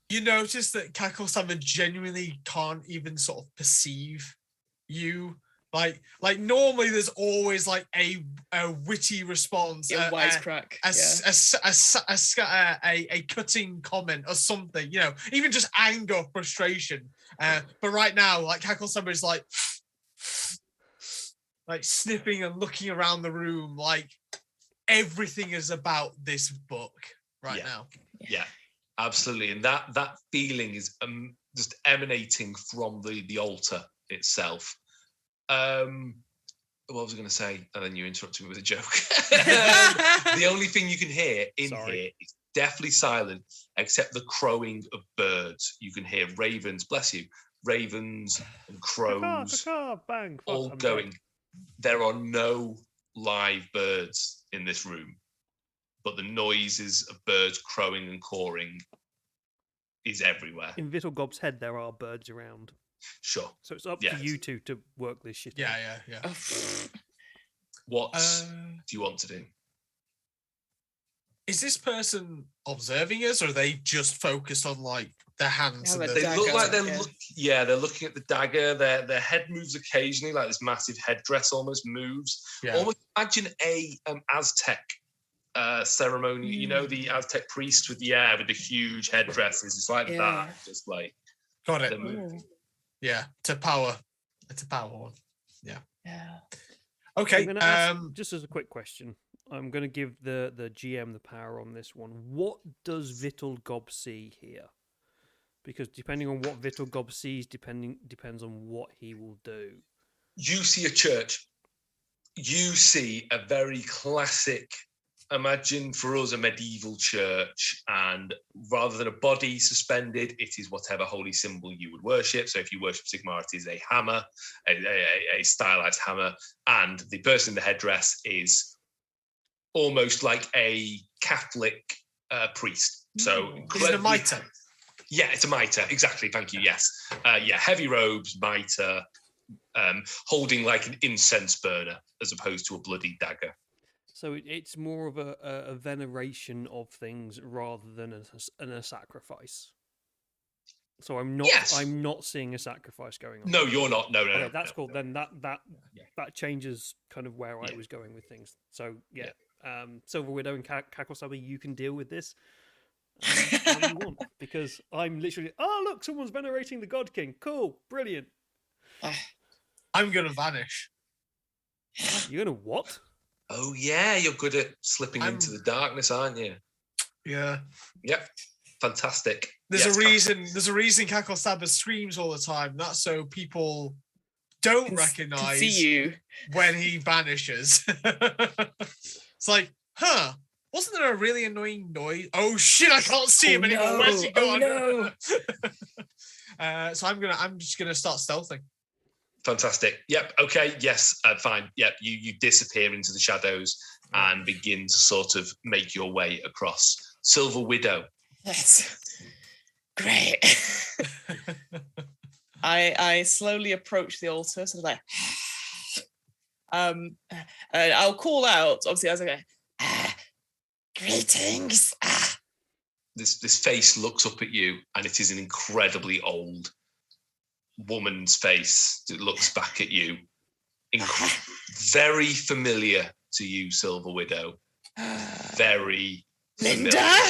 You notice that Cacklestabber genuinely can't even sort of perceive you. Like normally there's always like a witty response, Yeah, wisecrack. a cutting comment or something, you know, even just anger, frustration. But right now, like Cacklestabber is like sniffing and looking around the room, like everything is about this book right now. Yeah, absolutely. And that feeling is just emanating from the altar itself. What was I going to say? And then you interrupted me with a joke. The only thing you can hear in here is deathly silent, except the crowing of birds. You can hear ravens, bless you, ravens and crows Bang! all I'm going. dead. There are no live birds in this room, but the noises of birds crowing and cawing is everywhere. In Vittlegob's head, there are birds around. Sure. So it's up to you two to work this shit out. Yeah. What do you want to do? Is this person observing us, or are they just focused on like their hands? Yeah, and they the Look like they're yeah. they're looking at the dagger. Their head moves occasionally, like this massive headdress almost moves. Almost imagine a Aztec ceremony. You know, the Aztec priest with the huge headdresses. It's like that. Just like got it. they're moving. Yeah, it's a power one. Yeah. I'm Okay. gonna ask, just as a quick question, I'm going to give the GM the power on this one. What does Vittlegob see here? Because depending on what Vittlegob sees, depends on what he will do. You see a church. You see a very classic. Imagine for us a medieval church, and rather than a body suspended, it is whatever holy symbol you would worship. So if you worship Sigmar, it is a hammer, a stylized hammer, and the person in the headdress is almost like a Catholic priest. So is it a mitre? Yeah, it's a mitre. Exactly. Thank you. Yes. Heavy robes, mitre, holding like an incense burner as opposed to a bloody dagger. So it's more of a veneration of things rather than a sacrifice. So I'm not seeing a sacrifice going on. No, you're not. No. Okay, that's cool. Then that changes kind of where I was going with things. So Silver Widow and Cacklestabber, you can deal with this how you want, because I'm literally look, someone's venerating the God King. Cool, brilliant. I'm gonna vanish. You're gonna what? Oh yeah, you're good at slipping into the darkness, aren't you? Yeah. Yep. Fantastic. There's a reason Cacklestabber screams all the time. That's so people don't recognize see you when he vanishes. It's like, wasn't there a really annoying noise? Oh shit, I can't see him anymore. Where's he gone? No. So I'm just gonna start stealthing. Fantastic. Yep. Okay. Yes. Fine. Yep. You disappear into the shadows and begin to sort of make your way across. Silver Widow. Yes. Great. I slowly approach the altar, sort of like, I'll call out, obviously, as I go, greetings. This face looks up at you, and it is an incredibly old woman's face that looks back at you. Very familiar to you, Silver Widow. Very familiar. Linda?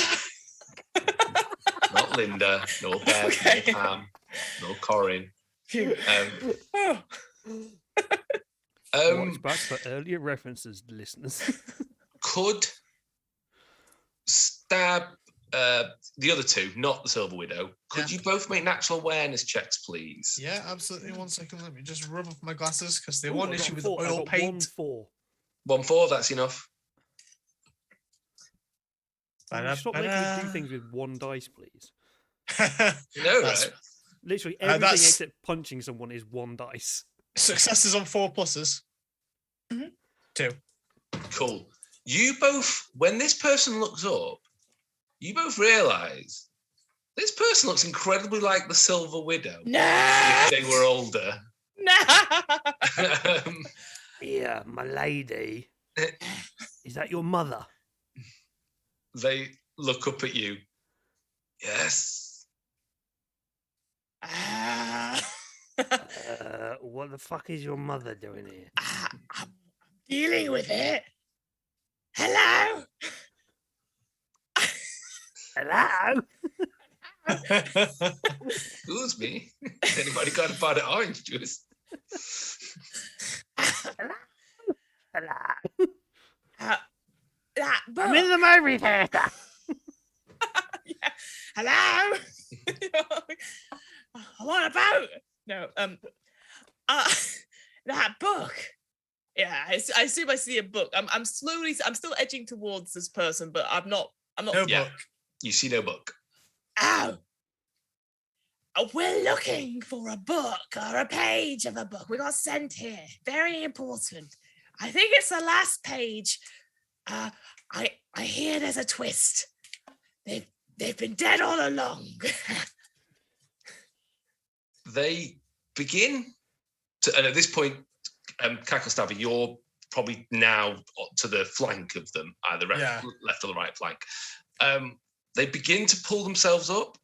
Not Linda, nor Bev, nor Pam, nor Corin. Watch back for earlier references, listeners. Could stab the other two, not the Silver Widow. Could you both make natural awareness checks, please? Yeah, absolutely. 1 second. Let me just rub off my glasses because they want issue with the oil I got paint. 1-4, that's enough. Stop making me do things with one dice, please. You know, That's- right? Literally everything that's- except punching someone is 1 dice. Successes on 4 pluses. Mhm. 2. Cool. You both, when this person looks up, you both realise this person looks incredibly like the Silver Widow. No. If they were older. No. Yeah, my lady. Is that your mother? They look up at you. Yes. What the fuck is your mother doing here? I'm dealing with it. Hello. Hello? Excuse me. Anybody got a bite of orange juice? Hello? That book. I'm in the movie theatre. Yeah. Hello. I'm on a boat. No. That book. Yeah, I assume I see a book. I'm still edging towards this person, but I'm not. No Yeah. book. You see no book. Oh. We're looking for a book or a page of a book. We got sent here. Very important. I think it's the last page. I hear there's a twist. They've been dead all along. They begin to, and at this point, Cacklestabber, you're probably now to the flank of them, either left or the right flank. They begin to pull themselves up,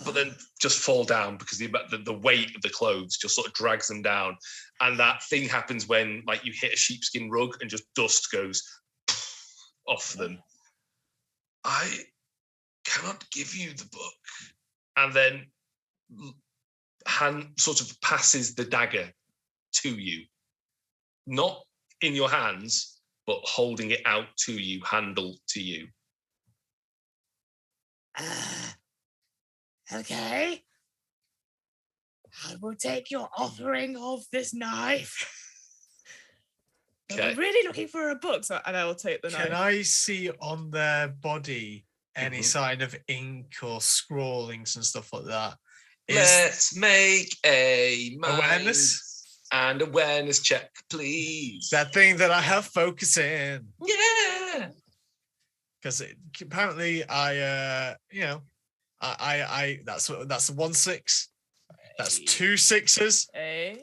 but then just fall down because the weight of the clothes just sort of drags them down. And that thing happens when, like, you hit a sheepskin rug and just dust goes off them. I cannot give you the book. And then hand sort of passes the dagger to you. Not in your hands, but holding it out to you, handle to you. Okay. I will take your offering of this knife. But Okay. I'm really looking for a book, so And I will take the knife. Can I see on their body any Mhm. sign of ink or scrawlings and stuff like that? Let's make a mind awareness? and awareness check, please. That thing that I have focus in? Yeah. Because apparently I that's 1-6. That's 2 6s. Eh?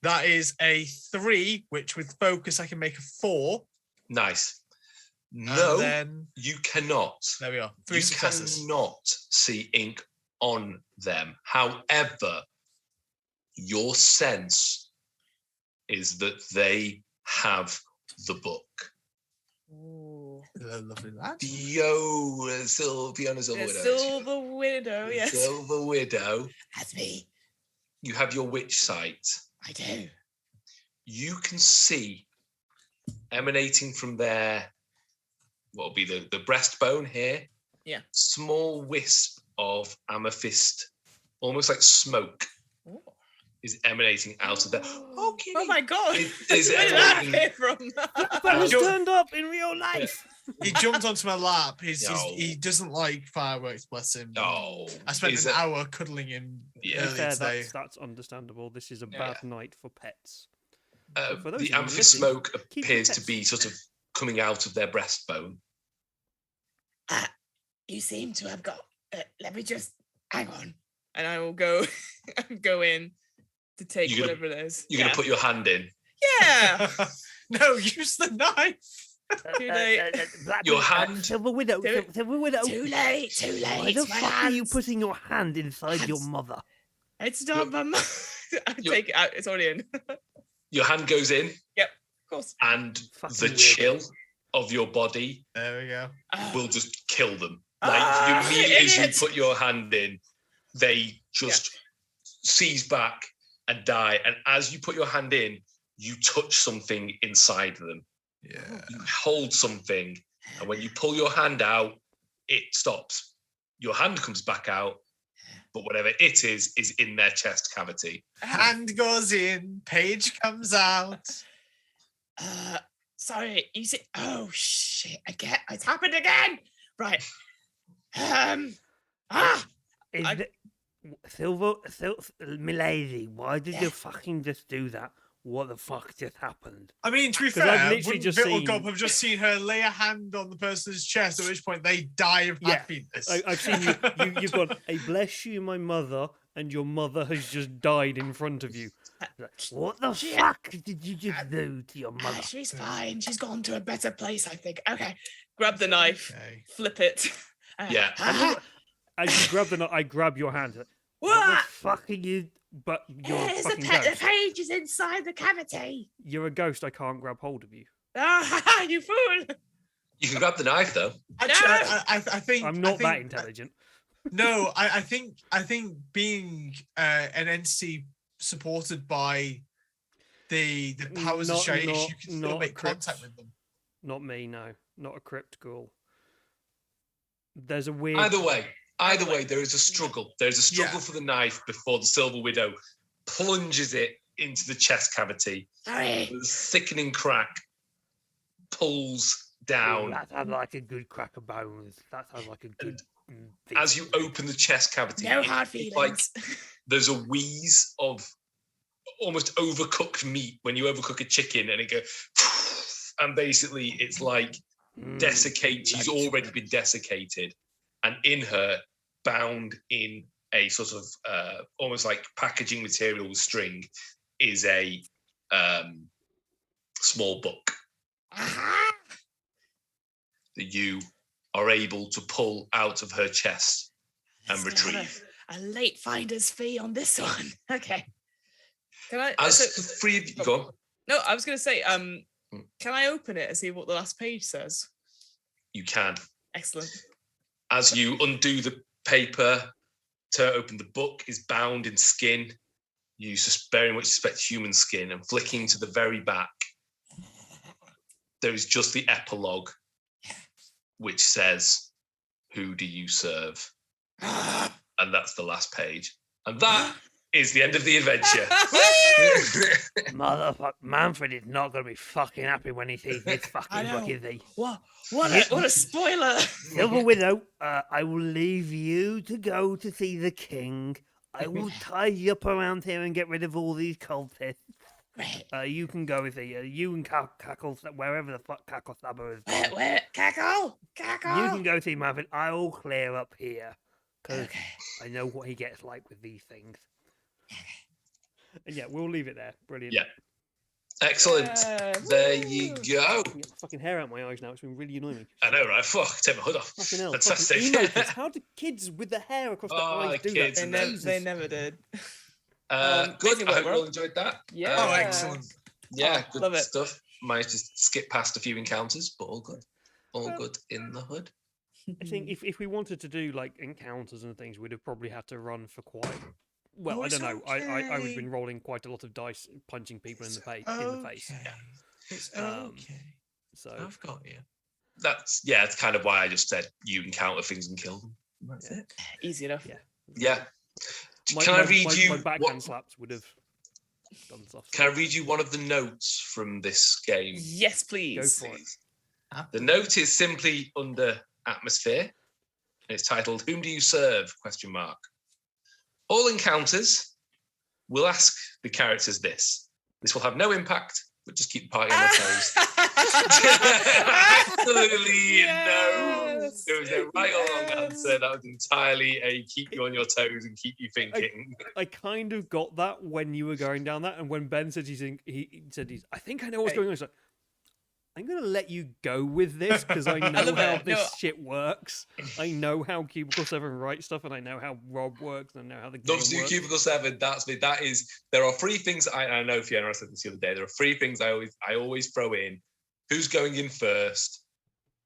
That is a 3, which with focus I can make a 4. Nice. And No, then you cannot. there we are. 3 You successes. cannot see ink on them. However, your sense is that they have the book. Ooh. Lovely lad. Fiona Silver Yeah, Widow. Silver Widow, yes. Silver Widow. That's me. You have your witch sight. I do. You can see emanating from there, what will be the breastbone here. Yeah. Small wisp of amethyst, almost like smoke, Ooh. is emanating out of there. Okay. Oh my god! It is Where did that emanating. come from? But he's Yo- turned up in real life. He jumped onto my lap. No. He doesn't like fireworks, bless him. No. I spent Is an it- hour cuddling him Yeah. To be earlier fair, today. that's understandable. This is a Yeah. bad night for pets. For those of The you amethyst listening, smoke keep your appears to pets be sort of coming out of their breastbone. You seem to have got. Let me just hang on. And I will go go in to take You're gonna- whatever it is. You're going to put your hand in. Yeah. No, use the knife. Too late. Your hand- Silver Widow. Do it. Silver Widow. Too late. Too Why late. the My fuck are you hands. putting your hand inside your Hands. mother? It's not my mum. I You- take it out. It's already in. Of Your hand goes in, course. and Fucking the weirdo. chill of your body There we go. will just kill them. Ah, Like, immediately as you idiot. put your hand in, they just seize back and die. And as you put your hand in, you touch something inside them. Yeah. You hold something, and when you pull your hand out, it stops. Your hand comes back out, but whatever it is in their chest cavity. Hand goes in, page comes out. Sorry. You see? Oh shit! Again, it's happened again. Right. Milady, why did you fucking just do that? What the fuck just happened? I mean, to be 'Cause I've fair, literally wouldn't just Vittlegob seen- have just seen her lay a hand on the person's chest, at which point they die of Yeah, happiness? I've seen you've gone, "Hey, bless you, my mother," and your mother has just died in front of you. What the fuck did you just do to your mother? She's fine. She's gone to a better place, I think. Okay. Grab the knife, Okay. flip it. Yeah. As you grab the knife, I grab your hand. What the What? fuck are you? But you're a Here's the, fucking the ghost. page is inside the cavity. You're a ghost. I can't grab hold of you. Ah, you fool! You can grab the knife though. Actually, No! I think I'm I not that think- intelligent. No, I think being an entity supported by the powers of Not- Shaiish, not- you can still not make Crips. contact with them. Not me, no. Not a crypt ghoul. There's a weird. Either way, there is a struggle. There's a struggle Yeah. for the knife before the Silver Widow plunges it into the chest cavity. Sorry. With a sickening crack, pulls down. That sounds like a good crack of bones. That sounds like a good. As you open the chest cavity, No hard it's like feelings. there's a wheeze of almost overcooked meat when you overcook a chicken, and it goes, and basically it's like desiccate. She's already been desiccated, and in her, bound in a sort of almost like packaging material with string, is a small book Aha! that you are able to pull out of her chest and Let's have retrieve. A late finder's fee on this one. Okay. Can I? As so- the three of you go on, no, I was going to say, can I open it and see what the last page says? you can. Excellent. As you undo the paper to open the book, is bound in skin. You very much suspect human skin, and flicking to the very back, there is just the epilogue, which says, "Who do you serve?" And that's the last page. And that is the end of the adventure. Motherfucker, Manfred is not going to be fucking happy when he sees this I fucking know. book, is he? What a spoiler! Silver Widow, I will leave you to go to see the king. I will tie you up around here and get rid of all these cultists. Right. You can go with it. You and Cackle, wherever the fuck Cackle Stabber is. Where? Cackle? Cackle? You can go see Manfred. I'll clear up here. Because Okay. I know what he gets like with these things. And yeah, we'll leave it there. Brilliant. Yeah. Excellent. Yeah, There you woo. go. I can get my fucking hair out my eyes now. It's been really annoying me. I know, right? Fuck, take my hood off. Fucking hell. Fantastic. Fucking emo kids. How do kids with the hair across their Oh, eyes do kids that? and They, them. they never did. Good. amazing I work, hope you all Rob. enjoyed that. Yeah. Oh, excellent. Yeah, Oh, good love it. stuff. Managed to skip past a few encounters, but all good. All Well- good in the hood. I think if we wanted to do like encounters and things, we'd have probably had to run for quite. Well, Oh, I don't it's know. I was okay. been rolling quite a lot of dice, punching people in the face. Okay. It's Um, okay. So I've got you. That's kind of why I just said you encounter things and kill them. That's it. Easy enough. Yeah. Yeah. my, Can my, I read my, you my backhand what, slaps would have done stuff. Can I read you one of the notes from this game? Yes, please. Go for it. The note is simply under atmosphere. And it's titled "Whom do you serve?" ? All encounters will ask the characters this. This will have no impact, but just keep the party on their toes. Absolutely no. Yes. There was no right or wrong Yes. answer. That was entirely a keep you on your toes and keep you thinking. I kind of got that when you were going down that, and when Ben said he said he's. I think I know what's Hey. going on. It's like, I'm gonna let you go with this because I know love how it. this No. shit works. I know how Cubicle 7 writes stuff, and I know how Rob works, and I know how the game Love to do works. Cubicle 7. That's me. That is. There are three things I know. Fiona, I said this the other day. There are three things I always throw in. Who's going in first?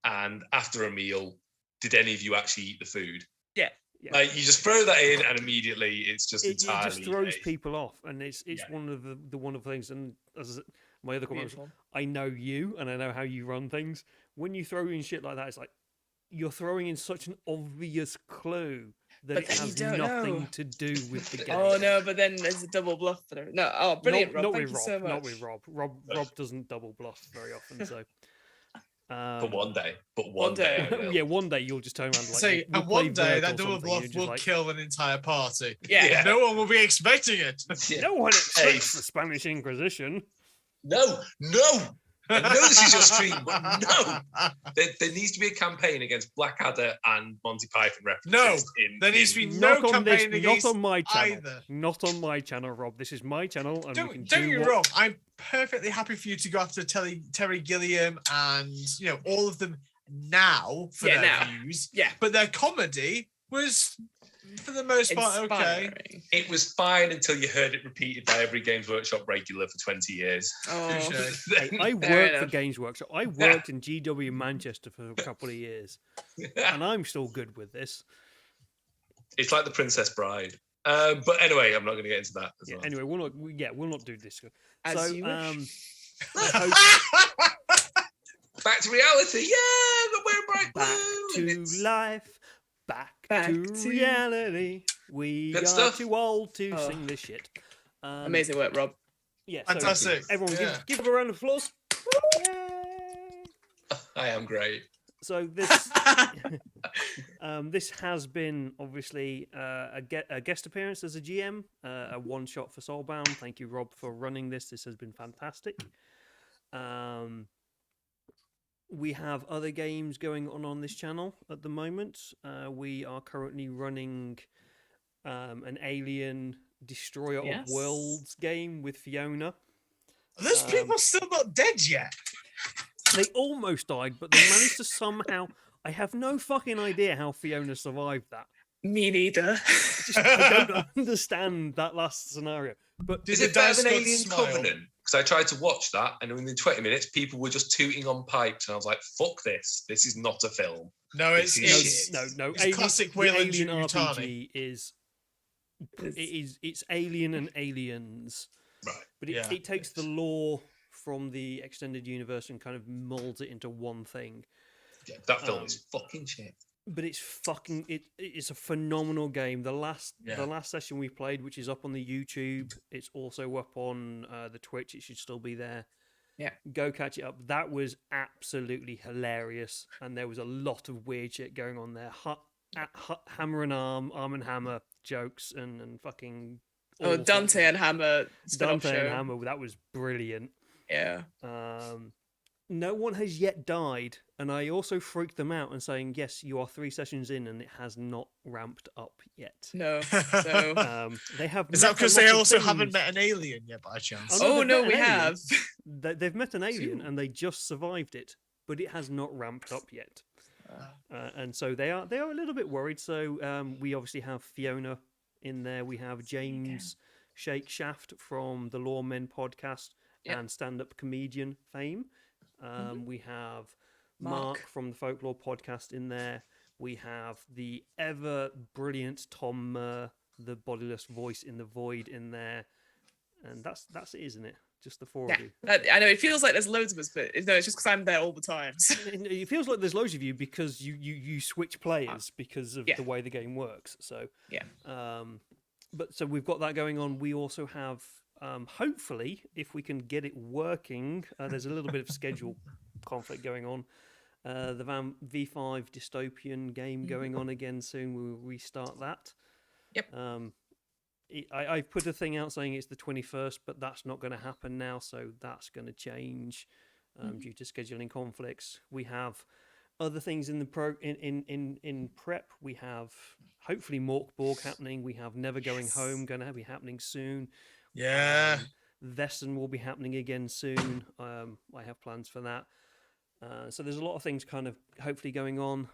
And after a meal, did any of you actually eat the food? Yeah. Yeah. Like you just throw that in, and immediately it's just It entirely. just throws a- people off, and it's Yeah. one of the wonderful things. And as my other comment was, Beautiful. I know you, and I know how you run things. When you throw in shit like that, it's like you're throwing in such an obvious clue that But it then you has don't nothing know. to do with the game. Oh no, but then there's a double bluff there. No, oh brilliant, not Rob. Thank with you Rob. so much. Not with Rob. Rob doesn't double bluff very often. So, For one day, but One one day. day. I will. Yeah, one day you'll just turn around like. See, we'll and play one day Bert that or double something, bluff and you're will just kill an entire party. Yeah. Yeah. No one will be expecting it. Yeah. no one expects Hey. the Spanish Inquisition. No. I know this is your stream, but no. There needs to be a campaign against Blackadder and Monty Python references. No, there needs to be no Not on this, campaign against not on my channel. either. Not on my channel, Rob. This is my channel, and we can Don't do get me what... wrong. I'm perfectly happy for you to go after Terry Gilliam and all of them now for Yeah, their now. views. Yeah. But their comedy was, for the most part, okay. Inspiring. It was fine until you heard it repeated by every Games Workshop regular for 20 years. Oh. Touche. Hey, I Fair worked for enough. Games Workshop. I worked in GW Manchester for a couple of years, and I'm still good with this. It's like the Princess Bride. But anyway, I'm not going to get into that. As Yeah, well. anyway, we'll not do this. As So, you wish. I hope Back to reality. Yeah, but we're bright back blue. to It's- life, back to to- reality. We Good are stuff. too old to Oh. sing this shit. Amazing work, Rob. Yeah, so Fantastic. everyone, Yeah. give a round of applause. Yay! I am great. So this this has been obviously a guest appearance as a GM, a one shot for Soulbound. Thank you, Rob, for running this. This has been fantastic. We have other games going on this channel at the moment. We are currently running an Alien Destroyer Yes. of Worlds game with Fiona. Are those people still not dead yet? They almost died, but they managed to somehow. I have no fucking idea how Fiona survived that. Me neither. I don't understand that last scenario. But Did Is the it better dice than gods Alien smile? Covenant? Because I tried to watch that, and within 20 minutes, people were just tooting on pipes, and I was like, "Fuck this! This is not a film." No, it's This is no. It's classic Wayland Alien Yutani. RPG it's Alien and Aliens, Right. but Yeah. it takes the lore from the extended universe and kind of molds it into one thing. Yeah, that film is fucking shit. But it's fucking it's a phenomenal game. The last session we played, which is up on the YouTube, it's also up on the Twitch. It should still be there. Yeah. Go catch it up. That was absolutely hilarious, and there was a lot of weird shit going on there. Hammer and arm and hammer jokes and fucking. all Oh, sorts Dante of- and Hammer spin-off Dante show. and Hammer. That was brilliant. Yeah. No one has yet died, and I also freaked them out and saying, "Yes, you are 3 sessions in, and it has not ramped up yet." No. So. They have. Is that met a because lot they of also things. haven't met an alien yet by chance? Oh, Oh they've no, met we an alien. have. They've met an alien, and they just survived it, but it has not ramped up yet. And so they are a little bit worried. So we obviously have Fiona in there. We have James Shake Shaft from the Lawmen podcast and stand-up comedian fame. We have Mark from the Folklore podcast in there. We have the ever brilliant Tom Murr, the bodiless voice in the void, in there, and that's it, isn't it? Just the four of you. I know it feels like there's loads of us, but no, it's just because I'm there all the time. So. It feels like there's loads of you because you switch players because of the way the game works. So but so we've got that going on. We also have hopefully, if we can get it working, there's a little bit of schedule conflict going on. The V5 dystopian game going on again soon. We'll restart that. Yep. I put a thing out saying it's the 21st, but that's not going to happen now, so that's going to change due to scheduling conflicts. We have other things in the in prep. We have hopefully Morkborg happening. We have Never Going Home going to be happening soon. Yeah. Vessen will be happening again soon. I have plans for that. So there's a lot of things kind of hopefully going on.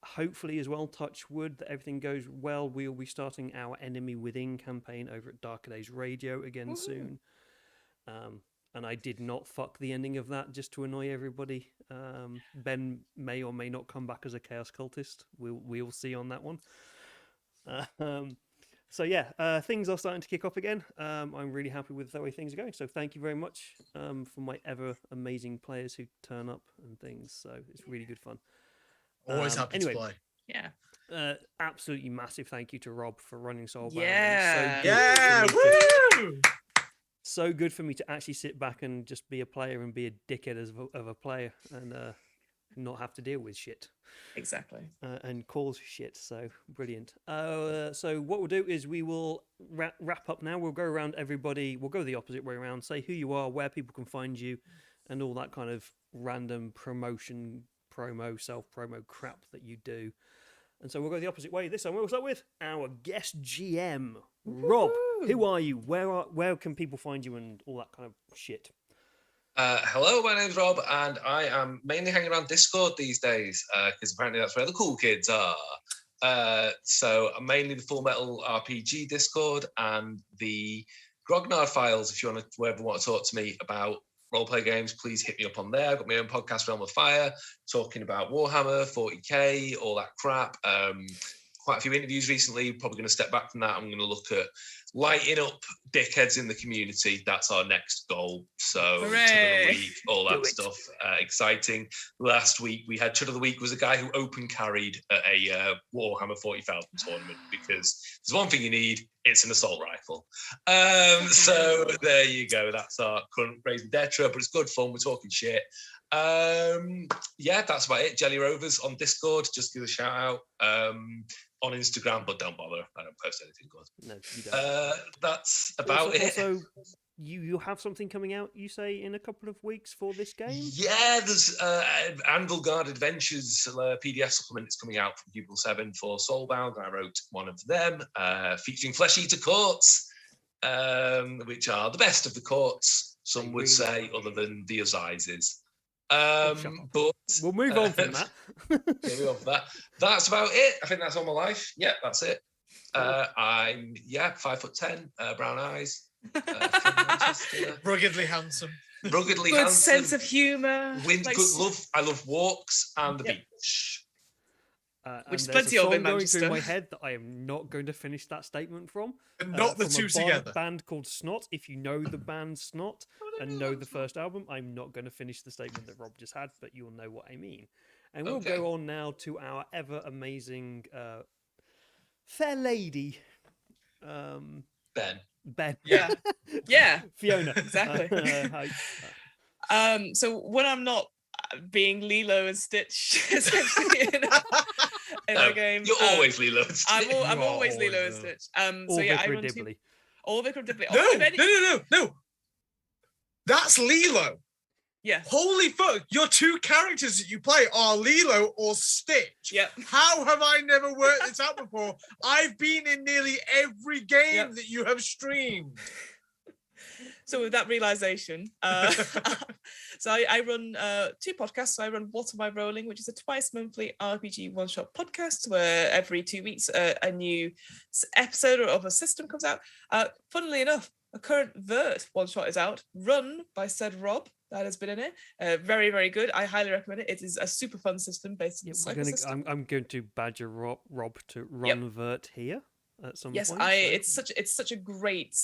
Hopefully as well, touch wood, that everything goes well. We'll be starting our Enemy Within campaign over at Darker Days Radio again soon. And I did not fuck the ending of that just to annoy everybody. Ben may or may not come back as a Chaos Cultist. We'll see on that one. So yeah, things are starting to kick off again. I'm really happy with the way things are going. So thank you very much for my ever amazing players who turn up and things. So it's really good fun. Always happy anyway, to play. Yeah. Absolutely massive thank you to Rob for running Soulbound. Yeah. It was so good Yeah. for me to- Woo! so good for me to actually sit back and just be a player and be a dickhead of a player and not have to deal with shit. Exactly. And cause shit. So brilliant. So what we'll do is we will wrap up now. We'll go around everybody. We'll go the opposite way around. Say who you are, where people can find you, and all that kind of random self-promo crap that you do. And so we'll go the opposite way this time. We'll start with our guest GM, Rob. Who are you? Where can people find you and all that kind of shit? Hello, my name's Rob, and I am mainly hanging around Discord these days because apparently that's where the cool kids are. So I'm mainly the Full Metal RPG Discord and the Grognard Files. If you ever want to talk to me about roleplay games, please hit me up on there. I've got my own podcast, Realm of Fire, talking about Warhammer, 40k, all that crap. Quite a few interviews recently. Probably going to step back from that. I'm going to look at lighting up dickheads in the community. That's our next goal. So, Chud of the Week, all that stuff. Exciting. Last week, we had Chud of the Week was a guy who open carried at a Warhammer 40,000 tournament because there's one thing you need, it's an assault rifle. So there you go. That's our current Raising Detra, but it's good fun. We're talking shit. Yeah, that's about it. Jelly Rovers on Discord. Just give a shout out. On Instagram, but don't bother. I don't post anything good. No, you don't. That's about it. Also, you have something coming out, you say, in a couple of weeks for this game? Yeah, there's Anvil Guard Adventures PDF supplement that's coming out from Pupil 7 for Soulbound. I wrote one of them, featuring Flesh Eater Courts, which are the best of the courts, some would say, other than the Assizes. But we'll move on from that. That's about it. I think that's all my life. Yeah, that's it. I'm 5'10", brown eyes, ruggedly handsome. Ruggedly good handsome. Sense of humour. I love walks and the beach. Which is and plenty there's a of song in going Manchester. through my head that I am not going to finish that statement from. And not the from two a together. band called Snot. If you know the band Snot and know the first album, I'm not going to finish the statement that Rob just had, but you'll know what I mean. And we'll go on now to our ever amazing fair lady, Ben. Yeah. Yeah. Fiona. Exactly. Hi. So when I'm not being Lilo and Stitch essentially in a game, You're always Lilo and Stitch. I'm always Lilo and Stitch. Or So yeah, I Vicar run Dibley. Or Vicar Dibley. No. That's Lilo. Yeah. Holy fuck! Your two characters that you play are Lilo or Stitch. Yep. How have I never worked this out before? I've been in nearly every game that you have streamed. So with that realization, so I run two podcasts. So I run What Am I Rolling, which is a twice monthly RPG one-shot podcast where every 2 weeks a new episode of a system comes out. Funnily enough, a current Vert one-shot is out, run by said Rob. That has been in it. Very, very good. I highly recommend it. It is a super fun system based on the Cypher system. I'm going to badger Rob to run Vert here at some point. Yes, it's such a great.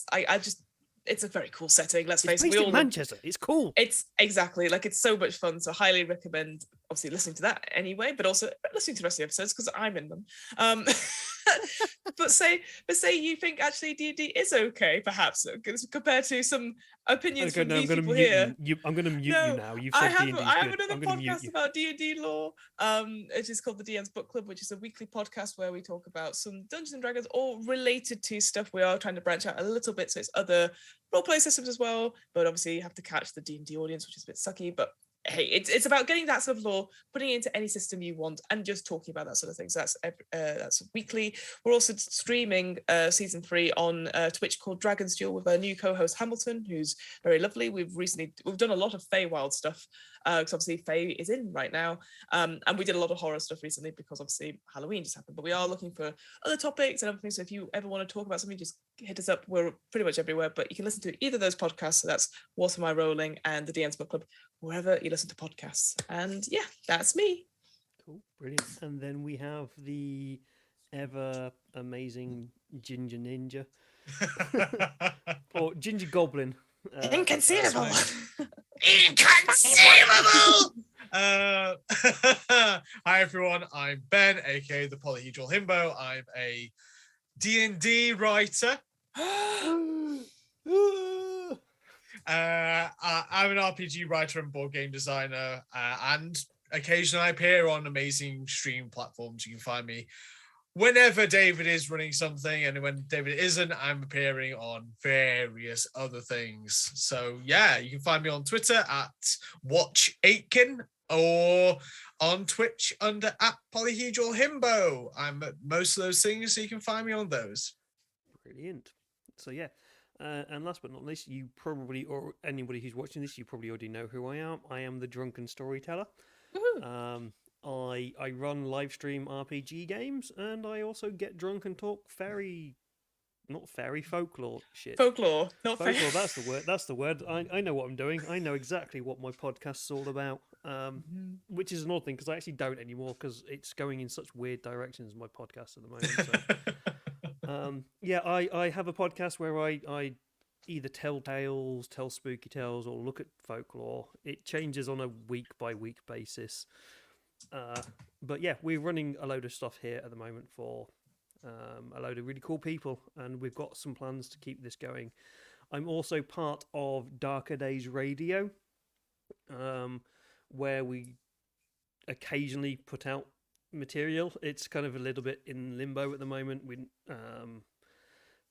It's a very cool setting. Let's face it. It's based in Manchester. It's cool. It's exactly it's so much fun. So highly recommend obviously listening to that anyway, but also listening to the rest of the episodes because I'm in them. But say you think actually D&D is okay, perhaps compared to some opinions from these people here. I'm going to mute you now. You've said D&D is good. I have another podcast about D&D lore. It is called the DM's Book Club, which is a weekly podcast where we talk about some Dungeons and Dragons or related to stuff. We are trying to branch out a little bit, so it's other roleplay systems as well. But obviously, you have to catch the D&D audience, which is a bit sucky. But hey, it's about getting that sort of lore, putting it into any system you want, and just talking about that sort of thing. So that's weekly. We're also streaming season 3 on Twitch called Dragon's Duel with our new co-host Hamilton, who's very lovely. We've done a lot of Feywild stuff because obviously Fey is in right now, and we did a lot of horror stuff recently because obviously Halloween just happened. But we are looking for other topics and other things. So if you ever want to talk about something, just hit us up. We're pretty much everywhere, but you can listen to either of those podcasts. So that's What Am I Rolling and the DM's Book Club, wherever you listen to podcasts. And yeah, that's me. Cool, brilliant. And then we have the ever amazing Ginger Ninja or Ginger Goblin. Inconceivable. Inconceivable. Hi everyone, I'm Ben, aka the Polyhedral Himbo. I'm a D&D writer. I'm an RPG writer and board game designer, and occasionally I appear on amazing stream platforms. You can find me whenever David is running something, and when David isn't, I'm appearing on various other things. So yeah, you can find me on Twitter at WatchAitken or on Twitch under @PolyhedralHimbo. I'm at most of those things, so you can find me on those. Brilliant. So yeah, and last but not least, you probably, or anybody who's watching this, you probably already know who I am. I am the Drunken Storyteller. Woohoo. I run live stream RPG games, and I also get drunk and talk folklore shit. Folklore, not Folklore, that's the word. That's the word. I know what I'm doing. I know exactly what my podcast's all about. Which is an odd thing because I actually don't anymore because it's going in such weird directions, my podcast at the moment. So. Yeah, I have a podcast where I either tell tales, tell spooky tales, or look at folklore. It changes on a week by week basis. But yeah, we're running a load of stuff here at the moment for a load of really cool people, and we've got some plans to keep this going. I'm also part of Darker Days Radio, where we occasionally put out material. It's kind of a little bit in limbo at the moment.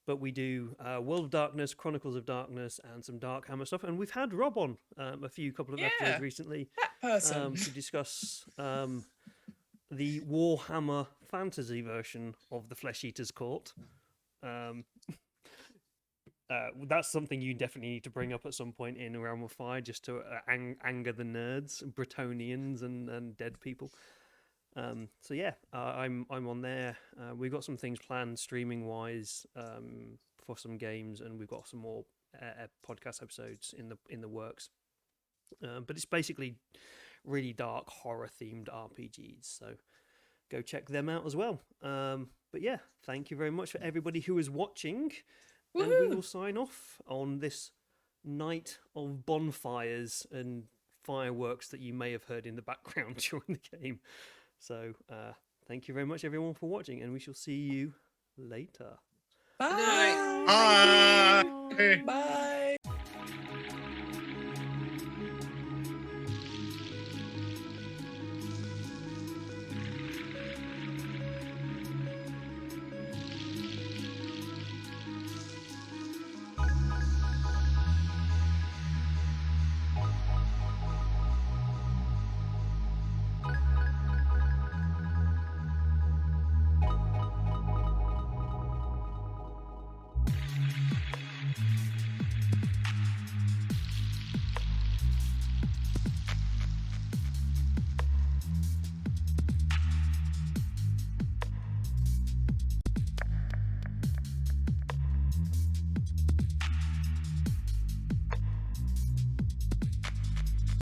But we do World of Darkness, Chronicles of Darkness, and some Dark Hammer stuff. And we've had Rob on a couple of episodes recently that person. to discuss the Warhammer fantasy version of the Flesh Eater's Court. That's something you definitely need to bring up at some point in Realm of Fire, just to anger the nerds, Bretonians, and dead people. So yeah, I'm on there. We've got some things planned streaming wise for some games, and we've got some more podcast episodes in the works. But it's basically really dark horror themed RPGs, so go check them out as well. But yeah, thank you very much for everybody who is watching. Woohoo! And we will sign off on this night of bonfires and fireworks that you may have heard in the background during the game. So thank you very much, everyone, for watching, and we shall see you later. Bye. Bye. Bye.